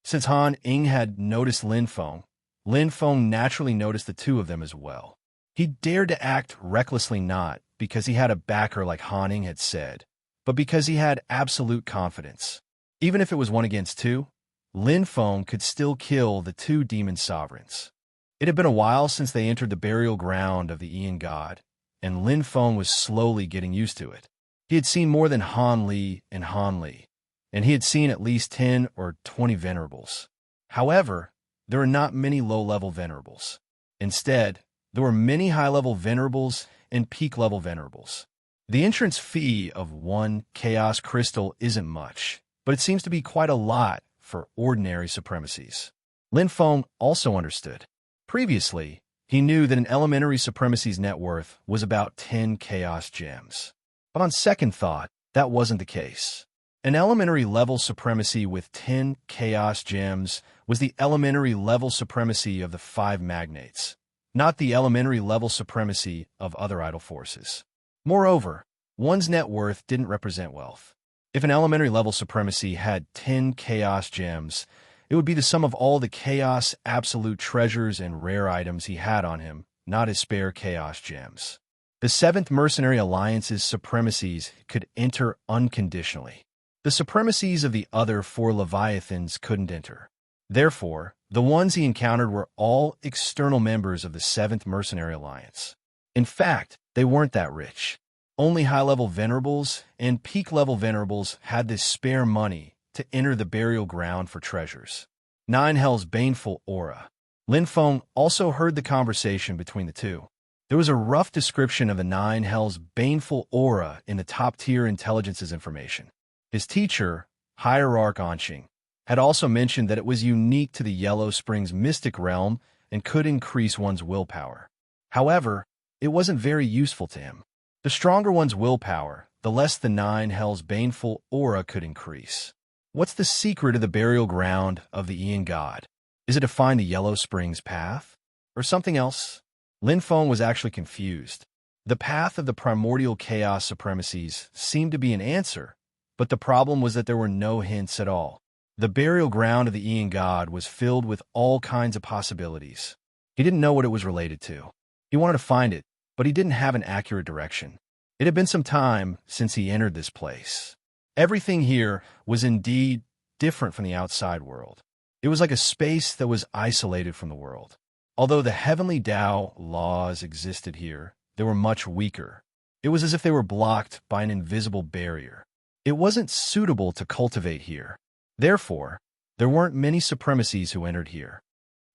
Speaker 1: Since Han Ying had noticed Lin Feng naturally noticed the 2 of them as well. He dared to act recklessly not because he had a backer like Han Ying had said, but because he had absolute confidence. Even if it was 1 against 2, Lin Feng could still kill the 2 demon sovereigns. It had been a while since they entered the burial ground of the Ian god, and Lin Feng was slowly getting used to it. He had seen more than Han Li and Han Li, and he had seen at least 10 or 20 venerables. However, there were not many low-level venerables. Instead, there were many high-level venerables and peak-level venerables. The entrance fee of 1 chaos crystal isn't much, but it seems to be quite a lot for ordinary supremacies. Lin Feng also understood. Previously, he knew that an elementary supremacy's net worth was about 10 chaos gems. But on second thought, that wasn't the case. An elementary level supremacy with 10 chaos gems was the elementary level supremacy of the 5 magnates, not the elementary level supremacy of other idle forces. Moreover, one's net worth didn't represent wealth. If an elementary level supremacy had 10 chaos gems, it would be the sum of all the chaos absolute treasures and rare items he had on him, not his spare chaos gems. The 7th Mercenary Alliance's supremacies could enter unconditionally. The supremacies of the other 4 Leviathans couldn't enter. Therefore, the ones he encountered were all external members of the 7th Mercenary Alliance. In fact, they weren't that rich. Only high-level venerables and peak-level venerables had this spare money to enter the burial ground for treasures. Nine Hell's baneful aura. Lin Feng also heard the conversation between the two. There was a rough description of the Nine Hell's baneful aura in the top-tier intelligence's information. His teacher, Hierarch Anqing, had also mentioned that it was unique to the Yellow Springs mystic realm and could increase one's willpower. However, it wasn't very useful to him. The stronger one's willpower, the less the Nine Hell's baneful aura could increase. What's the secret of the burial ground of the Ian God? Is it to find the Yellow Springs path? Or something else? Lin Feng was actually confused. The path of the primordial chaos supremacies seemed to be an answer, but the problem was that there were no hints at all. The burial ground of the Ian God was filled with all kinds of possibilities. He didn't know what it was related to. He wanted to find it, but he didn't have an accurate direction. It had been some time since he entered this place. Everything here was indeed different from the outside world. It was like a space that was isolated from the world. Although the heavenly Tao laws existed here, they were much weaker. It was as if they were blocked by an invisible barrier. It wasn't suitable to cultivate here. Therefore, there weren't many supremacies who entered here.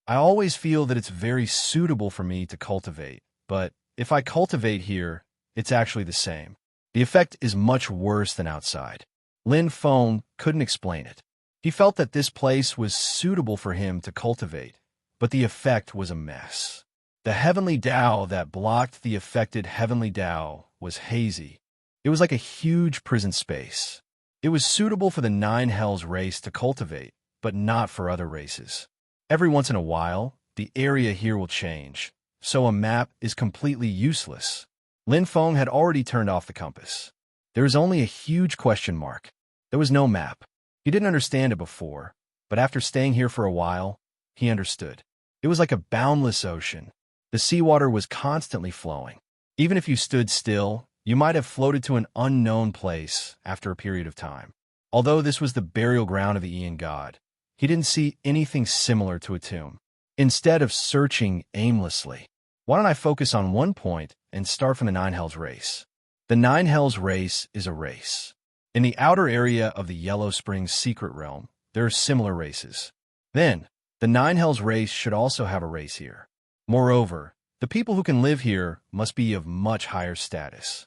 Speaker 1: I always feel that it's very suitable for me to cultivate, but if I cultivate here, it's actually the same. The effect is much worse than outside. Lin Feng couldn't explain it. He felt that this place was suitable for him to cultivate, but the effect was a mess. The heavenly Tao that blocked the affected heavenly Tao was hazy. It was like a huge prison space. It was suitable for the Nine Hells race to cultivate, but not for other races. Every once in a while, the area here will change, so a map is completely useless. Lin Feng had already turned off the compass. There was only a huge question mark. There was no map. He didn't understand it before, but after staying here for a while, he understood. It was like a boundless ocean. The seawater was constantly flowing. Even if you stood still, you might have floated to an unknown place after a period of time. Although this was the burial ground of the Ian God, he didn't see anything similar to a tomb. Instead of searching aimlessly, why don't I focus on one point and start from the Nine Hells race? The Nine Hells race is a race. In the outer area of the Yellow Springs secret realm, there are similar races. Then, the Nine Hells race should also have a race here. Moreover, the people who can live here must be of much higher status.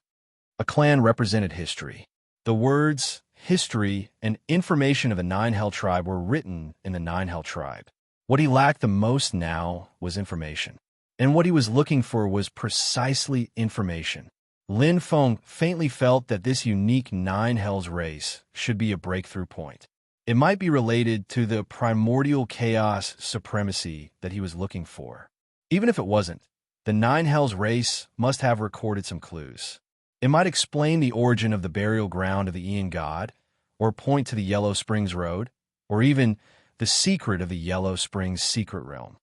Speaker 1: A clan represented history. The words, history, and information of the Nine Hell tribe were written in the Nine Hell tribe. What he lacked the most now was information. And what he was looking for was precisely information. Lin Feng faintly felt that this unique Nine Hells race should be a breakthrough point. It might be related to the primordial chaos supremacy that he was looking for. Even if it wasn't, the Nine Hells race must have recorded some clues. It might explain the origin of the burial ground of the Ian God, or point to the Yellow Springs Road, or even the secret of the Yellow Springs secret realm.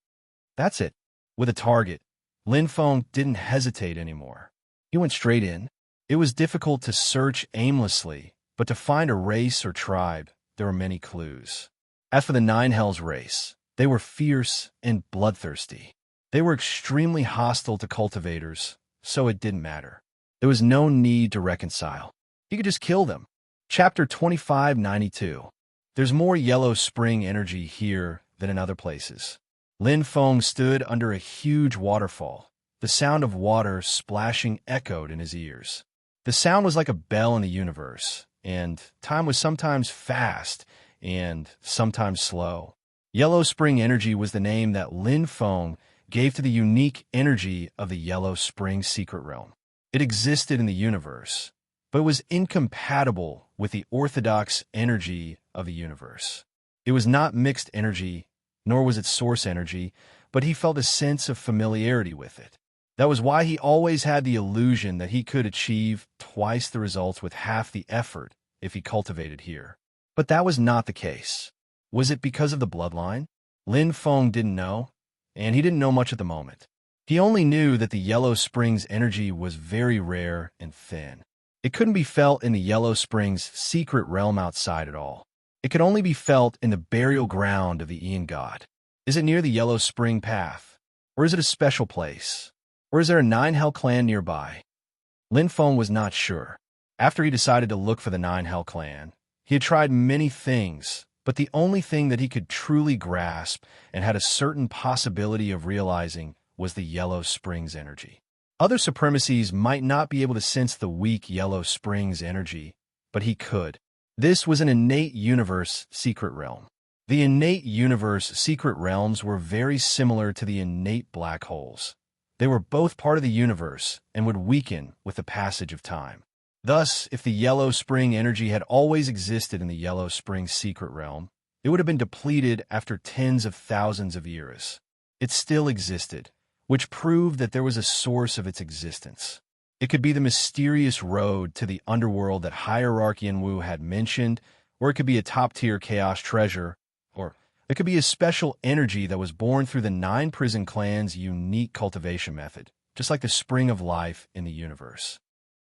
Speaker 1: That's it. With a target, Lin Feng didn't hesitate anymore. He went straight in. It was difficult to search aimlessly, but to find a race or tribe, there were many clues. As for the Nine Hells race, they were fierce and bloodthirsty. They were extremely hostile to cultivators, so it didn't matter. There was no need to reconcile. He could just kill them. Chapter 2592. There's more yellow spring energy here than in other places. Lin Feng stood under a huge waterfall. The sound of water splashing echoed in his ears. The sound was like a bell in the universe, and time was sometimes fast and sometimes slow. Yellow spring energy was the name that Lin Feng gave to the unique energy of the yellow spring secret realm. It existed in the universe, but it was incompatible with the orthodox energy of the universe. It was not mixed energy, nor was it source energy, but he felt a sense of familiarity with it. That was why he always had the illusion that he could achieve twice the results with half the effort if he cultivated here. But that was not the case. Was it because of the bloodline? Lin Feng didn't know, and he didn't know much at the moment. He only knew that the Yellow Springs energy was very rare and thin. It couldn't be felt in the Yellow Springs secret realm outside at all. It could only be felt in the burial ground of the Ian God. Is it near the Yellow Spring Path? Or is it a special place? Or is there a Nine Hell clan nearby? Lin Feng was not sure. After he decided to look for the Nine Hell clan, he had tried many things, but the only thing that he could truly grasp and had a certain possibility of realizing was the Yellow Springs energy. Other supremacies might not be able to sense the weak Yellow Springs energy, but he could. This was an innate universe secret realm. The innate universe secret realms were very similar to the innate black holes. They were both part of the universe and would weaken with the passage of time. Thus, if the Yellow Spring energy had always existed in the Yellow Spring secret realm, it would have been depleted after tens of thousands of years. It still existed, which proved that there was a source of its existence. It could be the mysterious road to the underworld that Hierarchy and Wu had mentioned, or it could be a top-tier chaos treasure, or it could be a special energy that was born through the 9 prison clans' unique cultivation method, just like the spring of life in the universe.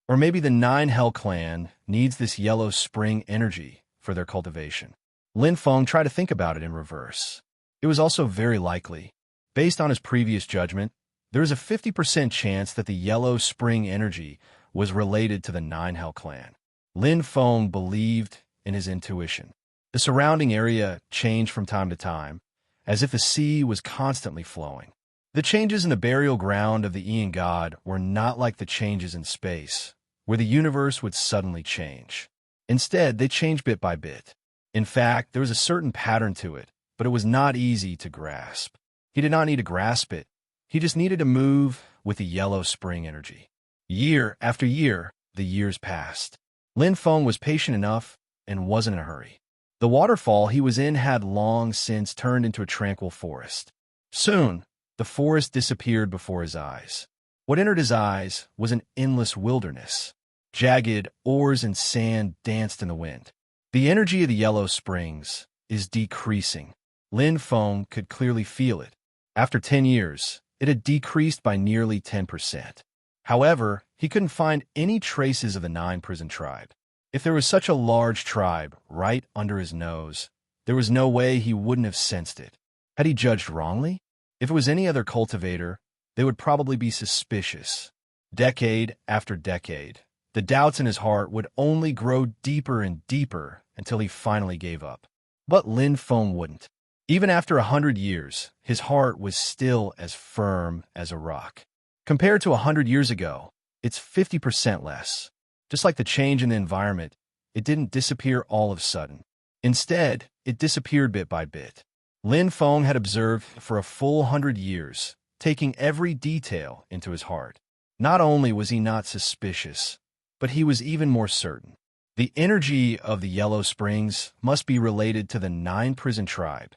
Speaker 1: Or maybe the 9 Hell clan needs this yellow spring energy for their cultivation. Lin Feng tried to think about it in reverse. It was also very likely. Based on his previous judgment, there was a 50% chance that the yellow spring energy was related to the 9 Hell clan. Lin Feng believed in his intuition. The surrounding area changed from time to time, as if the sea was constantly flowing. The changes in the burial ground of the Ian God were not like the changes in space, where the universe would suddenly change. Instead, they changed bit by bit. In fact, there was a certain pattern to it, but it was not easy to grasp. He did not need to grasp it. He just needed to move with the yellow spring energy. Year after year, the years passed. Lin Feng was patient enough and wasn't in a hurry. The waterfall he was in had long since turned into a tranquil forest. Soon, the forest disappeared before his eyes. What entered his eyes was an endless wilderness. Jagged ores and sand danced in the wind. The energy of the Yellow Springs is decreasing. Lin Feng could clearly feel it. After 10 years, it had decreased by nearly 10%. However, he couldn't find any traces of the 9 prison tribe. If there was such a large tribe right under his nose, there was no way he wouldn't have sensed it. Had he judged wrongly? If it was any other cultivator, they would probably be suspicious. Decade after decade, the doubts in his heart would only grow deeper and deeper until he finally gave up. But Lin Feng wouldn't. Even after 100 years, his heart was still as firm as a rock. Compared to 100 years ago, it's 50% less. Just like the change in the environment, it didn't disappear all of a sudden. Instead, it disappeared bit by bit. Lin Feng had observed for a full 100 years, taking every detail into his heart. Not only was he not suspicious, but he was even more certain. The energy of the Yellow Springs must be related to the 9 prison tribe.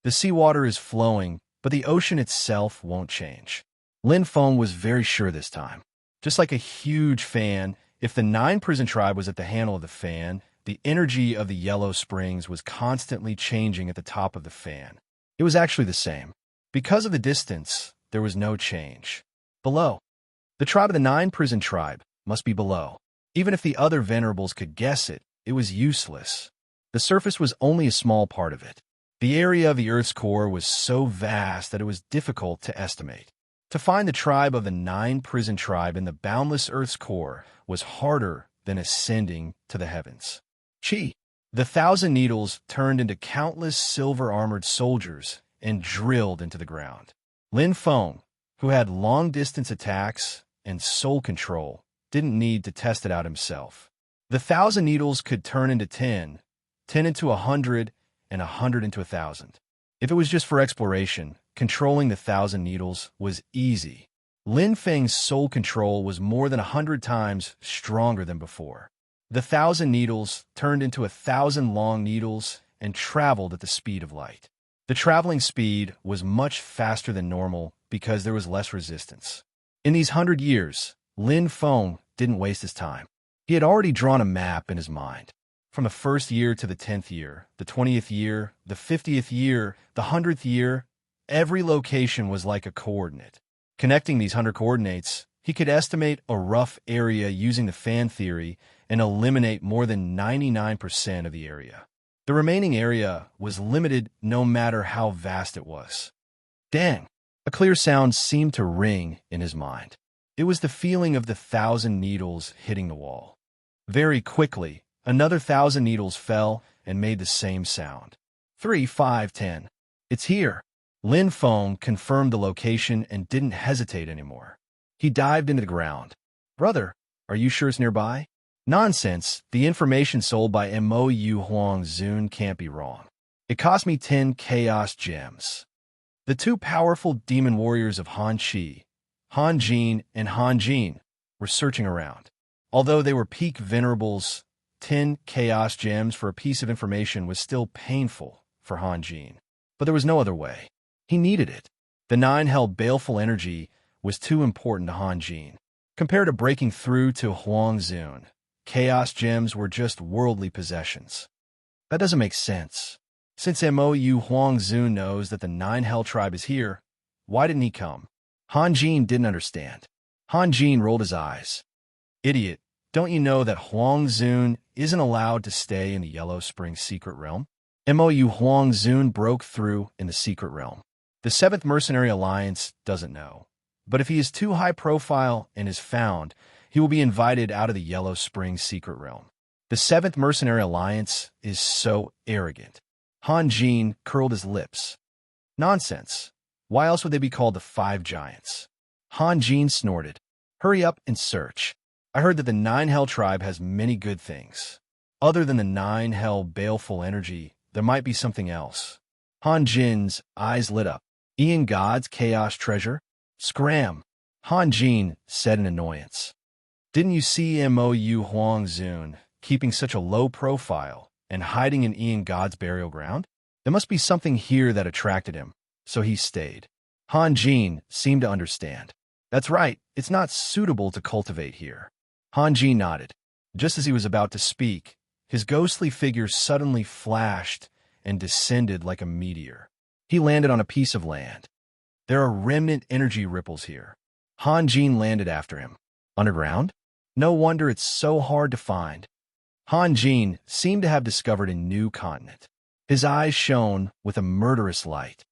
Speaker 1: The seawater is flowing, but the ocean itself won't change. Lin Feng was very sure this time. Just like a huge fan, if the 9 prison tribe was at the handle of the fan, the energy of the Yellow Springs was constantly changing at the top of the fan. It was actually the same. Because of the distance, there was no change. Below. The tribe of the 9 prison tribe must be below. Even if the other venerables could guess it, it was useless. The surface was only a small part of it. The area of the Earth's core was so vast that it was difficult to estimate. To find the tribe of the 9 prison tribe in the boundless Earth's core was harder then ascending to the heavens. Chi. The 1,000 needles turned into countless silver-armored soldiers and drilled into the ground. Lin Feng, who had long-distance attacks and soul control, didn't need to test it out himself. The 1,000 needles could turn into 10, 10 into 100, and 100 into 1,000. If it was just for exploration, controlling the 1,000 needles was easy. Lin Feng's soul control was more than 100 times stronger than before. The 1,000 needles turned into 1,000 long needles and traveled at the speed of light. The traveling speed was much faster than normal because there was less resistance. In these 100 years, Lin Feng didn't waste his time. He had already drawn a map in his mind. From the 1st year to the 10th year, the 20th year, the 50th year, the 100th year, every location was like a coordinate. Connecting these 100 coordinates, he could estimate a rough area using the fan theory and eliminate more than 99% of the area. The remaining area was limited no matter how vast it was. Dang! A clear sound seemed to ring in his mind. It was the feeling of the 1,000 needles hitting the wall. Very quickly, another 1,000 needles fell and made the same sound. 3, 5, 10. It's here. Lin Feng confirmed the location and didn't hesitate anymore. He dived into the ground. Brother, are you sure it's nearby? Nonsense. The information sold by Mo Yu Huang Zun can't be wrong. It cost me 10 chaos gems. The two powerful demon warriors of Han Qi, Han Jin and Han Jin, were searching around. Although they were peak venerables, 10 chaos gems for a piece of information was still painful for Han Jin. But there was no other way. He needed it. The 9 held baleful energy was too important to Han Jin. Compared to breaking through to Huang Zun, chaos gems were just worldly possessions. That doesn't make sense. Since Mo Yu Huang Zun knows that the 9 Hell tribe is here, why didn't he come? Han Jin didn't understand. Han Jin rolled his eyes. Idiot, don't you know that Huang Zun isn't allowed to stay in the Yellow Spring secret realm? Mo Yu Huang Zun broke through in the secret realm. The 7th Mercenary Alliance doesn't know. But if he is too high profile and is found, he will be invited out of the Yellow Spring secret realm. The 7th Mercenary Alliance is so arrogant. Han Jin curled his lips. Nonsense. Why else would they be called the 5 Giants? Han Jin snorted. Hurry up and search. I heard that the 9 Hell tribe has many good things. Other than the 9 Hell baleful energy, there might be something else. Han Jin's eyes lit up. Ian God's chaos treasure? Scram! Han Jin said in annoyance. Didn't you see Mo Yu Huang Zun keeping such a low profile and hiding in Ian God's burial ground? There must be something here that attracted him, so he stayed. Han Jin seemed to understand. That's right, it's not suitable to cultivate here. Han Jin nodded. Just as he was about to speak, his ghostly figure suddenly flashed and descended like a meteor. He landed on a piece of land. There are remnant energy ripples here. Han Jin landed after him. Underground? No wonder it's so hard to find. Han Jin seemed to have discovered a new continent. His eyes shone with a murderous light.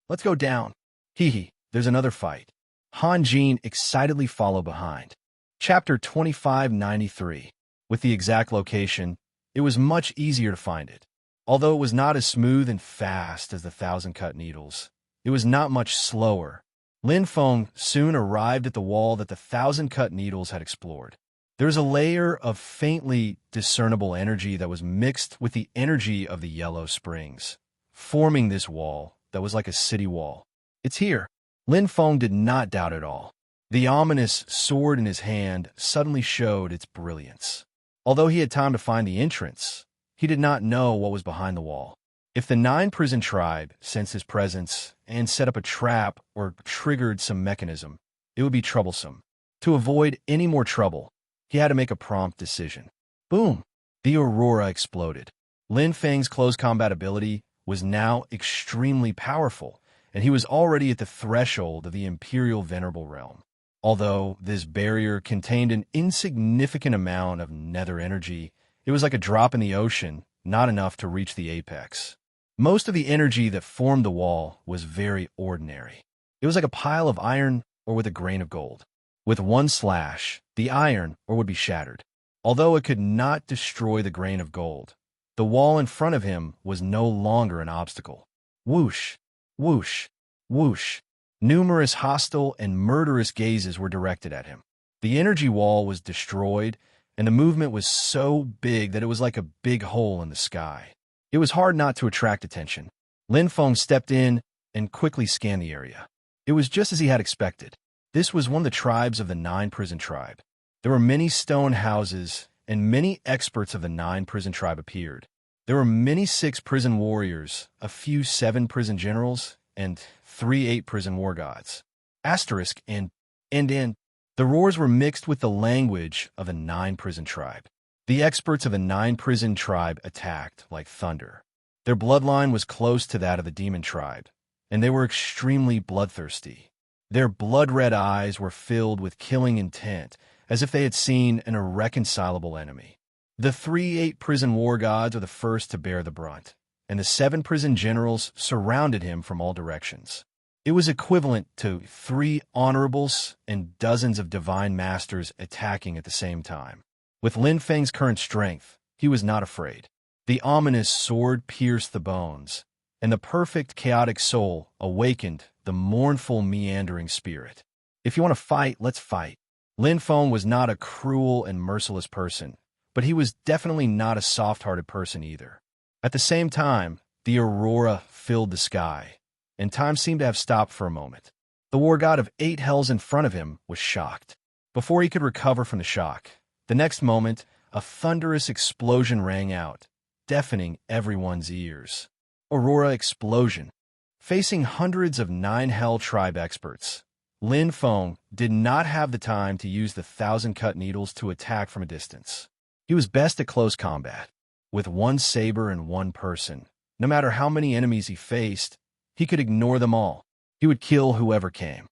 Speaker 1: Let's go down. Hee hee, there's another fight. Han Jin excitedly followed behind. Chapter 2593. With the exact location, it was much easier to find it. Although it was not as smooth and fast as the 1,000 cut needles, it was not much slower. Lin Feng soon arrived at the wall that the 1,000 cut needles had explored. There was a layer of faintly discernible energy that was mixed with the energy of the Yellow Springs, forming this wall that was like a city wall. It's here. Lin Feng did not doubt at all. The ominous sword in his hand suddenly showed its brilliance. Although he had time to find the entrance, he did not know what was behind the wall. If the 9 prison tribe sensed his presence and set up a trap or triggered some mechanism, it would be troublesome. To avoid any more trouble, he had to make a prompt decision. Boom! The aurora exploded. Lin Feng's close combat ability was now extremely powerful, and he was already at the threshold of the Imperial Venerable Realm. Although this barrier contained an insignificant amount of nether energy, it was like a drop in the ocean, not enough to reach the apex. Most of the energy that formed the wall was very ordinary. It was like a pile of iron or with a grain of gold. With one slash, the iron ore would be shattered. Although it could not destroy the grain of gold, the wall in front of him was no longer an obstacle. Whoosh, whoosh, whoosh. Numerous hostile and murderous gazes were directed at him. The energy wall was destroyed, and the movement was so big that it was like a big hole in the sky. It was hard not to attract attention. Lin Feng stepped in and quickly scanned the area. It was just as he had expected. This was one of the tribes of the Nine-Prison Tribe. There were many stone houses, and many experts of the Nine-Prison Tribe appeared. There were many 6-prison warriors, a few 7-prison generals, and 3 8-prison war gods. Asterisk and in. The roars were mixed with the language of the Nine-Prison Tribe. The experts of the Nine-Prison Tribe attacked like thunder. Their bloodline was close to that of the Demon Tribe, and they were extremely bloodthirsty. Their blood-red eyes were filled with killing intent, as if they had seen an irreconcilable enemy. The 3 8-prison war gods were the first to bear the brunt, and the 7-prison generals surrounded him from all directions. It was equivalent to 3 honorables and dozens of divine masters attacking at the same time. With Lin Feng's current strength, he was not afraid. The ominous sword pierced the bones, and the perfect chaotic soul awakened the mournful meandering spirit. If you want to fight, let's fight. Lin Feng was not a cruel and merciless person, but he was definitely not a soft-hearted person either. At the same time, the aurora filled the sky, and time seemed to have stopped for a moment. The war god of 8 hells in front of him was shocked. Before he could recover from the shock, the next moment, a thunderous explosion rang out, deafening everyone's ears. Aurora explosion. Facing hundreds of 9 Hell Tribe experts, Lin Feng did not have the time to use the 1,000-cut needles to attack from a distance. He was best at close combat. With 1 saber and 1 person, no matter how many enemies he faced, he could ignore them all. He would kill whoever came.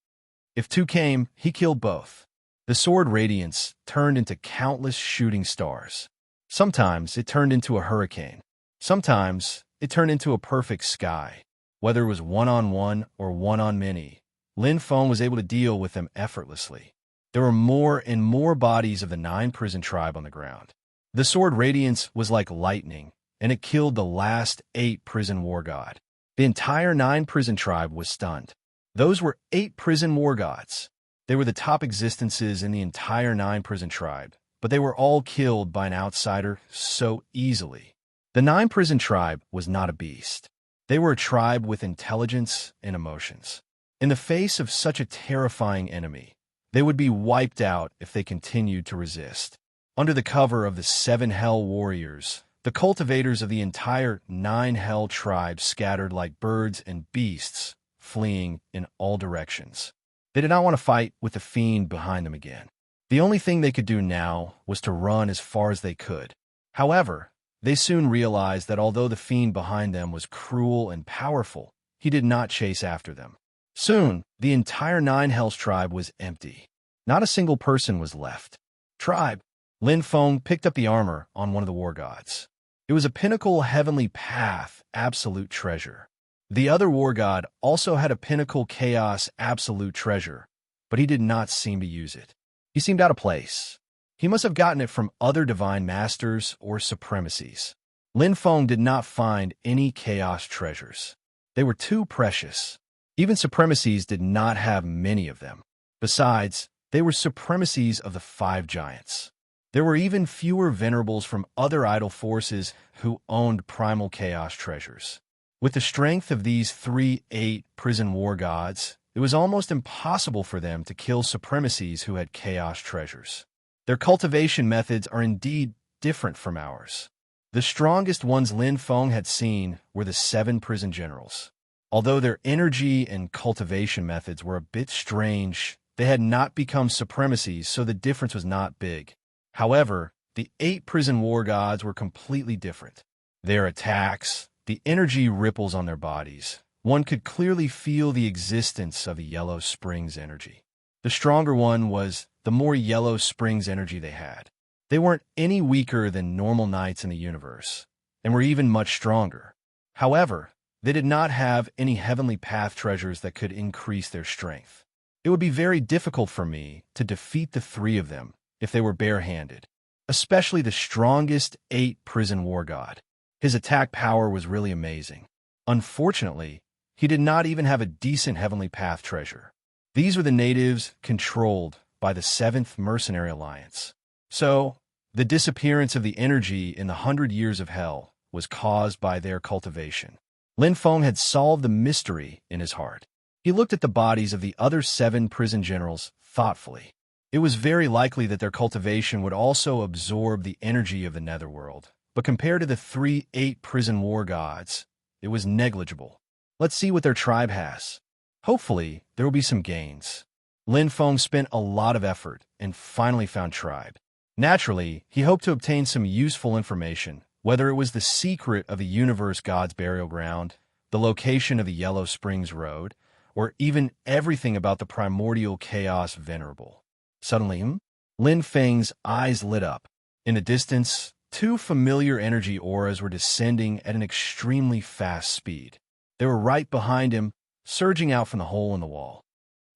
Speaker 1: If 2 came, he killed both. The sword radiance turned into countless shooting stars. Sometimes it turned into a hurricane. Sometimes it turned into a perfect sky. Whether it was 1-on-1 or 1-on-many, Lin Feng was able to deal with them effortlessly. There were more and more bodies of the Nine-Prison Tribe on the ground. The sword radiance was like lightning, and it killed the last 8-prison war god. The entire Nine-Prison Tribe was stunned. Those were 8-prison war gods. They were the top existences in the entire Nine-Prison Tribe, but they were all killed by an outsider so easily. The Nine-Prison Tribe was not a beast. They were a tribe with intelligence and emotions. In the face of such a terrifying enemy, they would be wiped out if they continued to resist. Under the cover of the 7 Hell Warriors, the cultivators of the entire 9 Hell Tribe scattered like birds and beasts, fleeing in all directions. They did not want to fight with the fiend behind them again. The only thing they could do now was to run as far as they could. However, they soon realized that although the fiend behind them was cruel and powerful, he did not chase after them. Soon, the entire 9 Hells Tribe was empty. Not a single person was left. Tribe. Lin Feng picked up the armor on one of the war gods. It was a pinnacle heavenly path, absolute treasure. The other war god also had a pinnacle chaos absolute treasure, but he did not seem to use it. He seemed out of place. He must have gotten it from other divine masters or supremacies. Lin Feng did not find any chaos treasures. They were too precious. Even supremacies did not have many of them. Besides, they were supremacies of the 5 giants. There were even fewer venerables from other idol forces who owned primal chaos treasures. With the strength of these 3 8-prison war gods, it was almost impossible for them to kill supremacies who had chaos treasures. Their cultivation methods are indeed different from ours. The strongest ones Lin Feng had seen were the 7 prison generals. Although their energy and cultivation methods were a bit strange, they had not become supremacies, so the difference was not big. However, the 8 prison war gods were completely different. Their attacks, the energy ripples on their bodies, one could clearly feel the existence of a Yellow Springs energy. The stronger one was the more Yellow Springs energy they had. They weren't any weaker than normal knights in the universe, and were even much stronger. However, they did not have any heavenly path treasures that could increase their strength. It would be very difficult for me to defeat the 3 of them if they were barehanded. especially the strongest 8 prison war god. His attack power was really amazing. Unfortunately, he did not even have a decent heavenly path treasure. These were the natives controlled by the 7th Mercenary Alliance. So, the disappearance of the energy in the 100 Years of Hell was caused by their cultivation. Lin Feng had solved the mystery in his heart. He looked at the bodies of the other 7 prison generals thoughtfully. It was very likely that their cultivation would also absorb the energy of the netherworld, but compared to the 3-8 prison war gods, it was negligible. Let's see what their tribe has. Hopefully, there will be some gains. Lin Feng spent a lot of effort and finally found tribe. Naturally, he hoped to obtain some useful information, whether it was the secret of the universe god's burial ground, the location of the Yellow Springs Road, or even everything about the primordial chaos venerable. Suddenly, Lin Feng's eyes lit up. In the distance, 2 familiar energy auras were descending at an extremely fast speed. They were right behind him, surging out from the hole in the wall.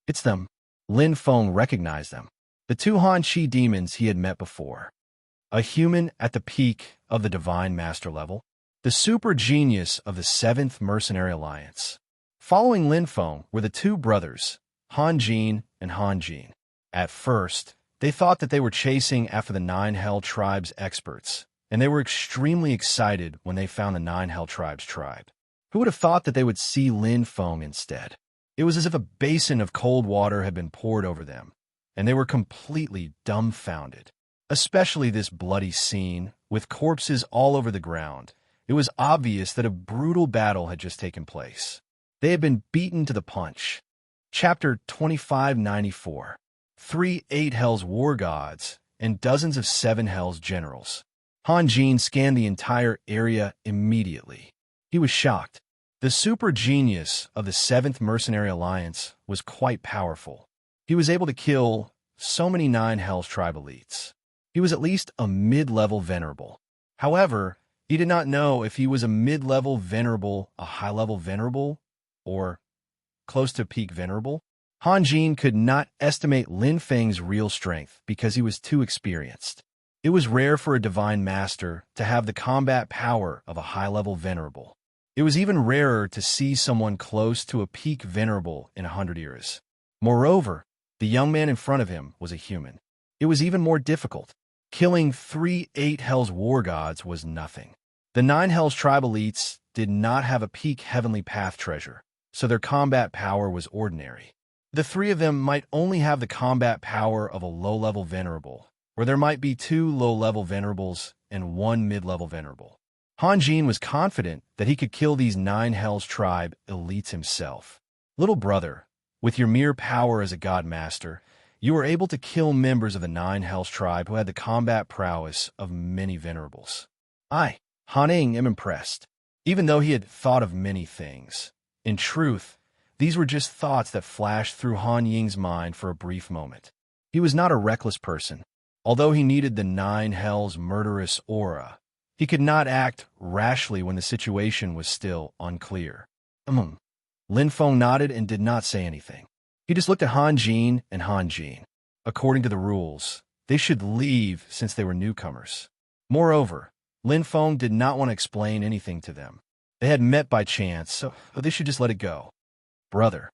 Speaker 1: It's them. Lin Feng recognized them. The 2 Han Chi demons he had met before. A human at the peak of the Divine Master level, the super genius of the 7th Mercenary Alliance. Following Lin Feng were the 2 brothers, Han Jin and Han Jin. At first, they thought that they were chasing after the 9 Hell Tribes experts, and they were extremely excited when they found the 9 Hell Tribes tribe. Who would have thought that they would see Lin Feng instead? It was as if a basin of cold water had been poured over them, and they were completely dumbfounded. Especially this bloody scene, with corpses all over the ground. It was obvious that a brutal battle had just taken place. They had been beaten to the punch. Chapter 2594. 3-8 Hell's War Gods and dozens of 7 Hell's generals. Han Jin scanned the entire area immediately. He was shocked. The super genius of the 7th Mercenary Alliance was quite powerful. He was able to kill so many 9 Hell's tribe elites. He was at least a mid-level venerable. However, he did not know if he was a mid-level venerable, a high-level venerable, or close to peak venerable. Han Jin could not estimate Lin Feng's real strength because he was too experienced. It was rare for a divine master to have the combat power of a high-level venerable. It was even rarer to see someone close to a peak venerable in 100 years. Moreover, the young man in front of him was a human. It was even more difficult. Killing 3-8 Hell's War Gods was nothing. The 9 Hell's tribe elites did not have a peak heavenly path treasure, so their combat power was ordinary. The 3 of them might only have the combat power of a low-level venerable, or there might be 2 low-level venerables and 1 mid-level venerable. Han Jin was confident that he could kill these 9 Hell's tribe elites himself. Little brother, with your mere power as a god master, you were able to kill members of the 9 Hell's tribe who had the combat prowess of many venerables. I, Han Ying, am impressed. Even though he had thought of many things. In truth, these were just thoughts that flashed through Han Ying's mind for a brief moment. He was not a reckless person. Although he needed the 9 Hell's murderous aura, he could not act rashly when the situation was still unclear. Lin Feng nodded and did not say anything. He just looked at Han Jin and Han Jin. According to the rules, they should leave since they were newcomers. Moreover, Lin Feng did not want to explain anything to them. They had met by chance, so they should just let it go. Brother.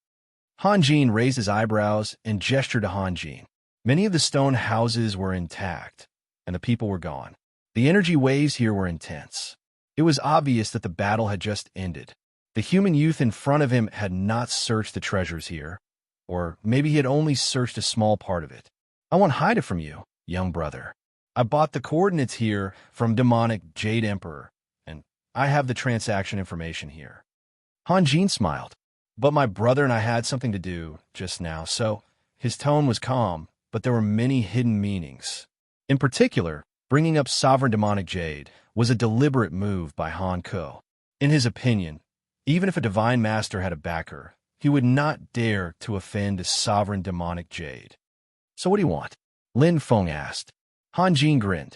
Speaker 1: Han Jin raised his eyebrows and gestured to Han Jin. Many of the stone houses were intact, and the people were gone. The energy waves here were intense. It was obvious that the battle had just ended. The human youth in front of him had not searched the treasures here, or maybe he had only searched a small part of it. I won't hide it from you, young brother. I bought the coordinates here from demonic Jade Emperor, and I have the transaction information here. Han Jin smiled. But my brother and I had something to do just now, so his tone was calm, but there were many hidden meanings. In particular, bringing up Sovereign Demonic Jade was a deliberate move by Han Ko. In his opinion, even if a divine master had a backer, he would not dare to offend a Sovereign Demonic Jade. So what do you want? Lin Feng asked. Han Jin grinned.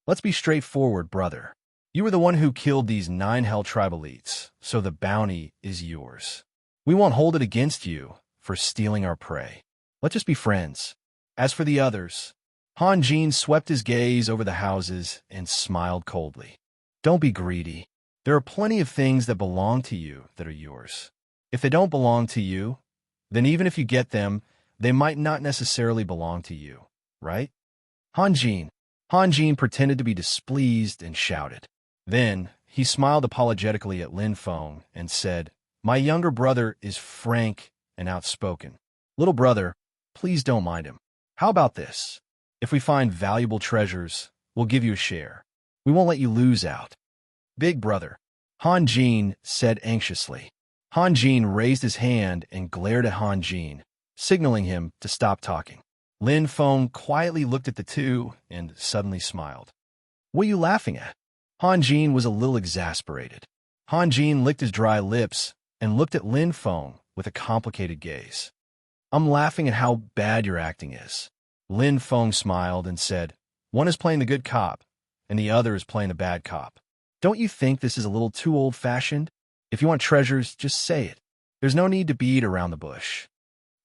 Speaker 1: Let's be straightforward, brother. You were the one who killed these 9 Hell Tribe elites, so the bounty is yours. We won't hold it against you for stealing our prey. Let's just be friends. As for the others, Han Jin swept his gaze over the houses and smiled coldly. Don't be greedy. There are plenty of things that belong to you that are yours. If they don't belong to you, then even if you get them, they might not necessarily belong to you, right? Han Jin. Han Jin pretended to be displeased and shouted. Then he smiled apologetically at Lin Feng and said, My younger brother is frank and outspoken. Little brother, please don't mind him. How about this? If we find valuable treasures, we'll give you a share. We won't let you lose out. Big brother, Han Jin said anxiously. Han Jin raised his hand and glared at Han Jin, signaling him to stop talking. Lin Feng quietly looked at the two and suddenly smiled. What are you laughing at? Han Jin was a little exasperated. Han Jin licked his dry lips and looked at Lin Feng with a complicated gaze. I'm laughing at how bad your acting is. Lin Feng smiled and said, One is playing the good cop, and the other is playing the bad cop. Don't you think this is a little too old-fashioned? If you want treasures, just say it. There's no need to beat around the bush.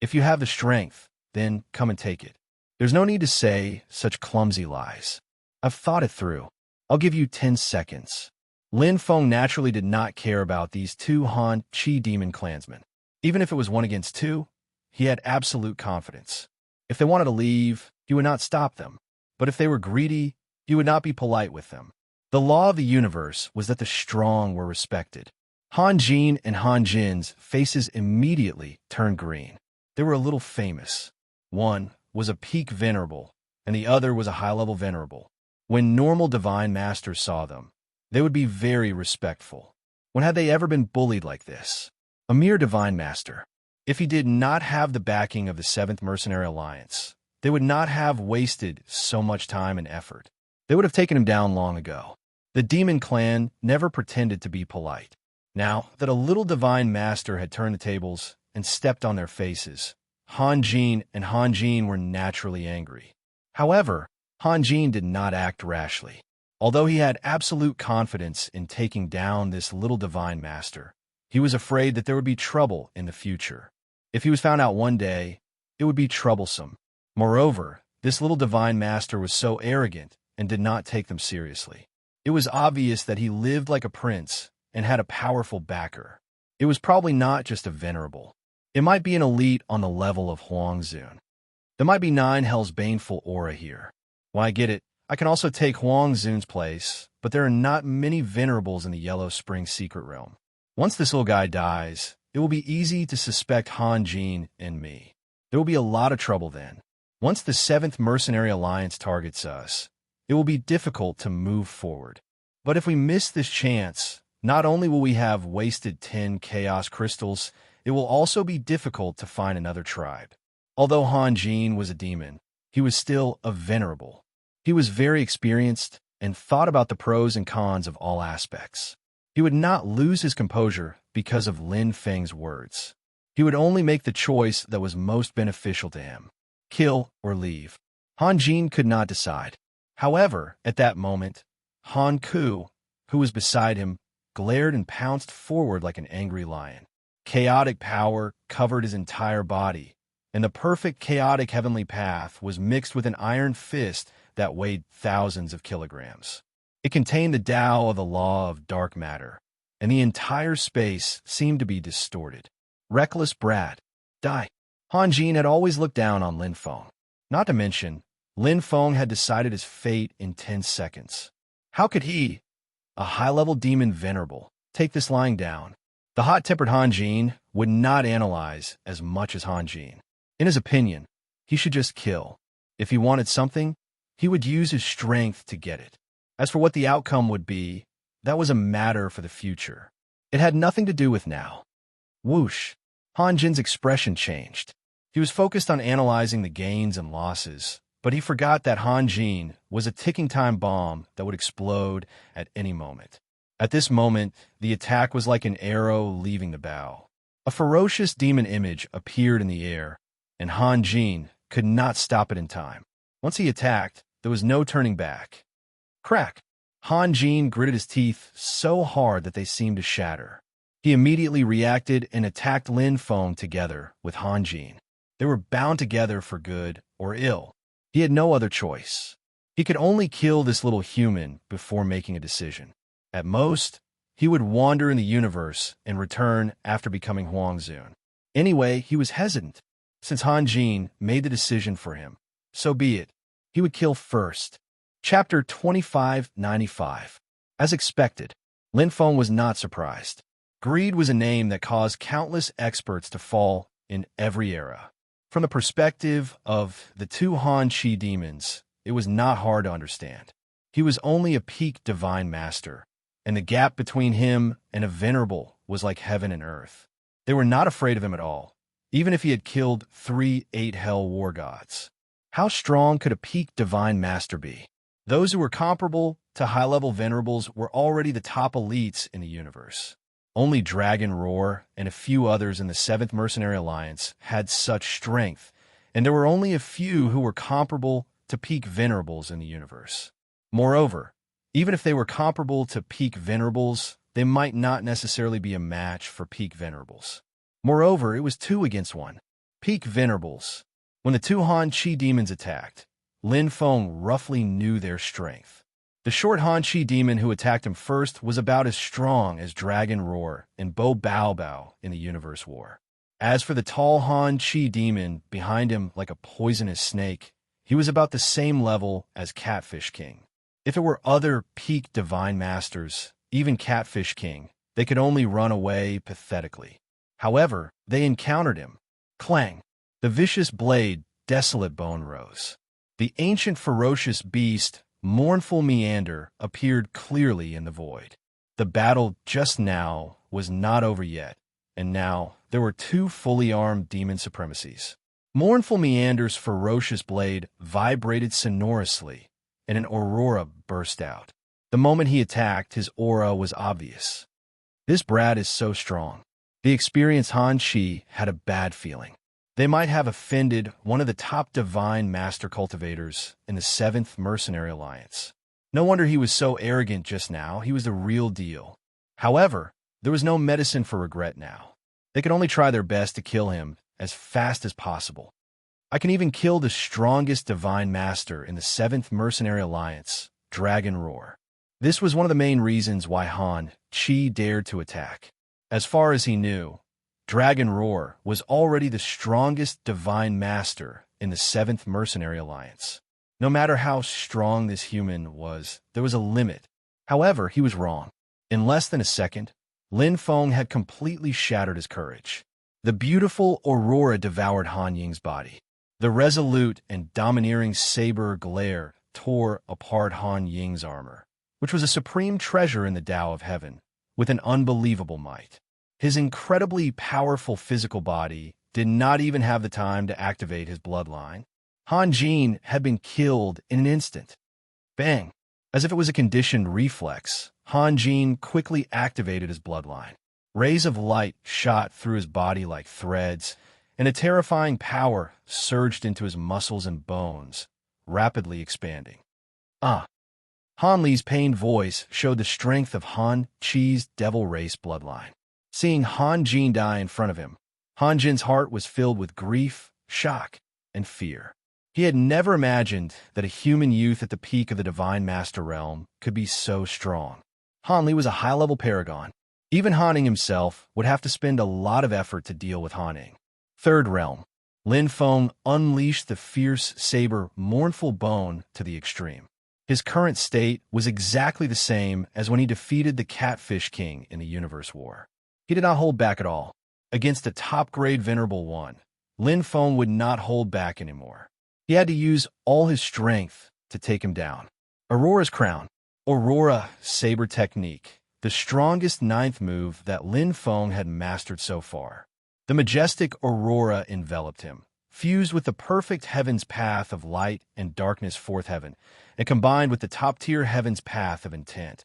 Speaker 1: If you have the strength, then come and take it. There's no need to say such clumsy lies. I've thought it through. I'll give you 10 seconds. Lin Feng naturally did not care about these two Han Chi demon clansmen. Even if it was 1 against 2, he had absolute confidence. If they wanted to leave, he would not stop them. But if they were greedy, he would not be polite with them. The law of the universe was that the strong were respected. Han Jin and Han Jin's faces immediately turned green. They were a little famous. One was a peak venerable, and the other was a high-level venerable. When normal divine masters saw them, they would be very respectful. When had they ever been bullied like this? A mere divine master. If he did not have the backing of the 7th Mercenary Alliance, they would not have wasted so much time and effort. They would have taken him down long ago. The demon clan never pretended to be polite. Now that a little divine master had turned the tables and stepped on their faces, Han Jin and Han Jin were naturally angry. However, Han Jin did not act rashly. Although he had absolute confidence in taking down this little divine master, he was afraid that there would be trouble in the future. If he was found out one day, it would be troublesome. Moreover, this little divine master was so arrogant and did not take them seriously. It was obvious that he lived like a prince and had a powerful backer. It was probably not just a venerable. It might be an elite on the level of Huangzun. There might be 9 Hell's baneful aura here. Well, I get it. I can also take Huangzun's place, but there are not many venerables in the Yellow Spring Secret Realm. Once this little guy dies, it will be easy to suspect Han Jin and me. There will be a lot of trouble then. Once the 7th Mercenary Alliance targets us, it will be difficult to move forward. But if we miss this chance, not only will we have wasted 10 Chaos Crystals, it will also be difficult to find another tribe. Although Han Jin was a demon, he was still a venerable. He was very experienced and thought about the pros and cons of all aspects. He would not lose his composure because of Lin Feng's words. He would only make the choice that was most beneficial to him. Kill or leave. Han Jin could not decide. However, at that moment, Han Ku, who was beside him, glared and pounced forward like an angry lion. Chaotic power covered his entire body, and the perfect chaotic heavenly path was mixed with an iron fist that weighed thousands of kilograms. It contained the Tao of the law of dark matter, and the entire space seemed to be distorted. Reckless brat. Die. Han Jin had always looked down on Lin Feng. Not to mention, Lin Feng had decided his fate in 10 seconds. How could he, a high-level demon venerable, take this lying down? The hot-tempered Han Jin would not analyze as much as Han Jin. In his opinion, he should just kill. If he wanted something, he would use his strength to get it. As for what the outcome would be, that was a matter for the future. It had nothing to do with now. Whoosh! Han Jin's expression changed. He was focused on analyzing the gains and losses, but he forgot that Han Jin was a ticking time bomb that would explode at any moment. At this moment, the attack was like an arrow leaving the bow. A ferocious demon image appeared in the air, and Han Jin could not stop it in time. Once he attacked, there was no turning back. Crack! Han Jin gritted his teeth so hard that they seemed to shatter. He immediately reacted and attacked Lin Feng together with Han Jin. They were bound together for good or ill. He had no other choice. He could only kill this little human before making a decision. At most, he would wander in the universe and return after becoming Huangzun. Anyway, he was hesitant. Since Han Jin made the decision for him, so be it. He would kill first. Chapter 2595. As expected, Lin Feng was not surprised. Greed was a name that caused countless experts to fall in every era. From the perspective of the two Han Qi demons, it was not hard to understand. He was only a peak divine master, and the gap between him and a venerable was like heaven and earth. They were not afraid of him at all, even if he had killed 3 8-hell war gods. How strong could a peak divine master be? Those who were comparable to high-level venerables were already the top elites in the universe. Only Dragon Roar and a few others in the 7th Mercenary Alliance had such strength, and there were only a few who were comparable to peak venerables in the universe. Moreover, even if they were comparable to peak venerables, they might not necessarily be a match for peak venerables. Moreover, it was 2 against 1. Peak venerables. When the 2 Han Qi demons attacked, Lin Feng roughly knew their strength. The short Han Qi demon who attacked him first was about as strong as Dragon Roar and Bo Bao Bao in the Universe War. As for the tall Han Qi demon behind him like a poisonous snake, he was about the same level as Catfish King. If it were other peak divine masters, even Catfish King, they could only run away pathetically. However, they encountered him. Clang! The vicious blade, desolate bone rose. The ancient ferocious beast, mournful meander, appeared clearly in the void. The battle just now was not over yet, and now there were 2 fully armed demon supremacies. Mournful meander's ferocious blade vibrated sonorously, and an aurora burst out. The moment he attacked, his aura was obvious. This brat is so strong. The experienced Han Qi had a bad feeling. They might have offended one of the top divine master cultivators in the 7th Mercenary Alliance. No wonder he was so arrogant just now. He was the real deal. However, there was no medicine for regret now. They could only try their best to kill him as fast as possible. I can even kill the strongest divine master in the 7th Mercenary Alliance, Dragon Roar. This was one of the main reasons why Han Qi dared to attack. As far as he knew, Dragon Roar was already the strongest divine master in the 7th Mercenary Alliance. No matter how strong this human was, there was a limit. However, he was wrong. In less than a second, Lin Feng had completely shattered his courage. The beautiful aurora devoured Han Ying's body. The resolute and domineering saber glare tore apart Han Ying's armor, which was a supreme treasure in the Tao of Heaven, with an unbelievable might. His incredibly powerful physical body did not even have the time to activate his bloodline. Han Jin had been killed in an instant. Bang! As if it was a conditioned reflex, Han Jin quickly activated his bloodline. Rays of light shot through his body like threads, and a terrifying power surged into his muscles and bones, rapidly expanding. Han Li's pained voice showed the strength of Han Qi's devil race bloodline. Seeing Han Jin die in front of him, Han Jin's heart was filled with grief, shock, and fear. He had never imagined that a human youth at the peak of the Divine Master Realm could be so strong. Han Li was a high-level paragon. Even Han Ning himself would have to spend a lot of effort to deal with Han Ning. Third Realm. Lin Feng unleashed the fierce saber mournful bone to the extreme. His current state was exactly the same as when he defeated the Catfish King in the Universe War. He did not hold back at all. Against a top-grade Venerable One, Lin Feng would not hold back anymore. He had to use all his strength to take him down. Aurora's Crown. Aurora Saber Technique, the strongest 9th move that Lin Feng had mastered so far. The majestic Aurora enveloped him, fused with the perfect Heaven's Path of Light and Darkness 4th Heaven, and combined with the top-tier Heaven's Path of Intent.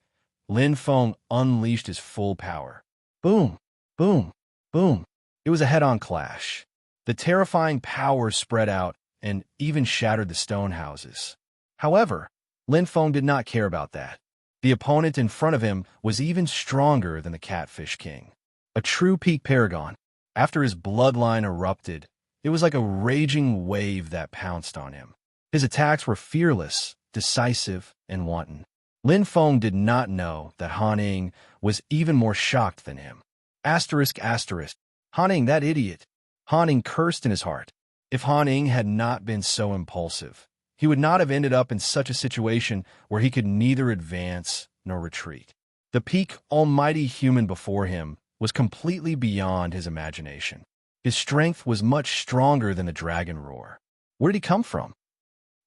Speaker 1: Lin Feng unleashed his full power. Boom, boom, boom. It was a head-on clash. The terrifying power spread out and even shattered the stone houses. However, Lin Feng did not care about that. The opponent in front of him was even stronger than the Catfish King. A true peak paragon. After his bloodline erupted, it was like a raging wave that pounced on him. His attacks were fearless, decisive, and wanton. Lin Feng did not know that Han Ing was even more shocked than him. Asterisk, asterisk. Han Ing, that idiot. Han Ing cursed in his heart. If Han Ing had not been so impulsive, he would not have ended up in such a situation where he could neither advance nor retreat. The peak almighty human before him was completely beyond his imagination. His strength was much stronger than the dragon roar. Where did he come from?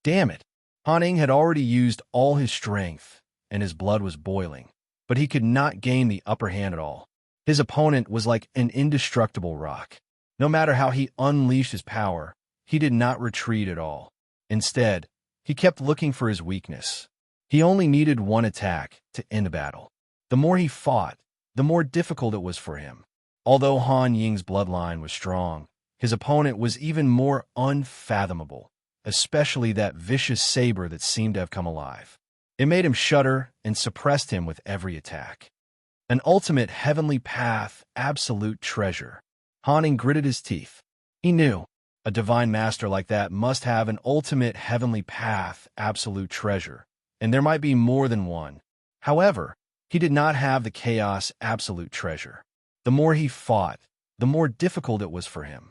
Speaker 1: Damn it. Han Ing had already used all his strength, and his blood was boiling, but he could not gain the upper hand at all. His opponent was like an indestructible rock. No matter how he unleashed his power, he did not retreat at all. Instead, he kept looking for his weakness. He only needed one attack to end the battle. The more he fought, the more difficult it was for him. Although Han Ying's bloodline was strong, his opponent was even more unfathomable, especially that vicious saber that seemed to have come alive. It made him shudder and suppressed him with every attack. An ultimate heavenly path, absolute treasure. Han Ying gritted his teeth. He knew a divine master like that must have an ultimate heavenly path, absolute treasure, and there might be more than one. However, he did not have the chaos absolute treasure. The more he fought, the more difficult it was for him.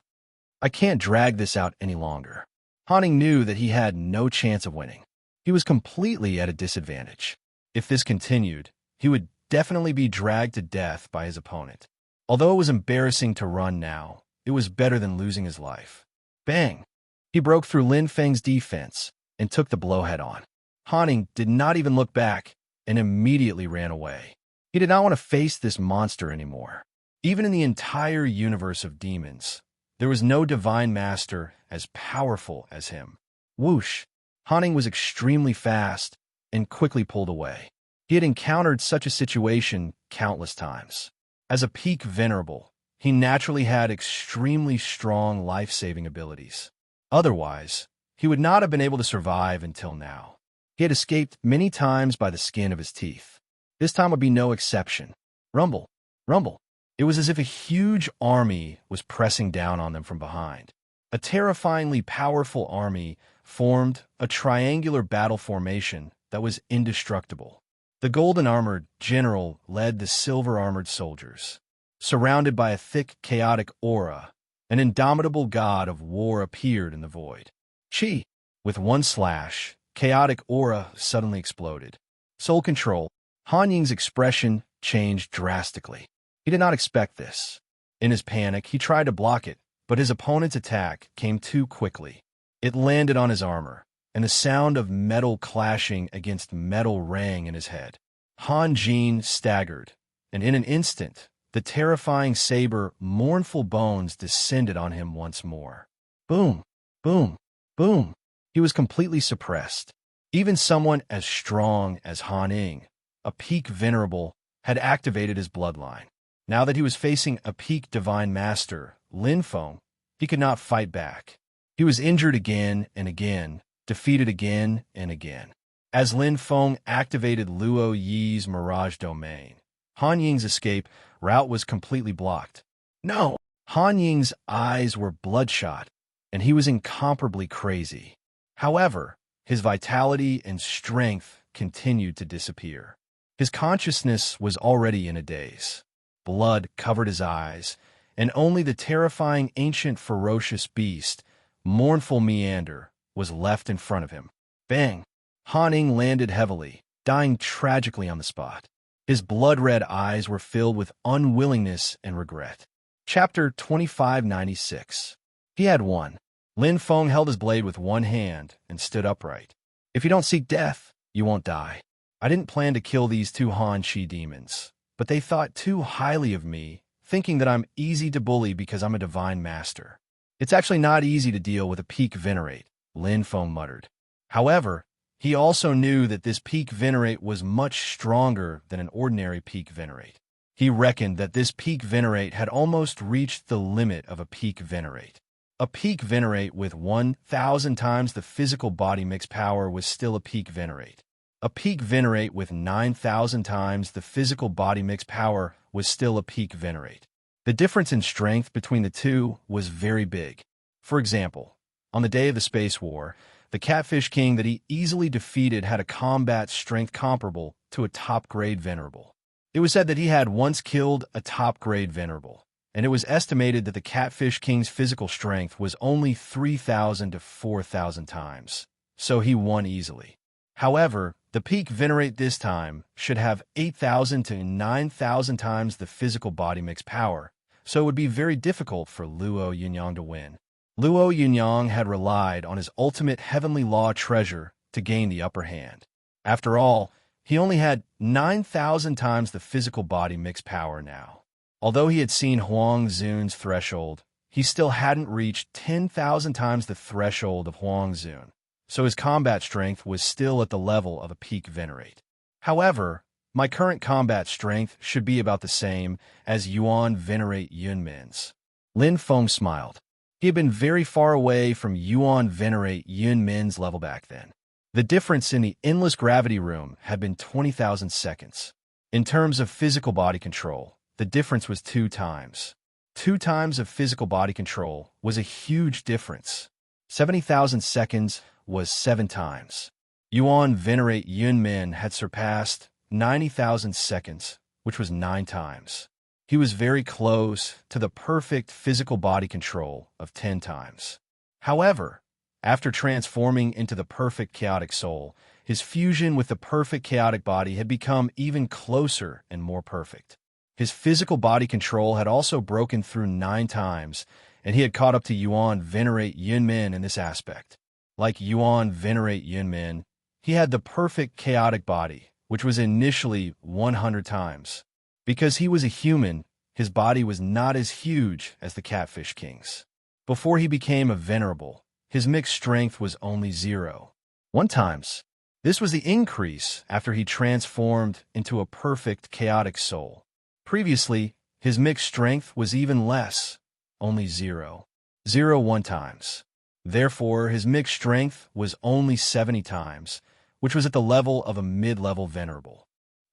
Speaker 1: I can't drag this out any longer. Han Ying knew that he had no chance of winning. He was completely at a disadvantage. If this continued, he would definitely be dragged to death by his opponent. Although it was embarrassing to run now, it was better than losing his life. Bang! He broke through Lin Feng's defense and took the blow head-on. Han Ying did not even look back and immediately ran away. He did not want to face this monster anymore. Even in the entire universe of demons, there was no divine master as powerful as him. Whoosh! Han Ying was extremely fast and quickly pulled away. He had encountered such a situation countless times. As a peak venerable, he naturally had extremely strong life-saving abilities. Otherwise, he would not have been able to survive until now. He had escaped many times by the skin of his teeth. This time would be no exception. Rumble, rumble. It was as if a huge army was pressing down on them from behind. A terrifyingly powerful army formed a triangular battle formation that was indestructible. The golden-armored general led the silver-armored soldiers. Surrounded by a thick, chaotic aura, an indomitable god of war appeared in the void. Chi! With one slash, chaotic aura suddenly exploded. Soul control. Han Ying's expression changed drastically. He did not expect this. In his panic, he tried to block it, but his opponent's attack came too quickly. It landed on his armor, and the sound of metal clashing against metal rang in his head. Han Jin staggered, and in an instant, the terrifying saber, mournful bones descended on him once more. Boom, boom, boom. He was completely suppressed. Even someone as strong as Han Ying, a peak venerable, had activated his bloodline. Now that he was facing a peak divine master, Lin Feng, he could not fight back. He was injured again and again, defeated again and again. As Lin Feng activated Luo Yi's Mirage Domain, Han Ying's escape route was completely blocked. No! Han Ying's eyes were bloodshot, and he was incomparably crazy. However, his vitality and strength continued to disappear. His consciousness was already in a daze. Blood covered his eyes, and only the terrifying ancient ferocious beast, mournful Meander, was left in front of him. Bang! Han Ying landed heavily, dying tragically on the spot. His blood-red eyes were filled with unwillingness and regret. Chapter 2596. He had won. Lin Feng held his blade with one hand and stood upright. If you don't seek death, you won't die. I didn't plan to kill these two Han Chi demons, but they thought too highly of me, thinking that I'm easy to bully because I'm a divine master. It's actually not easy to deal with a peak venerate, Lin Feng muttered. However, he also knew that this peak venerate was much stronger than an ordinary peak venerate. He reckoned that this peak venerate had almost reached the limit of a peak venerate. A peak venerate with 1,000 times the physical body mix power was still a peak venerate. A peak venerate with 9,000 times the physical body mix power was still a peak venerate. The difference in strength between the two was very big. For example, on the day of the Space War, The Catfish King that he easily defeated had a combat strength comparable to a top-grade venerable. It was said that he had once killed a top-grade venerable, and it was estimated that the Catfish King's physical strength was only 3,000 to 4,000 times, so he won easily. However, the peak venerate this time should have 8,000 to 9,000 times the physical body mix power, so it would be very difficult for Luo Yunyang to win. Luo Yunyang had relied on his ultimate heavenly law treasure to gain the upper hand. After all, he only had 9,000 times the physical body mix power now. Although he had seen Huang Zun's threshold, he still hadn't reached 10,000 times the threshold of Huang Zun, so his combat strength was still at the level of a peak venerate. However, my current combat strength should be about the same as Yuan Venerate Yunmin's. Lin Feng smiled. He had been very far away from Yuan Venerate Yunmin's level back then. The difference in the endless gravity room had been 20,000 seconds. In terms of physical body control, the difference was 2 times. 2 times of physical body control was a huge difference. 70,000 seconds was 7 times. Yuan Venerate Yunmin had surpassed 90,000 seconds, which was 9 times. He was very close to the perfect physical body control of 10 times. However, after transforming into the perfect chaotic soul, his fusion with the perfect chaotic body had become even closer and more perfect. His physical body control had also broken through 9 times, and he had caught up to Yuan Venerate Yunmin in this aspect. Like Yuan Venerate Yunmin, he had the perfect chaotic body, which was initially 100 times. Because he was a human, his body was not as huge as the Catfish King's. Before he became a venerable, his mixed strength was only 0.1 times. This was the increase after he transformed into a perfect chaotic soul. Previously, his mixed strength was even less, only 0.01 times. Therefore, his mixed strength was only 70 times, which was at the level of a mid-level venerable.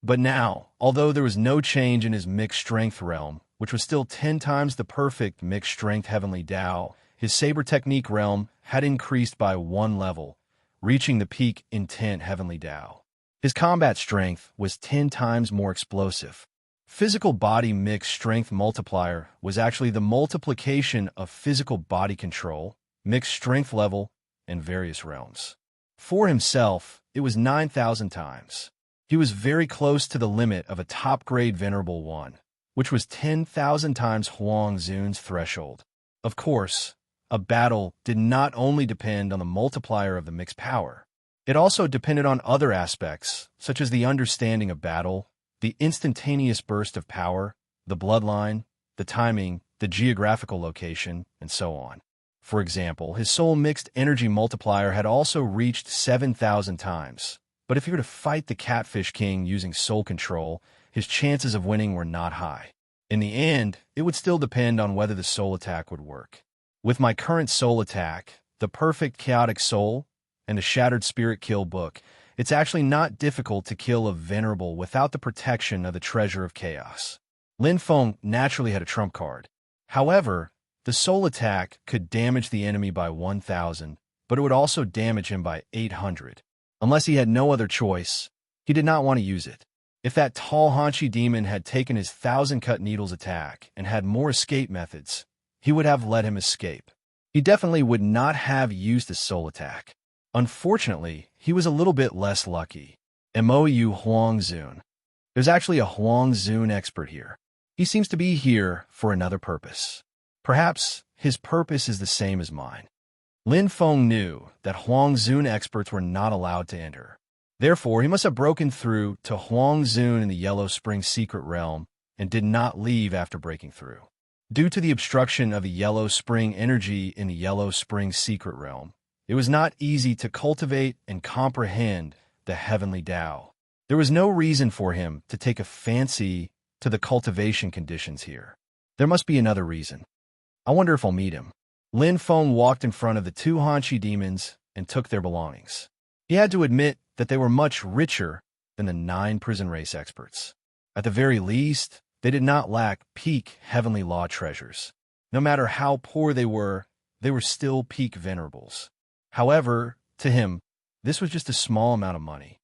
Speaker 1: But now, although there was no change in his mixed strength realm, which was still 10 times the perfect mixed strength heavenly Tao, his saber technique realm had increased by 1 level, reaching the peak intent heavenly Tao. His combat strength was 10 times more explosive. Physical body mixed strength multiplier was actually the multiplication of physical body control, mixed strength level, and various realms. For himself, it was 9,000 times. He was very close to the limit of a top-grade Venerable One, which was 10,000 times Huang Zun's threshold. Of course, a battle did not only depend on the multiplier of the mixed power. It also depended on other aspects, such as the understanding of battle, the instantaneous burst of power, the bloodline, the timing, the geographical location, and so on. For example, his soul mixed energy multiplier had also reached 7,000 times. But if he were to fight the Catfish King using soul control, his chances of winning were not high. In the end, it would still depend on whether the soul attack would work. With my current soul attack, the perfect chaotic soul, and the Shattered Spirit Kill book, it's actually not difficult to kill a venerable without the protection of the Treasure of Chaos. Lin Feng naturally had a trump card. However, the soul attack could damage the enemy by 1,000, but it would also damage him by 800. Unless he had no other choice, he did not want to use it. If that tall Hanshi demon had taken his 1,000-cut needles attack and had more escape methods, he would have let him escape. He definitely would not have used the soul attack. Unfortunately, he was a little bit less lucky. MOU Huang Zun. There's actually a Huang Zun expert here. He seems to be here for another purpose. Perhaps his purpose is the same as mine. Lin Feng knew that Huang Zun experts were not allowed to enter. Therefore, he must have broken through to Huang Zun in the Yellow Spring secret realm and did not leave after breaking through. Due to the obstruction of the Yellow Spring energy in the Yellow Spring secret realm, it was not easy to cultivate and comprehend the heavenly Tao. There was no reason for him to take a fancy to the cultivation conditions here. There must be another reason. I wonder if I'll meet him. Lin Feng walked in front of the 2 Hanshi demons and took their belongings. He had to admit that they were much richer than the 9 prison race experts. At the very least, they did not lack peak heavenly law treasures. No matter how poor they were still peak venerables. However, To him, this was just a small amount of money.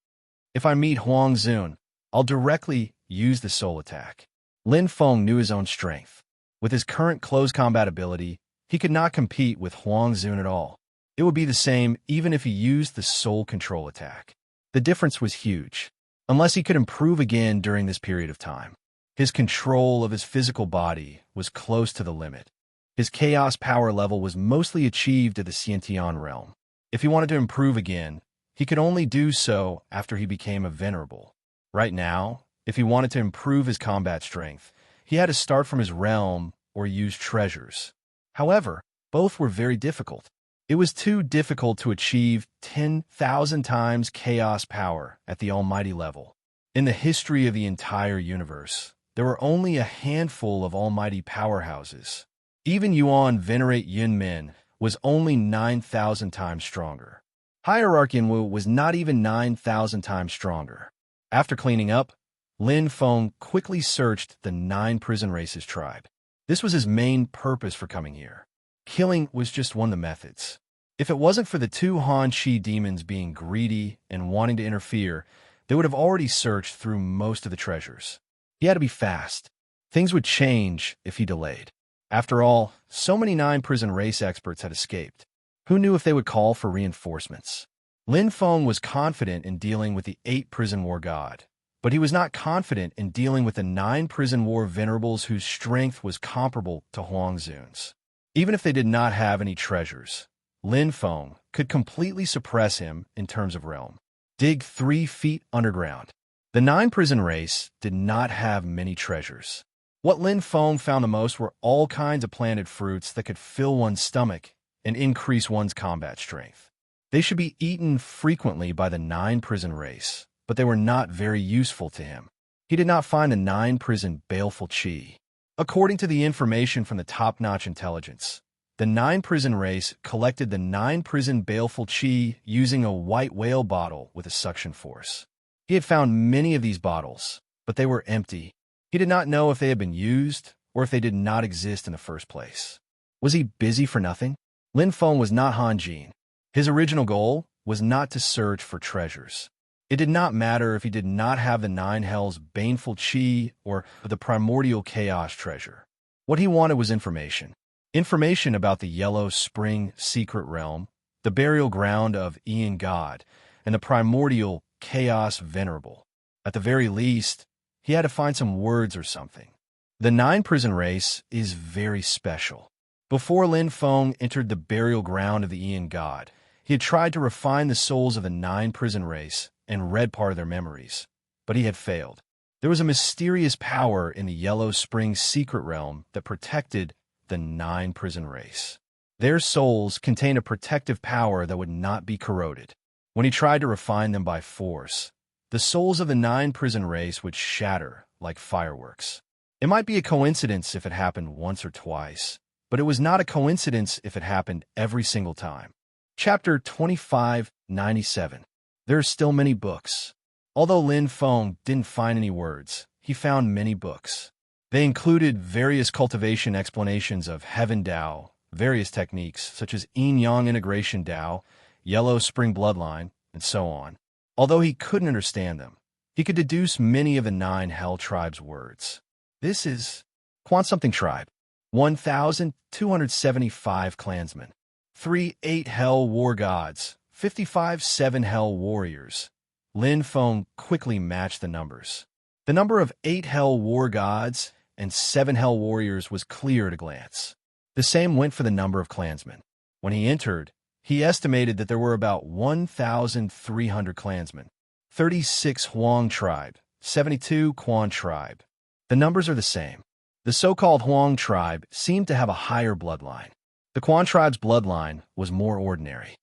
Speaker 1: If I meet Huang Zun, I'll directly use the soul attack. Lin Feng knew his own strength. With his current close combat ability, he could not compete with Huang Zun at all. It would be the same even if he used the soul control attack. The difference was huge, unless he could improve again during this period of time. His control of his physical body was close to the limit. His chaos power level was mostly achieved at the Xiantian realm. If he wanted to improve again, he could only do so after he became a venerable. Right now, if he wanted to improve his combat strength, he had to start from his realm or use treasures. However, both were very difficult. It was too difficult to achieve 10,000 times chaos power at the almighty level. In the history of the entire universe, there were only a handful of almighty powerhouses. Even Yuan Venerate Yunmin was only 9,000 times stronger. Hierarchian Wu was not even 9,000 times stronger. After cleaning up, Lin Feng quickly searched the 9 prison races tribe. This was his main purpose for coming here. Killing was just one of the methods. If it wasn't for the 2 Han Chi demons being greedy and wanting to interfere, they would have already searched through most of the treasures. He had to be fast. Things would change if he delayed. After all, so many 9 prison race experts had escaped. Who knew if they would call for reinforcements? Lin Feng was confident in dealing with the 8 prison war god, but he was not confident in dealing with the 9 prison war venerables whose strength was comparable to Huang Zun's. Even if they did not have any treasures, Lin Feng could completely suppress him in terms of realm. Dig 3 feet underground. The 9 prison race did not have many treasures. What Lin Feng found the most were all kinds of planted fruits that could fill one's stomach and increase one's combat strength. They should be eaten frequently by the 9 prison race, but they were not very useful to him. He did not find the 9 prison baleful qi. According to the information from the top-notch intelligence, the 9 prison race collected the 9 prison baleful qi using a white whale bottle with a suction force. He had found many of these bottles, but they were empty. He did not know if they had been used or if they did not exist in the first place. Was he busy for nothing? Lin Feng was not Han Jin. His original goal was not to search for treasures. It did not matter if he did not have the 9 hells baneful qi or the primordial chaos treasure. What he wanted was information. Information about the Yellow Spring secret realm, the burial ground of Ian God, and the primordial chaos venerable. At the very least, he had to find some words or something. The 9 prison race is very special. Before Lin Feng entered the burial ground of the Ian God, he had tried to refine the souls of the 9 prison race and read part of their memories, but he had failed. There was a mysterious power in the Yellow Spring secret realm that protected the 9 prison race. Their souls contained a protective power that would not be corroded. When he tried to refine them by force, the souls of the 9 prison race would shatter like fireworks. It might be a coincidence if it happened once or twice, but it was not a coincidence if it happened every single time. Chapter 2597. There are still many books. Although Lin Feng didn't find any words, he found many books. They included various cultivation explanations of Heaven Dao, various techniques such as Yin-Yang Integration Dao, Yellow Spring Bloodline, and so on. Although he couldn't understand them, he could deduce many of the 9 Hell Tribes' words. This is Quan something tribe, 1,275 clansmen, 3 8 Hell War Gods, 55 7 Hell Warriors. Lin Feng quickly matched the numbers. The number of 8 Hell War Gods and 7 Hell Warriors was clear at a glance. The same went for the number of clansmen. When he entered, he estimated that there were about 1,300 clansmen, 36 Huang tribe, 72 Quan tribe. The numbers are the same. The so-called Huang tribe seemed to have a higher bloodline. The Quan tribe's bloodline was more ordinary.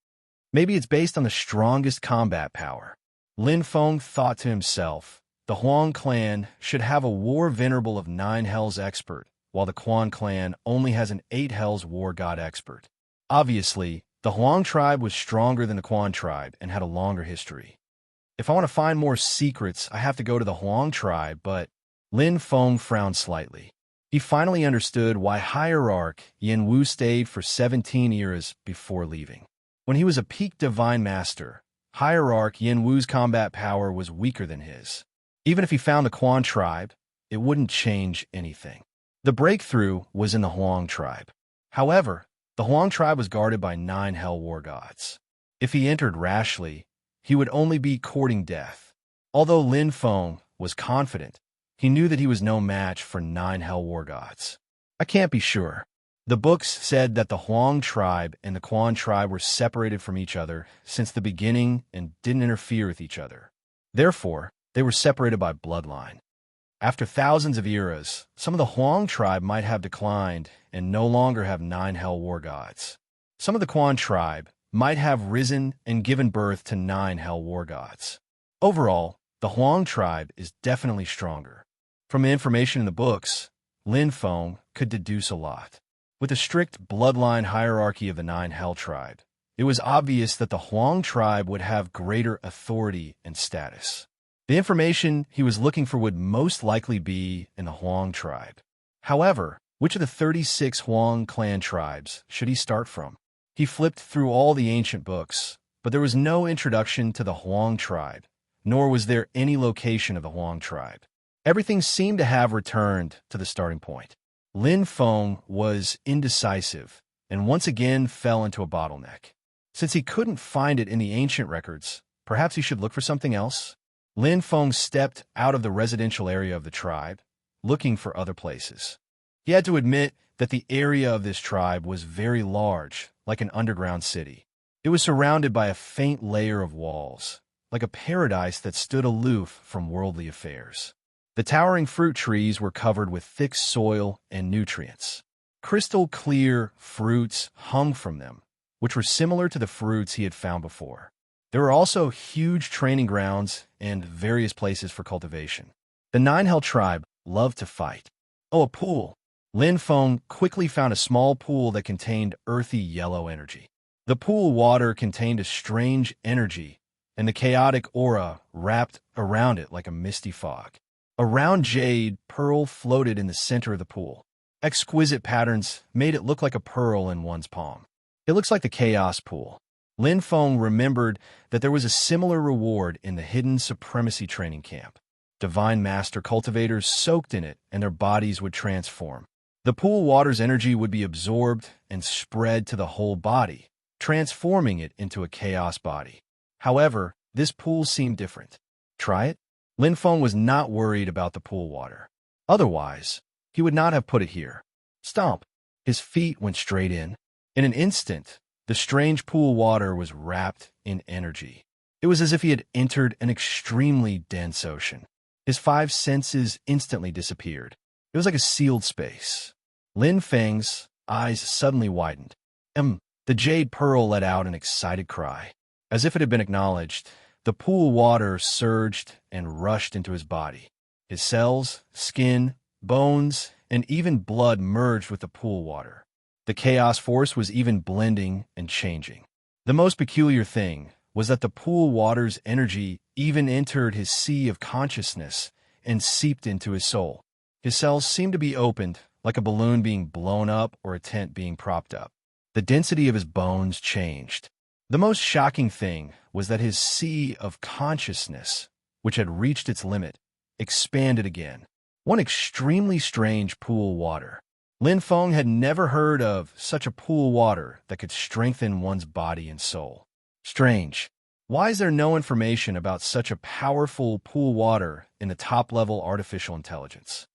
Speaker 1: Maybe it's based on the strongest combat power. Lin Feng thought to himself, the Huang clan should have a war venerable of 9 hells expert, while the Quan clan only has an 8 hells war god expert. Obviously, the Huang tribe was stronger than the Quan tribe and had a longer history. If I want to find more secrets, I have to go to the Huang tribe, but Lin Feng frowned slightly. He finally understood why Hierarch Yin Wu stayed for 17 years before leaving. When he was a peak divine master, hierarch Yin Wu's combat power was weaker than his. Even if he found the Quan tribe, it wouldn't change anything. The breakthrough was in the Huang tribe. However, the Huang tribe was guarded by 9 hell war gods. If he entered rashly, he would only be courting death. Although Lin Feng was confident, he knew that he was no match for 9 hell war gods. I can't be sure. The books said that the Huang tribe and the Quan tribe were separated from each other since the beginning and didn't interfere with each other. Therefore, they were separated by bloodline. After thousands of eras, some of the Huang tribe might have declined and no longer have 9 hell war gods. Some of the Quan tribe might have risen and given birth to 9 hell war gods. Overall, the Huang tribe is definitely stronger. From the information in the books, Lin Feng could deduce a lot. With the strict bloodline hierarchy of the 9 hell tribe, it was obvious that the Huang tribe would have greater authority and status. The information he was looking for would most likely be in the Huang tribe. However, which of the 36 Huang clan tribes should he start from? He flipped through all the ancient books, but there was no introduction to the Huang tribe, nor was there any location of the Huang tribe. Everything seemed to have returned to the starting point. Lin Feng was indecisive and once again fell into a bottleneck. Since he couldn't find it in the ancient records, perhaps he should look for something else? Lin Feng stepped out of the residential area of the tribe, looking for other places. He had to admit that the area of this tribe was very large, like an underground city. It was surrounded by a faint layer of walls, like a paradise that stood aloof from worldly affairs. The towering fruit trees were covered with thick soil and nutrients. Crystal clear fruits hung from them, which were similar to the fruits he had found before. There were also huge training grounds and various places for cultivation. The 9 hell tribe loved to fight. Oh, a pool! Lin Feng quickly found a small pool that contained earthy yellow energy. The pool water contained a strange energy, and the chaotic aura wrapped around it like a misty fog. A round jade pearl floated in the center of the pool. Exquisite patterns made it look like a pearl in one's palm. It looks like the chaos pool. Lin Feng remembered that there was a similar reward in the hidden supremacy training camp. Divine master cultivators soaked in it and their bodies would transform. The pool water's energy would be absorbed and spread to the whole body, transforming it into a chaos body. However, this pool seemed different. Try it? Lin Feng was not worried about the pool water. Otherwise, he would not have put it here. Stomp! His feet went straight in. In an instant, the strange pool water was wrapped in energy. It was as if he had entered an extremely dense ocean. His 5 senses instantly disappeared. It was like a sealed space. Lin Feng's eyes suddenly widened. The jade pearl let out an excited cry. As if it had been acknowledged, the pool water surged and rushed into his body. His cells, skin, bones, and even blood merged with the pool water. The chaos force was even blending and changing. The most peculiar thing was that the pool water's energy even entered his sea of consciousness and seeped into his soul. His cells seemed to be opened, like a balloon being blown up or a tent being propped up. The density of his bones changed. The most shocking thing was that his sea of consciousness, which had reached its limit, expanded again. One extremely strange pool water. Lin Feng had never heard of such a pool water that could strengthen one's body and soul. Strange. Why is there no information about such a powerful pool water in the top-level artificial intelligence?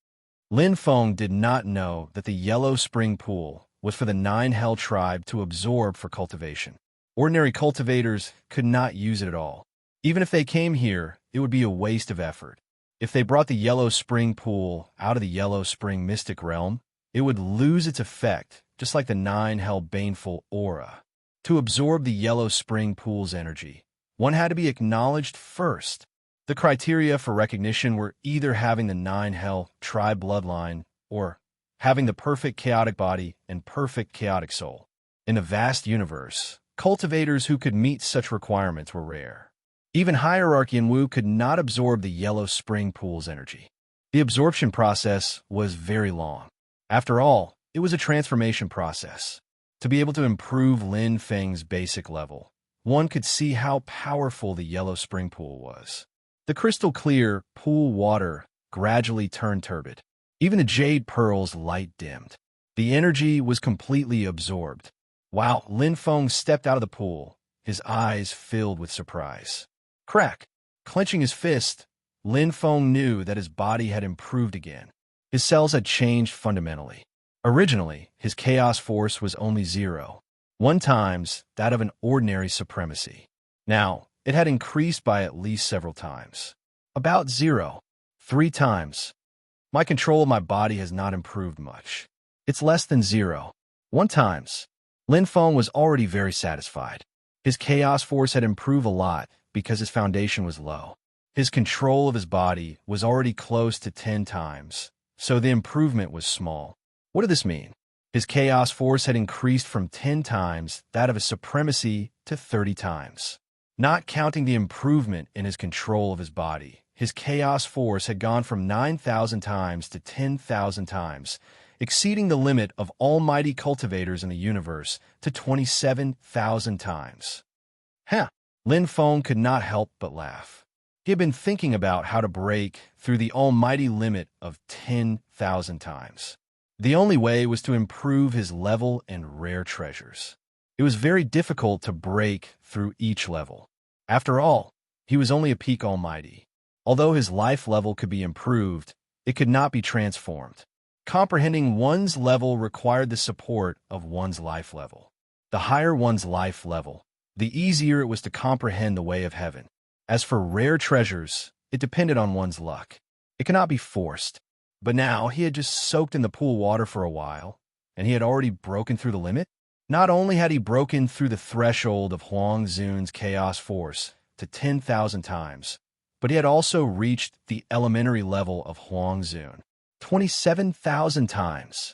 Speaker 1: Lin Feng did not know that the yellow spring pool was for the 9 hell tribe to absorb for cultivation. Ordinary cultivators could not use it at all. Even if they came here, it would be a waste of effort. If they brought the yellow spring pool out of the yellow spring mystic realm, it would lose its effect, just like the 9 hell baneful aura. To absorb the yellow spring pool's energy, one had to be acknowledged first. The criteria for recognition were either having the 9 hell tribe bloodline or having the perfect chaotic body and perfect chaotic soul. In the vast universe, cultivators who could meet such requirements were rare. Even Hierarchy and Wu could not absorb the yellow spring pool's energy. The absorption process was very long. After all, it was a transformation process. To be able to improve Lin Feng's basic level, one could see how powerful the yellow spring pool was. The crystal-clear pool water gradually turned turbid. Even the jade pearl's light dimmed. The energy was completely absorbed. Wow, Lin Feng stepped out of the pool, his eyes filled with surprise. Crack! Clenching his fist, Lin Feng knew that his body had improved again. His cells had changed fundamentally. Originally, his chaos force was only 0, 1 times that of an ordinary supremacy. Now, it had increased by at least several times. About 0, 3 times. My control of my body has not improved much. It's less than 0, 1 times. Lin Feng was already very satisfied. His chaos force had improved a lot because his foundation was low. His control of his body was already close to 10 times, so the improvement was small. What did this mean? His chaos force had increased from 10 times that of his supremacy to 30 times. Not counting the improvement in his control of his body, his chaos force had gone from 9,000 times to 10,000 times, exceeding the limit of almighty cultivators in the universe to 27,000 times. Lin Feng could not help but laugh. He had been thinking about how to break through the almighty limit of 10,000 times. The only way was to improve his level and rare treasures. It was very difficult to break through each level. After all, he was only a peak almighty. Although his life level could be improved, it could not be transformed. Comprehending one's level required the support of one's life level. The higher one's life level, the easier it was to comprehend the way of heaven. As for rare treasures, it depended on one's luck. It cannot be forced. But now he had just soaked in the pool water for a while, and he had already broken through the limit. Not only had he broken through the threshold of Huang Zun's chaos force to 10,000 times, but he had also reached the elementary level of Huang Zun, 27,000 times.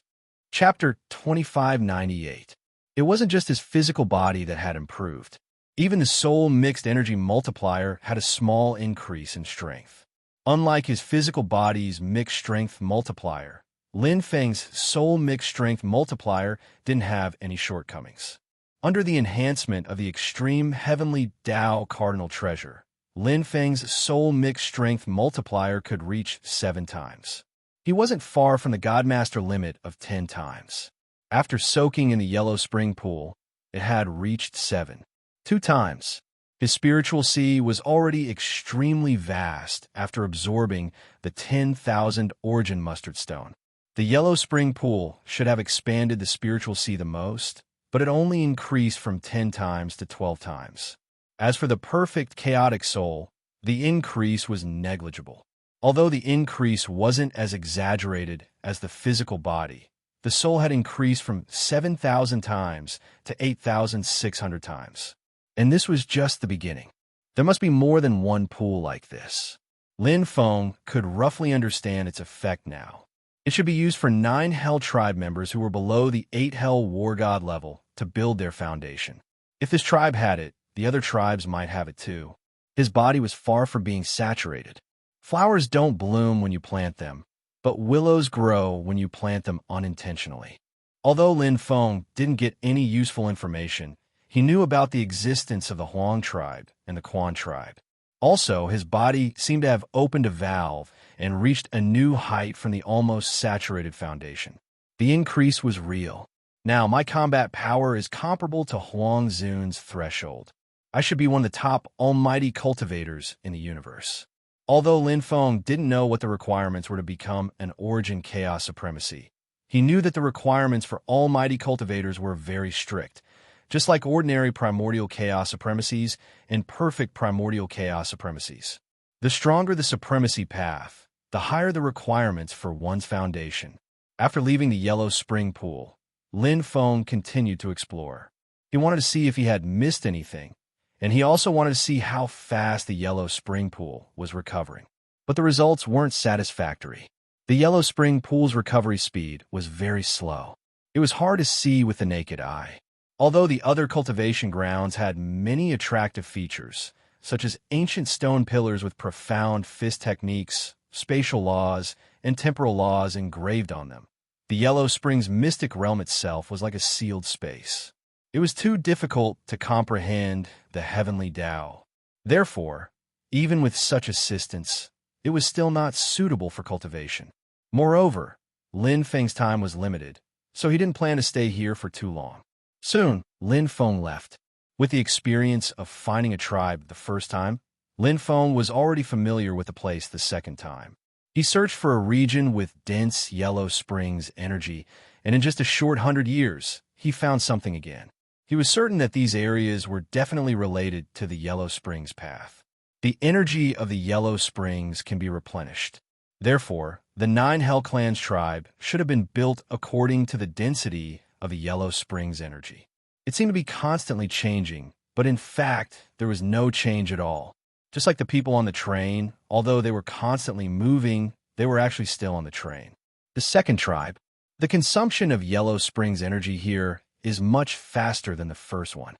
Speaker 1: Chapter 2598. It wasn't just his physical body that had improved. Even the soul mixed energy multiplier had a small increase in strength. Unlike his physical body's mixed strength multiplier, Lin Feng's soul mixed strength multiplier didn't have any shortcomings. Under the enhancement of the extreme heavenly Tao cardinal treasure, Lin Feng's soul mixed strength multiplier could reach 7 times. He wasn't far from the Godmaster limit of 10 times. After soaking in the yellow spring pool, it had reached 7. 2 times. His spiritual sea was already extremely vast after absorbing the 10,000 origin mustard stone. The yellow spring pool should have expanded the spiritual sea the most, but it only increased from 10 times to 12 times. As for the perfect chaotic soul, the increase was negligible. Although the increase wasn't as exaggerated as the physical body, the soul had increased from 7,000 times to 8,600 times. And this was just the beginning. There must be more than one pool like this. Lin Feng could roughly understand its effect now. It should be used for 9 Hell tribe members who were below the 8 Hell war god level to build their foundation. If this tribe had it, the other tribes might have it too. His body was far from being saturated. Flowers don't bloom when you plant them, but willows grow when you plant them unintentionally. Although Lin Feng didn't get any useful information, he knew about the existence of the Huang tribe and the Quan tribe. Also, his body seemed to have opened a valve and reached a new height from the almost saturated foundation. The increase was real. Now, my combat power is comparable to Huang Zun's threshold. I should be one of the top almighty cultivators in the universe. Although Lin Feng didn't know what the requirements were to become an origin chaos supremacy, he knew that the requirements for almighty cultivators were very strict, just like ordinary primordial chaos supremacies and perfect primordial chaos supremacies. The stronger the supremacy path, the higher the requirements for one's foundation. After leaving the yellow spring pool, Lin Feng continued to explore. He wanted to see if he had missed anything, and he also wanted to see how fast the yellow spring pool was recovering. But the results weren't satisfactory. The yellow spring pool's recovery speed was very slow. It was hard to see with the naked eye. Although the other cultivation grounds had many attractive features, such as ancient stone pillars with profound fist techniques, spatial laws, and temporal laws engraved on them, The Yellow Springs mystic realm itself was like a sealed space. It was too difficult to comprehend the heavenly Tao. Therefore, even with such assistance, it was still not suitable for cultivation. Moreover, Lin Feng's time was limited, so he didn't plan to stay here for too long. Soon, Lin Feng left. With the experience of finding a tribe the first time, Lin Feng was already familiar with the place the second time. He searched for a region with dense Yellow Springs energy, and in just a short 100 years, he found something again. He was certain that these areas were definitely related to the Yellow Springs path. The energy of the Yellow Springs can be replenished. Therefore, the 9 Hell Clans tribe should have been built according to the density of the Yellow Springs energy. It seemed to be constantly changing, but in fact, there was no change at all. Just like the people on the train, although they were constantly moving, they were actually still on the train. The second tribe. The consumption of Yellow Springs energy here is much faster than the first one.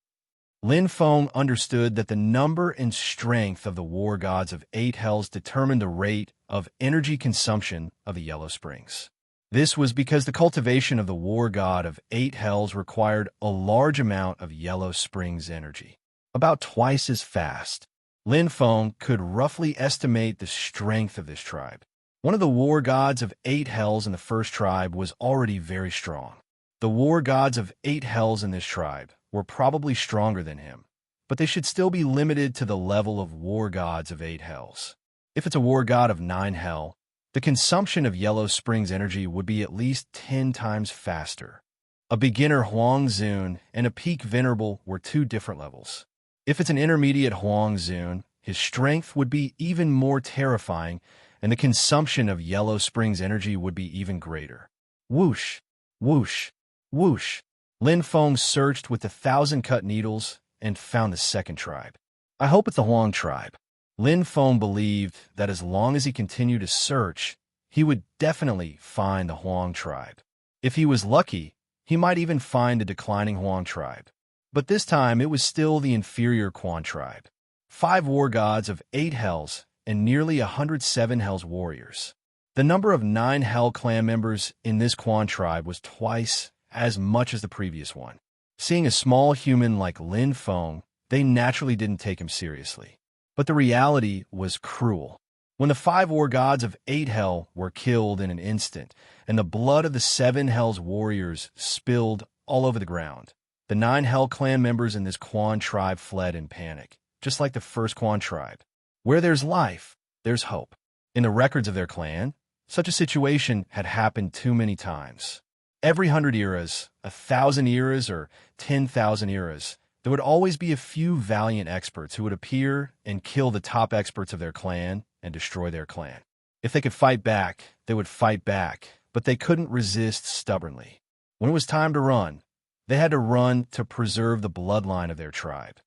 Speaker 1: Lin Feng understood that the number and strength of the war gods of 8 hells determined the rate of energy consumption of the Yellow Springs. This was because the cultivation of the war god of 8 hells required a large amount of Yellow Springs energy, about twice as fast. Lin Feng could roughly estimate the strength of this tribe. One of the war gods of 8 hells in the first tribe was already very strong. The war gods of 8 hells in this tribe were probably stronger than him, but they should still be limited to the level of war gods of 8 hells. If it's a war god of 9 hell, the consumption of Yellow Springs energy would be at least 10 times faster. A beginner Huang Zun and a peak venerable were 2 different levels. If it's an intermediate Huang Zun, his strength would be even more terrifying, and the consumption of Yellow Springs energy would be even greater. Whoosh, whoosh, whoosh. Lin Feng searched with the 1,000 cut needles and found the second tribe. I hope it's the Huang tribe. Lin Feng believed that as long as he continued to search, he would definitely find the Huang tribe. If he was lucky, he might even find the declining Huang tribe. But this time it was still the inferior Quan tribe. 5 war gods of 8 hells and nearly 107 hells warriors. The number of 9 hell clan members in this Quan tribe was twice as much as the previous one. Seeing a small human like Lin Feng, they naturally didn't take him seriously. But the reality was cruel. When the 5 war gods of 8 hell were killed in an instant, and the blood of the 7 hell's warriors spilled all over the ground, the 9 hell clan members in this Quan tribe fled in panic, just like the first Quan tribe. Where there's life, there's hope. In the records of their clan, such a situation had happened too many times. Every 100 eras, 1,000 eras, or 10,000 eras, there would always be a few valiant experts who would appear and kill the top experts of their clan and destroy their clan. If they could fight back, they would fight back, but they couldn't resist stubbornly. When it was time to run, they had to run to preserve the bloodline of their tribe.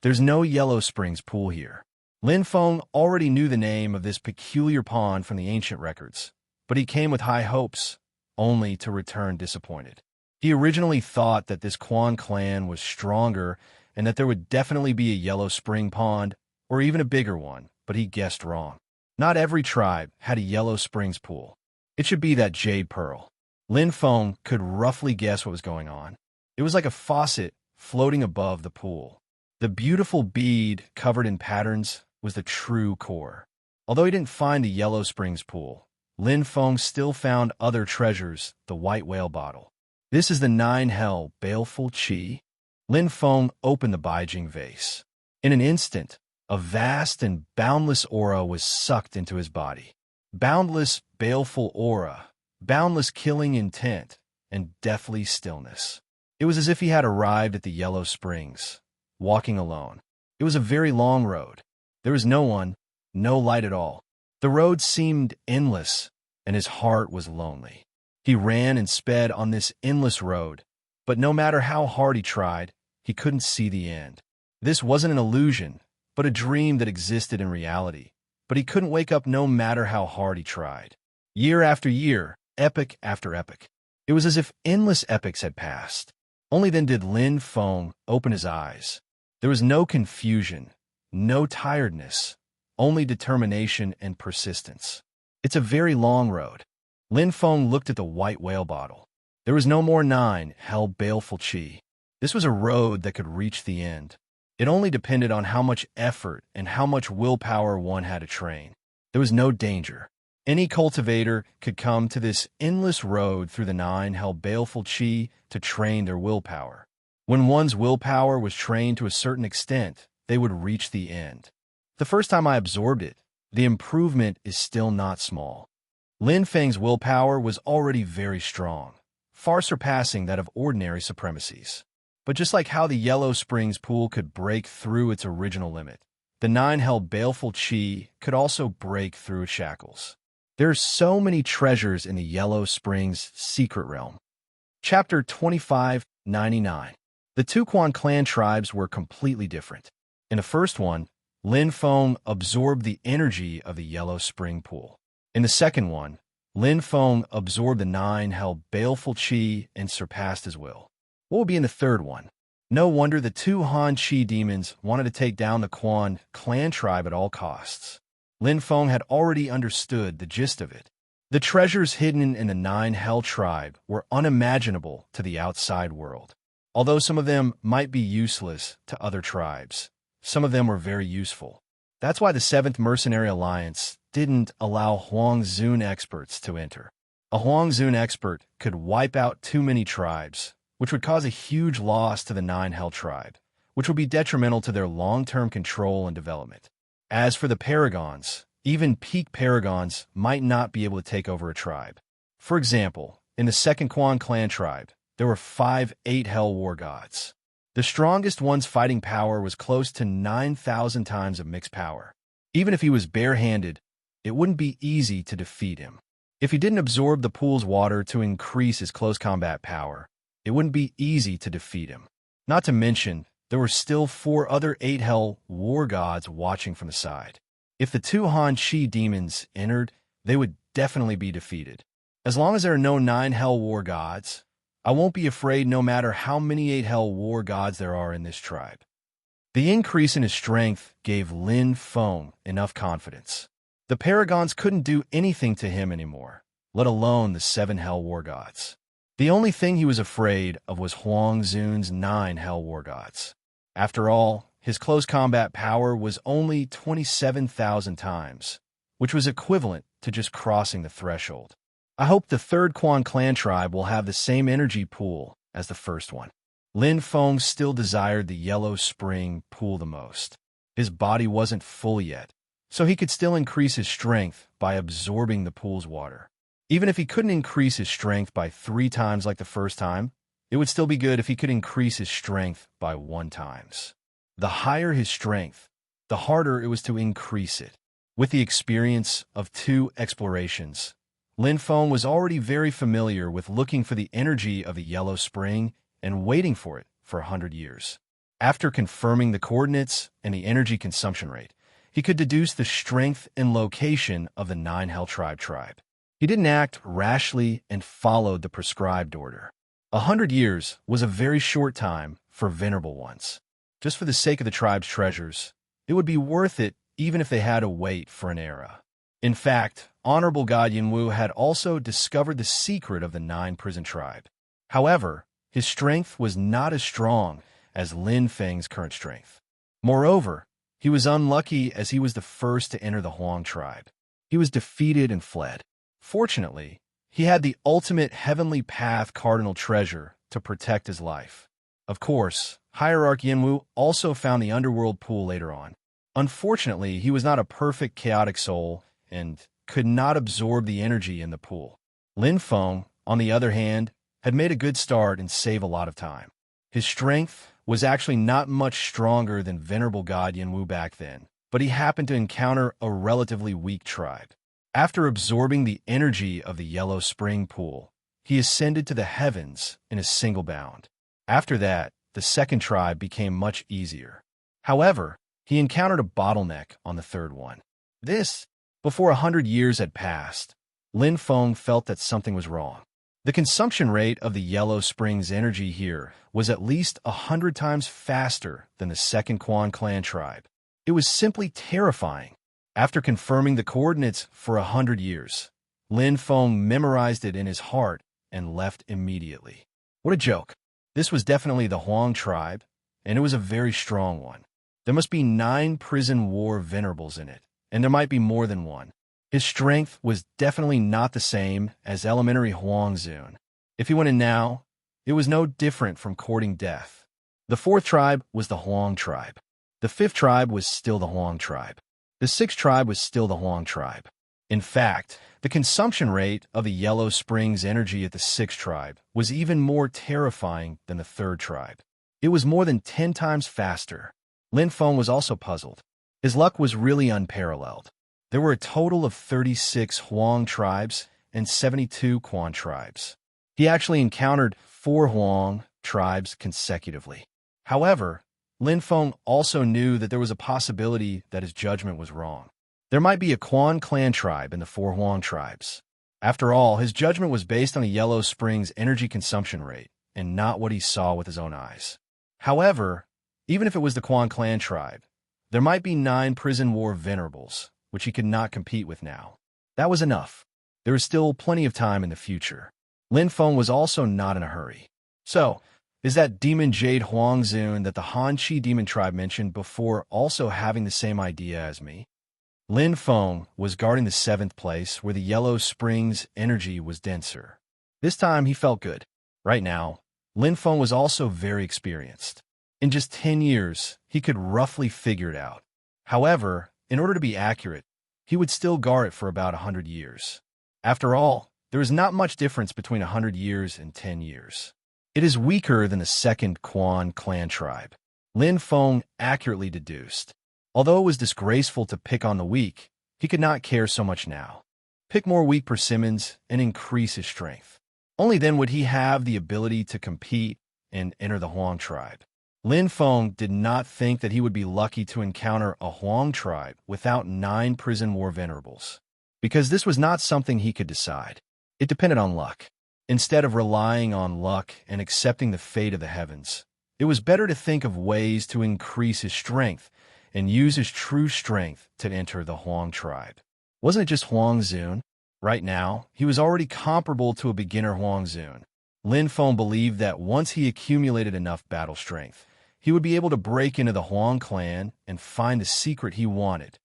Speaker 1: There's no Yellow Springs pool here. Lin Feng already knew the name of this peculiar pond from the ancient records, but he came with high hopes, only to return disappointed. He originally thought that this Quan clan was stronger and that there would definitely be a Yellow Spring pond, or even a bigger one, but he guessed wrong. Not every tribe had a Yellow Springs pool. It should be that Jade Pearl. Lin Feng could roughly guess what was going on. It was like a faucet floating above the pool. The beautiful bead covered in patterns was the true core. Although he didn't find the Yellow Springs pool, Lin Feng still found other treasures, the white whale bottle. This is the 9 hell baleful qi. Lin Feng opened the Beijing vase. In an instant, a vast and boundless aura was sucked into his body. Boundless, baleful aura, boundless killing intent, and deathly stillness. It was as if he had arrived at the Yellow Springs, walking alone. It was a very long road. There was no one, no light at all. The road seemed endless, and his heart was lonely. He ran and sped on this endless road, but no matter how hard he tried, he couldn't see the end. This wasn't an illusion, but a dream that existed in reality. But he couldn't wake up no matter how hard he tried. Year after year, epoch after epoch. It was as if endless epochs had passed. Only then did Lin Feng open his eyes. There was no confusion, no tiredness, only determination and persistence. It's a very long road. Lin Feng looked at the white whale bottle. There was no more 9 hell baleful chi. This was a road that could reach the end. It only depended on how much effort and how much willpower one had to train. There was no danger. Any cultivator could come to this endless road through the 9 hell baleful chi to train their willpower. When one's willpower was trained to a certain extent, they would reach the end. The first time I absorbed it, the improvement is still not small. Lin Feng's willpower was already very strong, far surpassing that of ordinary supremacies. But just like how the Yellow Springs pool could break through its original limit, the 9 hell baleful chi could also break through its shackles. There are so many treasures in the Yellow Springs secret realm. Chapter 2599. The two Quan clan tribes were completely different. In the first one, Lin Feng absorbed the energy of the Yellow Spring pool. In the second one, Lin Feng absorbed the 9 hell baleful chi and surpassed his will. What would be in the third one? No wonder the two Han Chi demons wanted to take down the Quan clan tribe at all costs. Lin Feng had already understood the gist of it. The treasures hidden in the 9 hell tribe were unimaginable to the outside world. Although some of them might be useless to other tribes, some of them were very useful. That's why the 7th Mercenary Alliance didn't allow Huang Zun experts to enter. A Huang Zun expert could wipe out too many tribes, which would cause a huge loss to the 9 hell tribe, which would be detrimental to their long-term control and development. As for the paragons, even peak paragons might not be able to take over a tribe. For example, in the second Quan clan tribe, there were 5 8 hell war gods. The strongest one's fighting power was close to 9,000 times of mixed power. Even if he was barehanded, it wouldn't be easy to defeat him. If he didn't absorb the pool's water to increase his close combat power, it wouldn't be easy to defeat him. Not to mention, there were still 4 other 8 hell war gods watching from the side. If the two Han Chi demons entered, they would definitely be defeated. As long as there are no 9 hell war gods, I won't be afraid no matter how many 8 hell war gods there are in this tribe. The increase in his strength gave Lin Feng enough confidence. The paragons couldn't do anything to him anymore, let alone the 7 hell war gods. The only thing he was afraid of was Huang Zun's 9 hell war gods. After all, his close combat power was only 27,000 times, which was equivalent to just crossing the threshold. I hope the third Quan clan tribe will have the same energy pool as the first one. Lin Feng still desired the Yellow Spring pool the most. His body wasn't full yet, so he could still increase his strength by absorbing the pool's water. Even if he couldn't increase his strength by 3 times like the first time, it would still be good if he could increase his strength by 1 times. The higher his strength, the harder it was to increase it. With the experience of 2 explorations, Lin Feng was already very familiar with looking for the energy of the Yellow Spring and waiting for it for 100 years. After confirming the coordinates and the energy consumption rate, he could deduce the strength and location of the 9 hell tribe. He didn't act rashly and followed the prescribed order. 100 years was a very short time for venerable ones. Just for the sake of the tribe's treasures, it would be worth it even if they had to wait for an era. In fact, Honorable God Yinwu had also discovered the secret of the 9 prison tribe. However, his strength was not as strong as Lin Feng's current strength. Moreover, he was unlucky as he was the first to enter the Huang tribe. He was defeated and fled. Fortunately, he had the ultimate heavenly path cardinal treasure to protect his life. Of course, Hierarch Yinwu also found the underworld pool later on. Unfortunately, he was not a perfect chaotic soul and could not absorb the energy in the pool. Lin Feng, on the other hand, had made a good start and saved a lot of time. His strength was actually not much stronger than Venerable God Yinwu back then, but he happened to encounter a relatively weak tribe. After absorbing the energy of the Yellow Spring pool, he ascended to the heavens in a single bound. After that, the second tribe became much easier. However, he encountered a bottleneck on the third one. Before 100 years had passed, Lin Feng felt that something was wrong. The consumption rate of the Yellow Springs energy here was at least 100 times faster than the second Quan clan tribe. It was simply terrifying. After confirming the coordinates for 100 years, Lin Feng memorized it in his heart and left immediately. What a joke. This was definitely the Huang tribe, and it was a very strong one. There must be 9 prison war venerables in it, and there might be more than one. His strength was definitely not the same as elementary Huang Zun. If he went in now, it was no different from courting death. The 4th tribe was the Huang tribe. The 5th tribe was still the Huang tribe. The 6th tribe was still the Huang tribe. In fact, the consumption rate of the Yellow Springs energy at the 6th tribe was even more terrifying than the 3rd tribe. It was more than 10 times faster. Lin Feng was also puzzled. His luck was really unparalleled. There were a total of 36 Huang tribes and 72 Quan tribes. He actually encountered 4 Huang tribes consecutively. However, Lin Feng also knew that there was a possibility that his judgment was wrong. There might be a Quan clan tribe in the 4 Huang tribes. After all, his judgment was based on the Yellow Springs energy consumption rate and not what he saw with his own eyes. However, even if it was the Quan clan tribe, there might be 9 prison war venerables, which he could not compete with now. That was enough. There was still plenty of time in the future. Lin Feng was also not in a hurry. So, is that Demon Jade Huang Zun that the Han Chi demon tribe mentioned before also having the same idea as me? Lin Feng was guarding the 7th place where the Yellow Springs energy was denser. This time he felt good. Right now, Lin Feng was also very experienced. In just 10 years, he could roughly figure it out. However, in order to be accurate, he would still guard it for about 100 years. After all, there is not much difference between 100 years and 10 years. It is weaker than the 2nd Quan clan tribe. Lin Feng accurately deduced. Although it was disgraceful to pick on the weak, he could not care so much now. Pick more weak persimmons and increase his strength. Only then would he have the ability to compete and enter the Huang tribe. Lin Feng did not think that he would be lucky to encounter a Huang tribe without 9 prison war venerables, because this was not something he could decide. It depended on luck. Instead of relying on luck and accepting the fate of the heavens, it was better to think of ways to increase his strength and use his true strength to enter the Huang tribe. Wasn't it just Huang Zun? Right now, he was already comparable to a beginner Huang Zun. Lin Feng believed that once he accumulated enough battle strength, he would be able to break into the Huang clan and find the secret he wanted.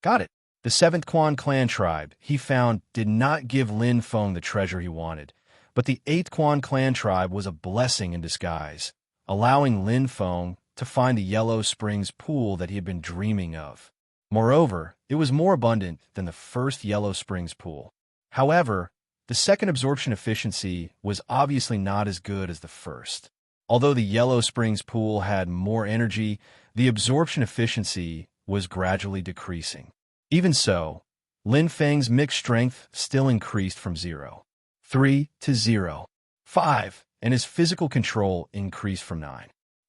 Speaker 1: Got it. The 7th Quan clan tribe, he found, did not give Lin Feng the treasure he wanted, but the 8th Quan clan tribe was a blessing in disguise, allowing Lin Feng to find the Yellow Springs pool that he had been dreaming of. Moreover, it was more abundant than the first Yellow Springs pool. However, the second absorption efficiency was obviously not as good as the first. Although the Yellow Springs pool had more energy, the absorption efficiency was gradually decreasing. Even so, Lin Feng's mixed strength still increased from 0.3 to 0.5, and his physical control increased from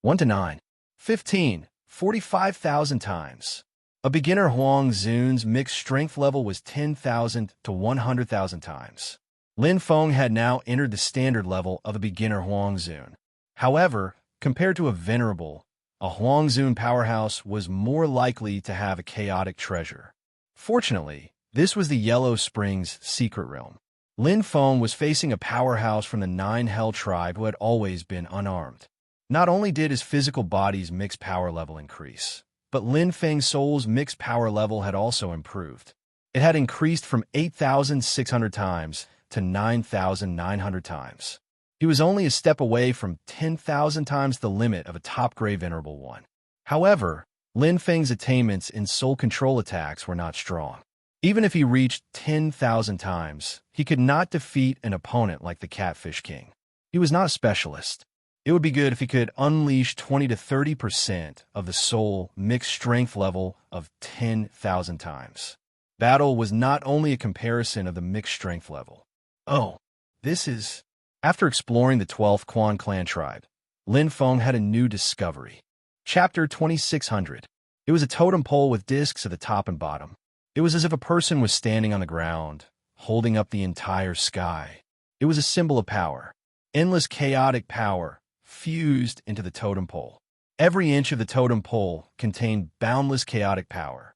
Speaker 1: 1 to 15, 45,000 times. A beginner Huang Zun's mixed strength level was 10,000 to 100,000 times. Lin Feng had now entered the standard level of a beginner Huang Zun. However, compared to a venerable, a Huang Zun powerhouse was more likely to have a chaotic treasure. Fortunately, this was the Yellow Springs secret realm. Lin Feng was facing a powerhouse from the 9 Hell tribe who had always been unarmed. Not only did his physical body's mixed power level increase, but Lin Feng's soul's mixed power level had also improved. It had increased from 8,600 times to 9,900 times. He was only a step away from 10,000 times the limit of a top-grade Venerable One. However, Lin Feng's attainments in soul control attacks were not strong. Even if he reached 10,000 times, he could not defeat an opponent like the Catfish King. He was not a specialist. It would be good if he could unleash 20 to 30% of the soul mixed strength level of 10,000 times. Battle was not only a comparison of the mixed strength level. Oh, this is... After exploring the 12th Quan clan tribe, Lin Feng had a new discovery. Chapter 2600. It was a totem pole with discs at the top and bottom. It was as if a person was standing on the ground, holding up the entire sky. It was a symbol of power. Endless chaotic power fused into the totem pole. Every inch of the totem pole contained boundless chaotic power.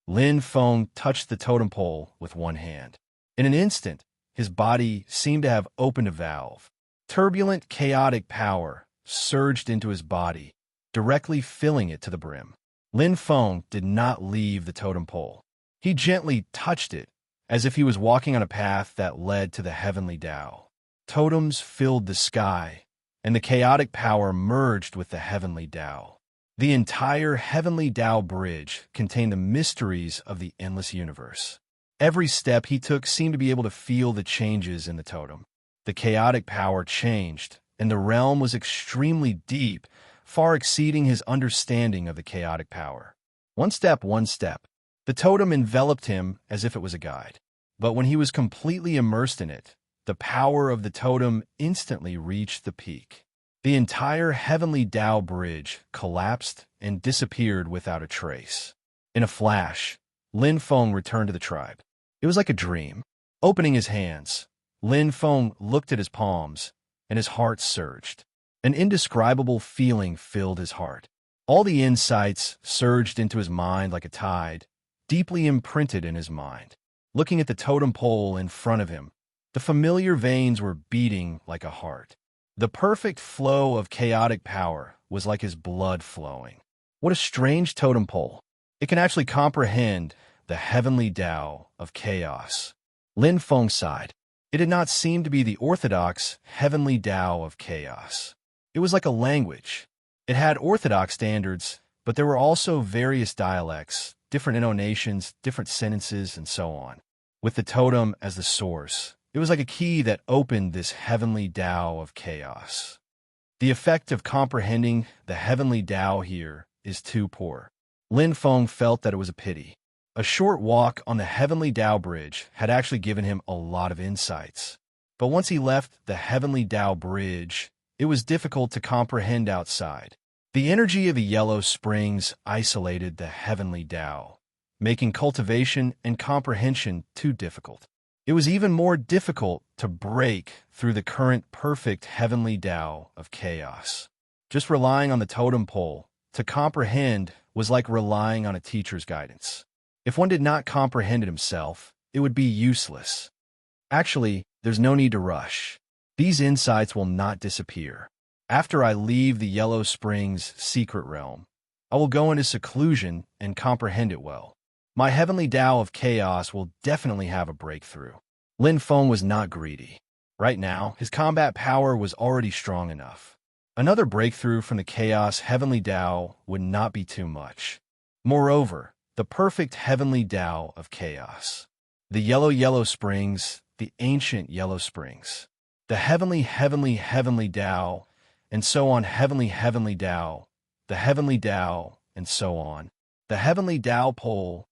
Speaker 1: Lin Feng touched the totem pole with one hand. In an instant, his body seemed to have opened a valve. Turbulent, chaotic power surged into his body, directly filling it to the brim. Lin Feng did not leave the totem pole. He gently touched it, as if he was walking on a path that led to the heavenly Tao. Totems filled the sky, and the chaotic power merged with the heavenly Tao. The entire heavenly Tao bridge contained the mysteries of the endless universe. Every step he took seemed to be able to feel the changes in the totem. The chaotic power changed, and the realm was extremely deep, far exceeding his understanding of the chaotic power. One step. The totem enveloped him as if it was a guide. But when he was completely immersed in it, the power of the totem instantly reached the peak. The entire heavenly Tao bridge collapsed and disappeared without a trace. In a flash, Lin Feng returned to the tribe. It was like a dream. Opening his hands, Lin Feng looked at his palms, and his heart surged. An indescribable feeling filled his heart. All the insights surged into his mind like a tide, deeply imprinted in his mind. Looking at the totem pole in front of him, the familiar veins were beating like a heart. The perfect flow of chaotic power was like his blood flowing. What a strange totem pole. It can actually comprehend the heavenly Tao of chaos. Lin Feng sighed. It did not seem to be the orthodox heavenly Tao of chaos. It was like a language. It had orthodox standards, but there were also various dialects, different intonations, different sentences, and so on. With the totem as the source, it was like a key that opened this heavenly Tao of chaos. The effect of comprehending the heavenly Tao here is too poor. Lin Feng felt that it was a pity. A short walk on the heavenly Tao bridge had actually given him a lot of insights. But once he left the heavenly Tao bridge, it was difficult to comprehend outside. The energy of the yellow springs isolated the heavenly Tao, making cultivation and comprehension too difficult. It was even more difficult to break through the current perfect heavenly Tao of chaos. Just relying on the totem pole to comprehend was like relying on a teacher's guidance. If one did not comprehend it himself, it would be useless. Actually, there's no need to rush. These insights will not disappear. After I leave the Yellow Springs secret realm, I will go into seclusion and comprehend it well. My heavenly Tao of chaos will definitely have a breakthrough. Lin Feng was not greedy. Right now, his combat power was already strong enough. Another breakthrough from the chaos heavenly Tao would not be too much. Moreover, the perfect heavenly Tao of chaos. The yellow springs, the ancient yellow springs. The heavenly Tao, and so on heavenly Tao, the heavenly Tao, and so on. The heavenly Tao pole.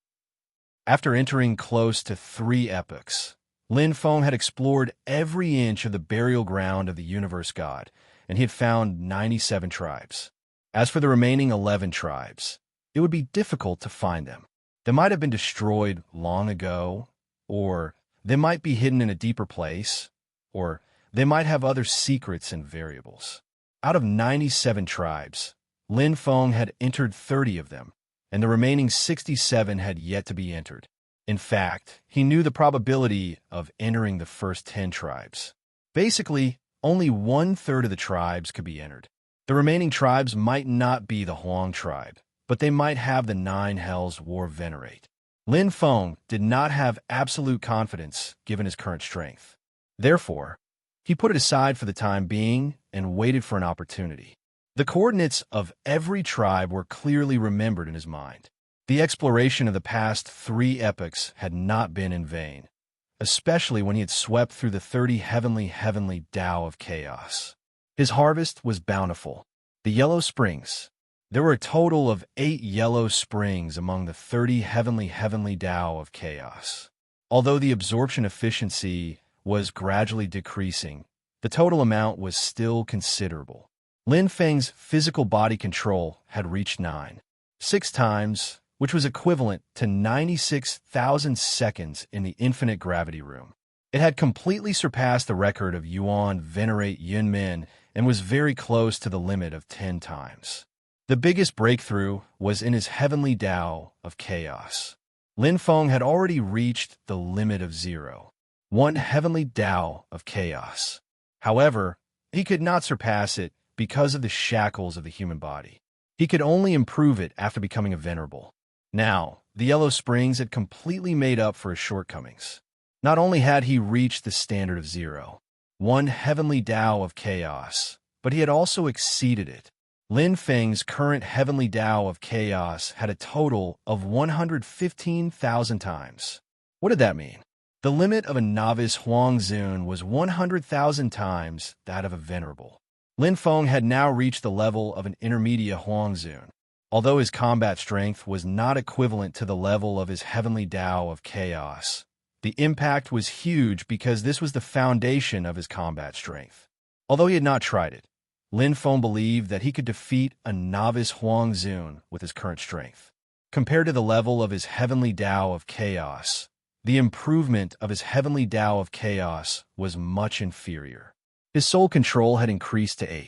Speaker 1: After entering close to 3 epochs, Lin Feng had explored every inch of the burial ground of the universe god, and he had found 97 tribes. As for the remaining 11 tribes, it would be difficult to find them. They might have been destroyed long ago, or they might be hidden in a deeper place, or they might have other secrets and variables. Out of 97 tribes, Lin Feng had entered 30 of them, and the remaining 67 had yet to be entered. In fact, he knew the probability of entering the first 10 tribes. Basically, only 1/3 of the tribes could be entered. The remaining tribes might not be the Huang tribe, but they might have the 9 hells War Venerate. Lin Feng did not have absolute confidence given his current strength. Therefore, he put it aside for the time being and waited for an opportunity. The coordinates of every tribe were clearly remembered in his mind. The exploration of the past 3 epochs had not been in vain, especially when he had swept through the 30 heavenly Tao of chaos. His harvest was bountiful. The yellow springs. There were a total of 8 yellow springs among the 30 heavenly Tao of chaos. Although the absorption efficiency was gradually decreasing, the total amount was still considerable. Lin Feng's physical body control had reached 6 times, which was equivalent to 96,000 seconds in the infinite gravity room. It had completely surpassed the record of Yuan Venerate Yunmin and was very close to the limit of 10 times. The biggest breakthrough was in his heavenly Tao of chaos. Lin Feng had already reached the limit of 0. one heavenly Tao of chaos. However, he could not surpass it because of the shackles of the human body. He could only improve it after becoming a venerable. Now, the Yellow Springs had completely made up for his shortcomings. Not only had he reached the standard of zero, one heavenly Tao of chaos, but he had also exceeded it. Lin Feng's current heavenly Tao of chaos had a total of 115,000 times. What did that mean? The limit of a novice Huang Zun was 100,000 times that of a venerable. Lin Feng had now reached the level of an intermediate Huang Zun. Although his combat strength was not equivalent to the level of his heavenly Tao of chaos, the impact was huge because this was the foundation of his combat strength. Although he had not tried it, Lin Feng believed that he could defeat a novice Huang Zun with his current strength. Compared to the level of his heavenly Tao of chaos, the improvement of his heavenly Tao of chaos was much inferior. His soul control had increased to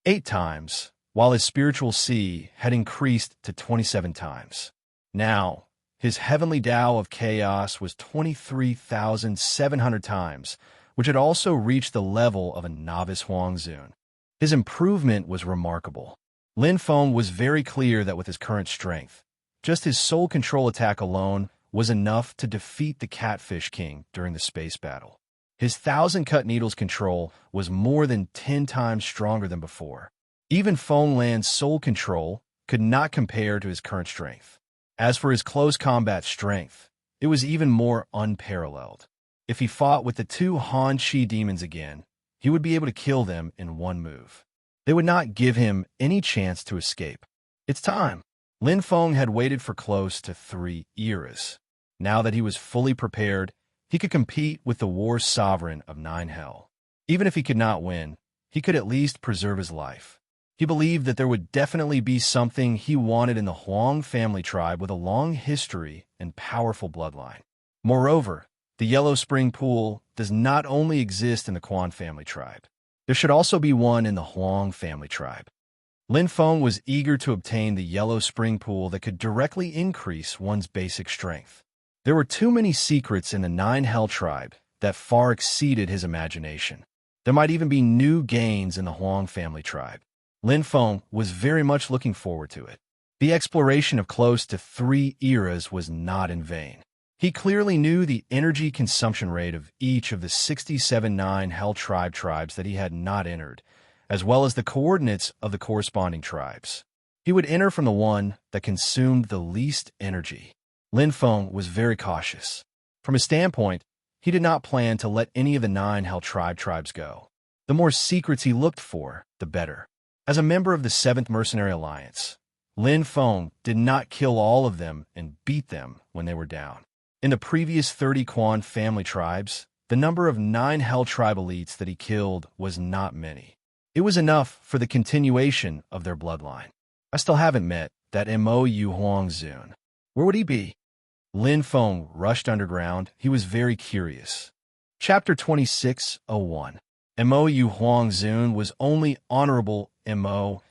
Speaker 1: 8 times, while his spiritual C had increased to 27 times. Now, his heavenly Tao of chaos was 23,700 times, which had also reached the level of a novice Huang Zun. His improvement was remarkable. Lin Feng was very clear that with his current strength, just his soul control attack alone was enough to defeat the Catfish King during the space battle. His 1,000 cut needles control was more than 10 times stronger than before. Even Feng Lan's soul control could not compare to his current strength. As for his close combat strength, it was even more unparalleled. If he fought with the 2 Han Chi demons again, he would be able to kill them in one move. They would not give him any chance to escape. It's time. Lin Feng had waited for close to 3 eras. Now that he was fully prepared, he could compete with the war sovereign of 9 Hell. Even if he could not win, he could at least preserve his life. He believed that there would definitely be something he wanted in the Huang family tribe with a long history and powerful bloodline. Moreover, the Yellow Spring Pool does not only exist in the Quan family tribe. There should also be one in the Huang family tribe. Lin Feng was eager to obtain the Yellow Spring Pool that could directly increase one's basic strength. There were too many secrets in the 9 Hell tribe that far exceeded his imagination. There might even be new gains in the Huang family tribe. Lin Feng was very much looking forward to it. The exploration of close to 3 eras was not in vain. He clearly knew the energy consumption rate of each of the 67 9 Hell tribe tribes that he had not entered, as well as the coordinates of the corresponding tribes. He would enter from the one that consumed the least energy. Lin Feng was very cautious. From his standpoint, he did not plan to let any of the 9 Hell tribes go. The more secrets he looked for, the better. As a member of the 7th Mercenary Alliance, Lin Feng did not kill all of them and beat them when they were down. In the previous 30 Quan family tribes, the number of 9 Hell tribe elites that he killed was not many. It was enough for the continuation of their bloodline. I still haven't met that Mo Huang Zun. Where would he be? Lin Feng rushed underground. He was very curious. Chapter 26:01. Mo Huang Zun was only honorable Mo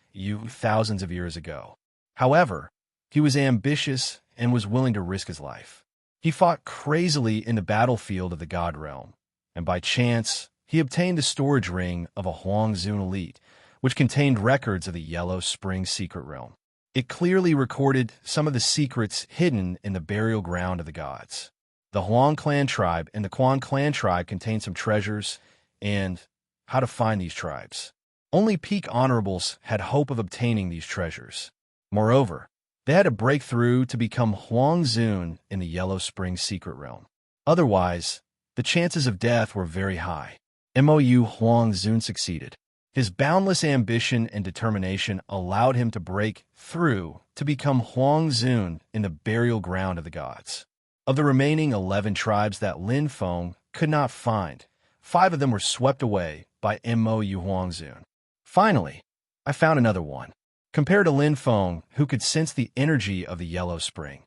Speaker 1: thousands of years ago. However, he was ambitious and was willing to risk his life. He fought crazily in the battlefield of the God Realm, and by chance, he obtained the storage ring of a Huang Zun elite, which contained records of the Yellow Spring Secret Realm. It clearly recorded some of the secrets hidden in the burial ground of the gods. The Huang clan tribe and the Quan clan tribe contained some treasures, and how to find these tribes. Only peak honorables had hope of obtaining these treasures. Moreover, they had to break through to become Huang Zun in the Yellow Spring Secret Realm. Otherwise, the chances of death were very high. Mo Huang Zun succeeded. His boundless ambition and determination allowed him to break through to become Huang Zun in the burial ground of the gods. Of the remaining 11 tribes that Lin Feng could not find, 5 of them were swept away by Mo Huang Zun. Finally, I found another one. Compared to Lin Feng, who could sense the energy of the Yellow Spring,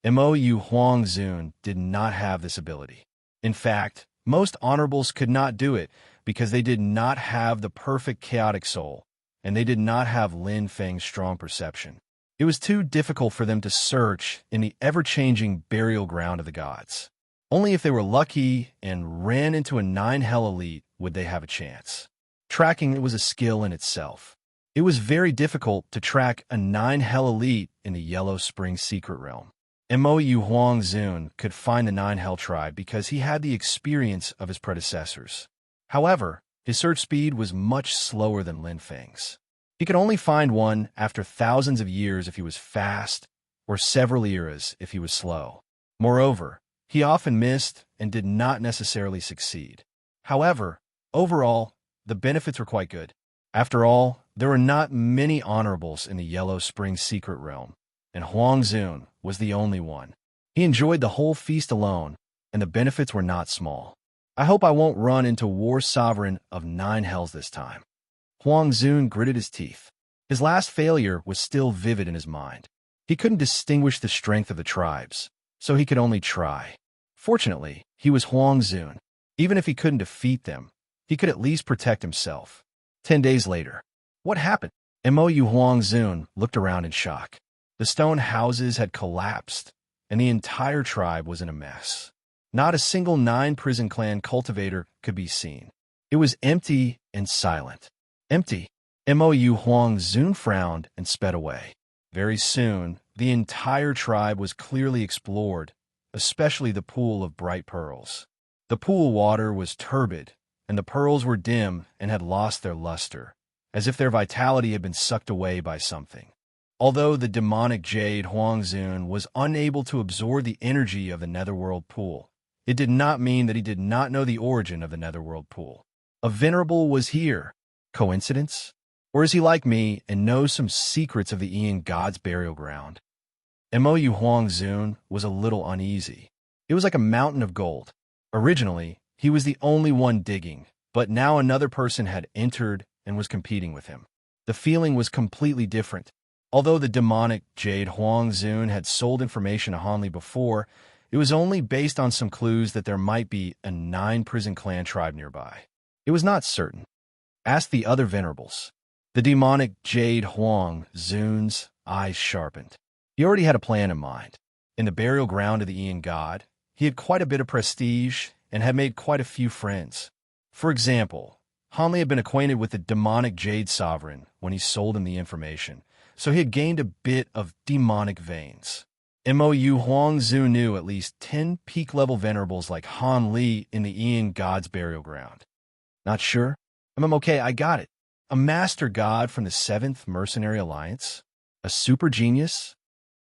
Speaker 1: Mo Huang Zun did not have this ability. In fact, most honorables could not do it because they did not have the perfect chaotic soul, and they did not have Lin Feng's strong perception. It was too difficult for them to search in the ever-changing burial ground of the gods. Only if they were lucky and ran into a 9 hell elite would they have a chance. Tracking it was a skill in itself. It was very difficult to track a 9 hell elite in the Yellow Spring secret realm. Mo Huang Zun could find the 9 hell tribe because he had the experience of his predecessors. However, his search speed was much slower than Lin Feng's. He could only find one after thousands of years if he was fast, or several eras if he was slow. Moreover, he often missed and did not necessarily succeed. However, overall, the benefits were quite good. After all, there were not many honorables in the Yellow Spring secret realm, and Huang Zun was the only one. He enjoyed the whole feast alone, and the benefits were not small. I hope I won't run into War Sovereign of 9 hells this time. Huang Zun gritted his teeth. His last failure was still vivid in his mind. He couldn't distinguish the strength of the tribes, so he could only try. Fortunately, he was Huang Zun. Even if he couldn't defeat them, he could at least protect himself. 10 days later. What happened? Mo Huang Zun looked around in shock. The stone houses had collapsed, and the entire tribe was in a mess. Not a single 9-prison clan cultivator could be seen. It was empty and silent. Empty. Mo Huang Zun frowned and sped away. Very soon, the entire tribe was clearly explored, especially the pool of bright pearls. The pool water was turbid, and the pearls were dim and had lost their luster, as if their vitality had been sucked away by something. Although the demonic jade Huang Zun was unable to absorb the energy of the netherworld pool, it did not mean that he did not know the origin of the netherworld pool. A venerable was here. Coincidence? Or is he like me and knows some secrets of the Ian God's burial ground? Mo Huang Zun was a little uneasy. It was like a mountain of gold. Originally, he was the only one digging, but now another person had entered and was competing with him. The feeling was completely different. Although the demonic jade Huang Zun had sold information to Hanli before, it was only based on some clues that there might be a 9-prison clan tribe nearby. It was not certain. Ask the other venerables. The demonic jade Huang Zun's eyes sharpened. He already had a plan in mind. In the burial ground of the Ian God, he had quite a bit of prestige and had made quite a few friends. For example, Hanli had been acquainted with the demonic jade sovereign when he sold him the information, so he had gained a bit of demonic veins. Mo Huang Zun knew at least 10 peak-level venerables like Han Li in the Ian God's burial ground. Not sure? Okay, I got it. A master god from the 7th Mercenary Alliance? A super genius?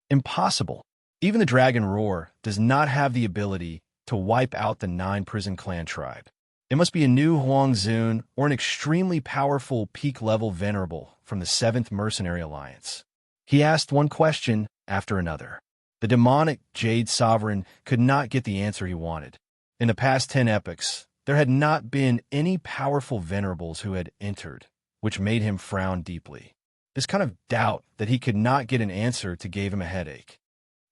Speaker 1: Impossible. Even the Dragon Roar does not have the ability to wipe out the 9-prison clan tribe. It must be a new Huang Zun or an extremely powerful peak-level venerable from the 7th Mercenary Alliance. He asked one question after another. The demonic Jade Sovereign could not get the answer he wanted. In the past 10 epochs, there had not been any powerful venerables who had entered, which made him frown deeply. This kind of doubt that he could not get an answer gave him a headache.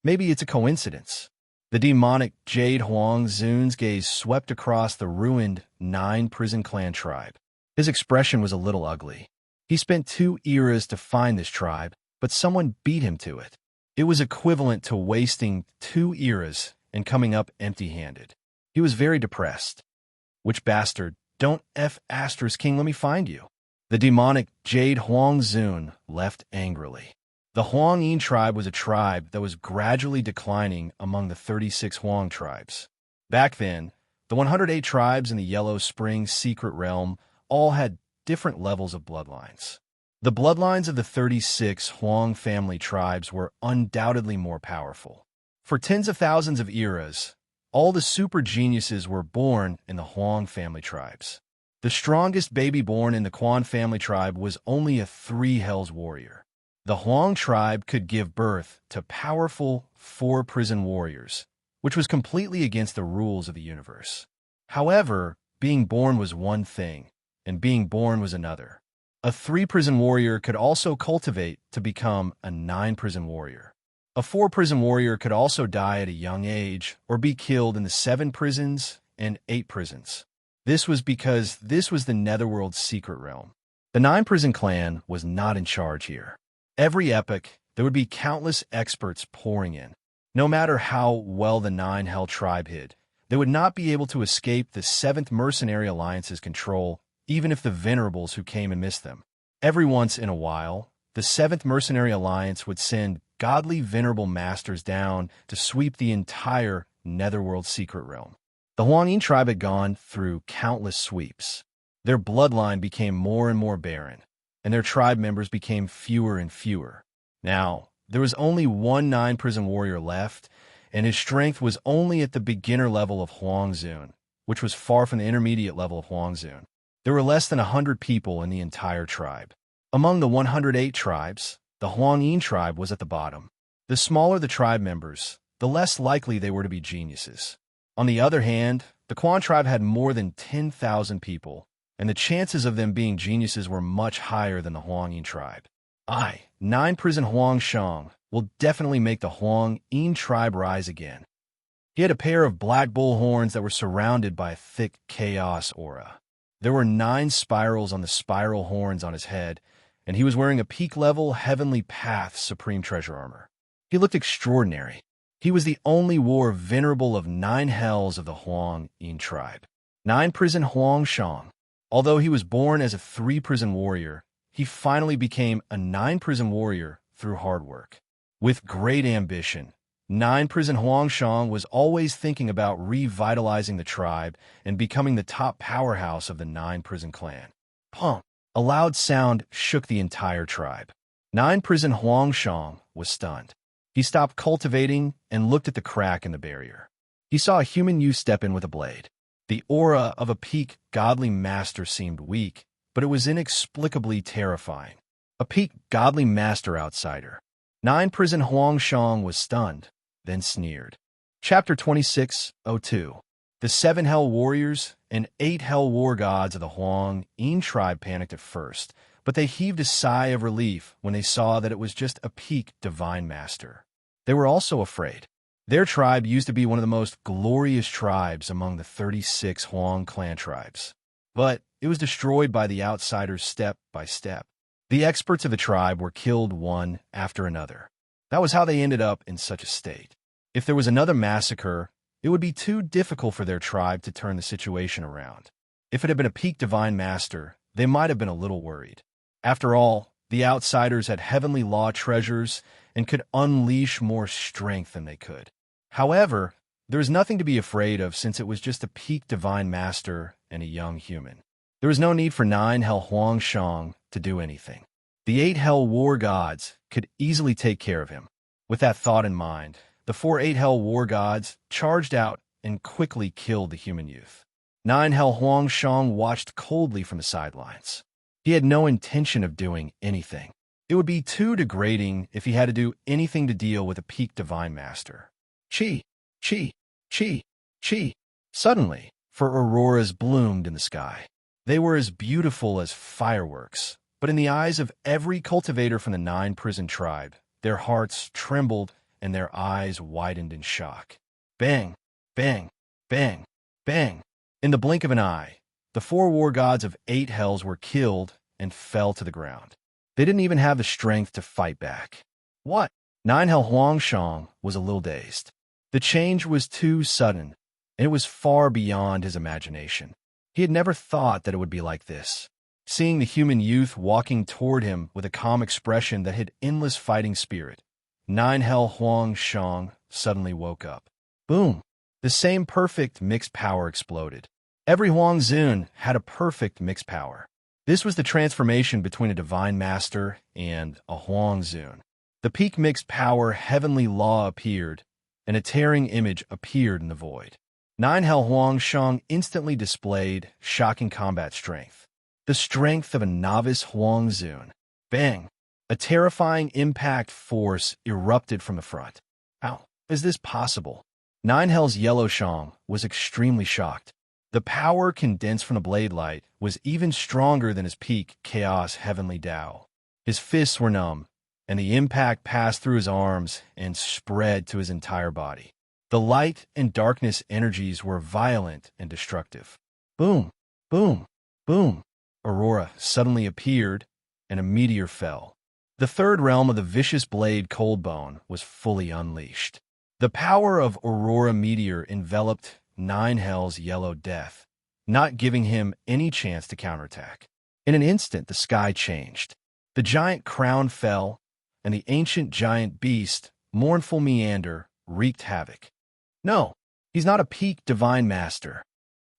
Speaker 1: Maybe it's a coincidence. The demonic Jade Huang Zun's gaze swept across the ruined 9-prison clan tribe. His expression was a little ugly. He spent 2 eras to find this tribe, but someone beat him to it. It was equivalent to wasting 2 eras and coming up empty-handed. He was very depressed. Which bastard? Don't King, let me find you. The demonic Jade Huang Zun left angrily. The Huang Yin tribe was a tribe that was gradually declining among the 36 Huang tribes. Back then, the 108 tribes in the Yellow Spring secret realm all had different levels of bloodlines. The bloodlines of the 36 Huang family tribes were undoubtedly more powerful. For tens of thousands of eras, all the super geniuses were born in the Huang family tribes. The strongest baby born in the Quan family tribe was only a 3 hells warrior. The Huang tribe could give birth to powerful 4-prison warriors, which was completely against the rules of the universe. However, being born was one thing, and being born was another. A 3-prison warrior could also cultivate to become a 9-prison warrior. A 4-prison warrior could also die at a young age or be killed in the 7 prisons and 8 prisons. This was because this was the Netherworld's secret realm. The 9-prison clan was not in charge here. Every epoch, there would be countless experts pouring in. No matter how well the 9 hell tribe hid, They would not be able to escape the 7th Mercenary Alliance's control, even if the Venerables who came and missed them. Every once in a while, the 7th Mercenary Alliance would send godly venerable masters down to sweep the entire Netherworld secret realm. The Huangyin tribe had gone through countless sweeps. Their bloodline became more and more barren, and their tribe members became fewer and fewer. Now, there was only one 9-prison warrior left, and his strength was only at the beginner level of Huangzun, which was far from the intermediate level of Huangzun. There were less than 100 people in the entire tribe. Among the 108 tribes, the Huangyin tribe was at the bottom. The smaller the tribe members, the less likely they were to be geniuses. On the other hand, the Quan tribe had more than 10,000 people, and the chances of them being geniuses were much higher than the Huangyin tribe. 9-prison Huangshang will definitely make the Huangyin tribe rise again. He had a pair of black bull horns that were surrounded by a thick chaos aura. There were 9 spirals on the spiral horns on his head, and he was wearing a peak-level Heavenly Path Supreme Treasure armor. He looked extraordinary. He was the only war venerable of 9 hells of the Huangyin tribe. 9-prison Huangshang. Although he was born as a 3-prison warrior, he finally became a 9-prison warrior through hard work. With great ambition, 9-prison Huangshang was always thinking about revitalizing the tribe and becoming the top powerhouse of the 9-prison clan. Pump! A loud sound shook the entire tribe. 9-prison Huangshang was stunned. He stopped cultivating and looked at the crack in the barrier. He saw a human youth step in with a blade. The aura of a peak godly master seemed weak, but it was inexplicably terrifying. A peak godly master outsider. 9-prison Huangshang was stunned, then sneered. Chapter 26:02. The 7 Hell Warriors and 8 Hell War Gods of the Huangyin tribe panicked at first, but they heaved a sigh of relief when they saw that it was just a peak divine master. They were also afraid. Their tribe used to be one of the most glorious tribes among the 36 Huang clan tribes. But it was destroyed by the outsiders step by step. The experts of the tribe were killed one after another. That was how they ended up in such a state. If there was another massacre, it would be too difficult for their tribe to turn the situation around. If it had been a peak divine master, they might have been a little worried. After all, the outsiders had heavenly law treasures and could unleash more strength than they could. However, there was nothing to be afraid of since it was just a peak divine master and a young human. There was no need for 9 Hell Huangshang to do anything. The 8 Hell War Gods could easily take care of him. With that thought in mind, the 4 8 Hell War Gods charged out and quickly killed the human youth. 9 Hell Huangshang watched coldly from the sidelines. He had no intention of doing anything. It would be too degrading if he had to do anything to deal with a peak divine master. Chi, chi, chi, chi. Suddenly, for auroras bloomed in the sky. They were as beautiful as fireworks, but in the eyes of every cultivator from the 9-prison tribe, their hearts trembled and their eyes widened in shock. Bang, bang, bang, bang. In the blink of an eye, the 4 war gods of 8 hells were killed and fell to the ground. They didn't even have the strength to fight back. What? 9 Hell Huangshang was a little dazed. The change was too sudden, and it was far beyond his imagination. He had never thought that it would be like this. Seeing the human youth walking toward him with a calm expression that hid endless fighting spirit, 9 Hell Huangshang suddenly woke up. Boom! The same perfect mixed power exploded. Every Huangzun had a perfect mixed power. This was the transformation between a divine master and a Huangzun. The peak mixed power heavenly law appeared, and a tearing image appeared in the void. 9 Hell Huangshang instantly displayed shocking combat strength. The strength of a novice Huangzun. Bang! A terrifying impact force erupted from the front. How is this possible? 9 Hell's Yellow Shang was extremely shocked. The power condensed from the blade light was even stronger than his peak chaos heavenly Tao. His fists were numb, and the impact passed through his arms and spread to his entire body. The light and darkness energies were violent and destructive. Boom, boom, boom. Aurora suddenly appeared, and a meteor fell. The third realm of the vicious blade Coldbone was fully unleashed. The power of Aurora Meteor enveloped nine hells yellow death, not giving him any chance to counterattack. In an instant, the sky changed. The giant crown fell, and the ancient giant beast, mournful meander, wreaked havoc. No, he's not a peak divine master.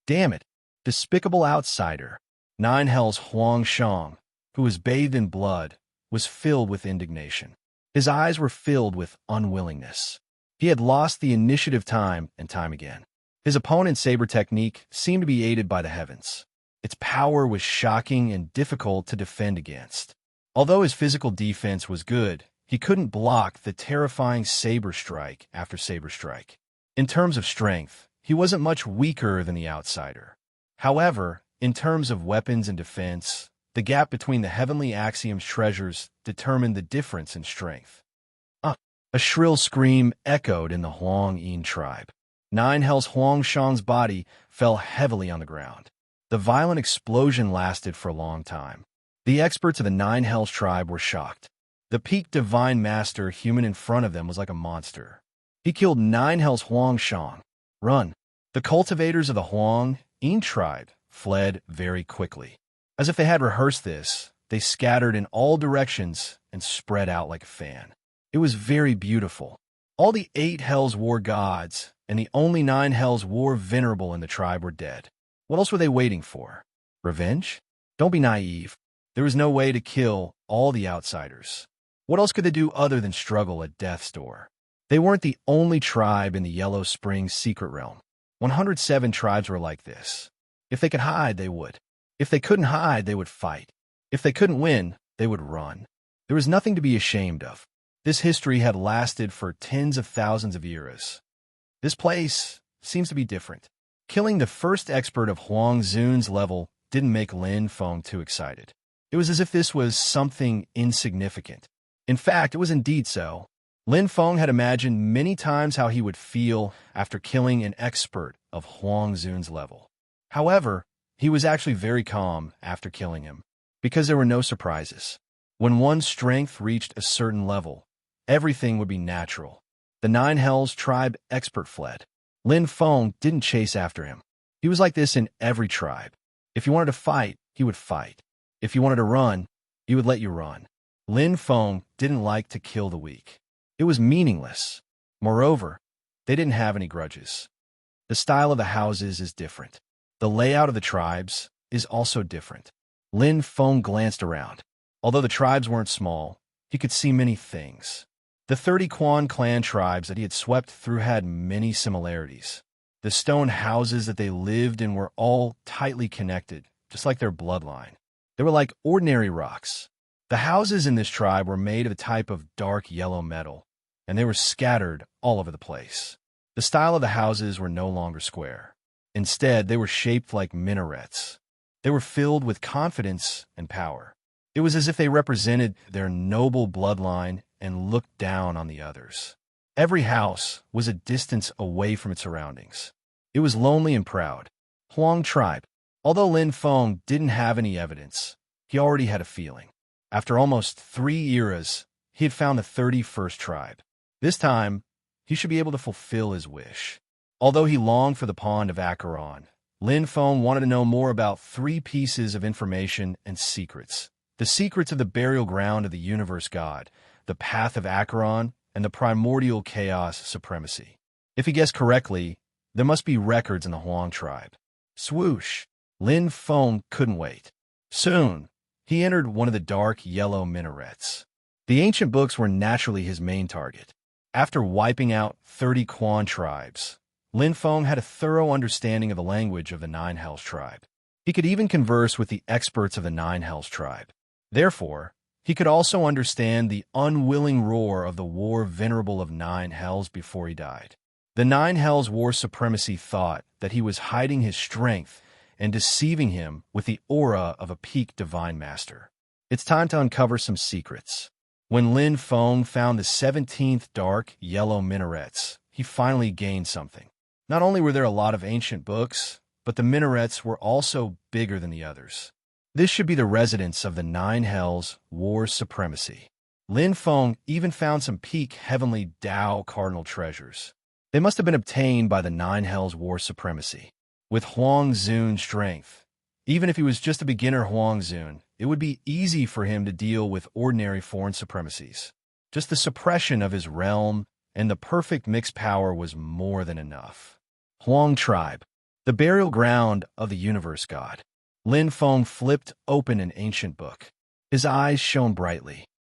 Speaker 1: Damn it, despicable outsider. Nine hells Huang Shang, who was bathed in blood, was filled with indignation. His eyes were filled with unwillingness. He had lost the initiative time and time again. His opponent's saber technique seemed to be aided by the heavens. Its power was shocking and difficult to defend against. Although his physical defense was good, he couldn't block the terrifying saber strike after saber strike. In terms of strength, he wasn't much weaker than the outsider. However, in terms of weapons and defense, the gap between the heavenly axiom's treasures determined the difference in strength. A shrill scream echoed in the Huang Yin tribe. Nine hells Huang Shang's body fell heavily on the ground. The violent explosion lasted for a long time. The experts of the Nine Hells tribe were shocked. The peak divine master human in front of them was like a monster. He killed Nine hells Huang Shang. Run! The cultivators of the Huang Yin tribe fled very quickly. As if they had rehearsed this, they scattered in all directions and spread out like a fan. It was very beautiful. All the 8 hells war gods, and the only 9 hells war venerable in the tribe were dead. What else were they waiting for? Revenge? Don't be naive. There was no way to kill all the outsiders. What else could they do other than struggle at death's door? They weren't the only tribe in the Yellow Springs secret realm. 107 tribes were like this. If they could hide, they would. If they couldn't hide, they would fight. If they couldn't win, they would run. There was nothing to be ashamed of. This history had lasted for tens of thousands of years. This place seems to be different. Killing the first expert of Huang Zun's level didn't make Lin Feng too excited. It was as if this was something insignificant. In fact, it was indeed so. Lin Feng had imagined many times how he would feel after killing an expert of Huang Zun's level. However, he was actually very calm after killing him, because there were no surprises. When one's strength reached a certain level, everything would be natural. The Nine Hells tribe expert fled. Lin Feng didn't chase after him. He was like this in every tribe. If you wanted to fight, he would fight. If you wanted to run, he would let you run. Lin Feng didn't like to kill the weak. It was meaningless. Moreover, they didn't have any grudges. The style of the houses is different. The layout of the tribes is also different. Lin Feng glanced around. Although the tribes weren't small, he could see many things. The 30 Quan clan tribes that he had swept through had many similarities. The stone houses that they lived in were all tightly connected, just like their bloodline. They were like ordinary rocks. The houses in this tribe were made of a type of dark yellow metal, and they were scattered all over the place. The style of the houses were no longer square. Instead, they were shaped like minarets. They were filled with confidence and power. It was as if they represented their noble bloodline and looked down on the others. Every house was a distance away from its surroundings. It was lonely and proud. Huang tribe. Although Lin Feng didn't have any evidence, he already had a feeling. After almost 3 eras, he had found the 31st tribe. This time, he should be able to fulfill his wish. Although he longed for the pond of Acheron, Lin Feng wanted to know more about 3 pieces of information and secrets. The secrets of the burial ground of the universe god, the path of Acheron, and the primordial chaos supremacy. If he guessed correctly, there must be records in the Huang tribe. Swoosh! Lin Feng couldn't wait. Soon, he entered one of the dark yellow minarets. The ancient books were naturally his main target. After wiping out 30 Quan tribes, Lin Feng had a thorough understanding of the language of the Nine Hells tribe. He could even converse with the experts of the Nine Hells tribe. Therefore, he could also understand the unwilling roar of the war venerable of 9 hells before he died. The 9 hells war supremacy thought that he was hiding his strength and deceiving him with the aura of a peak divine master. It's time to uncover some secrets. When Lin Feng found the 17th dark yellow minarets, he finally gained something. Not only were there a lot of ancient books, but the minarets were also bigger than the others. This should be the residence of the 9 hells war supremacy. Lin Feng even found some peak heavenly Tao cardinal treasures. They must have been obtained by the Nine Hells War supremacy. With Huang Zun's strength, even if he was just a beginner Huang Zun, it would be easy for him to deal with ordinary foreign supremacies. Just the suppression of his realm and the perfect mixed power was more than enough. Huang Tribe, the burial ground of the universe god. Lin Feng flipped open an ancient book. His eyes shone brightly.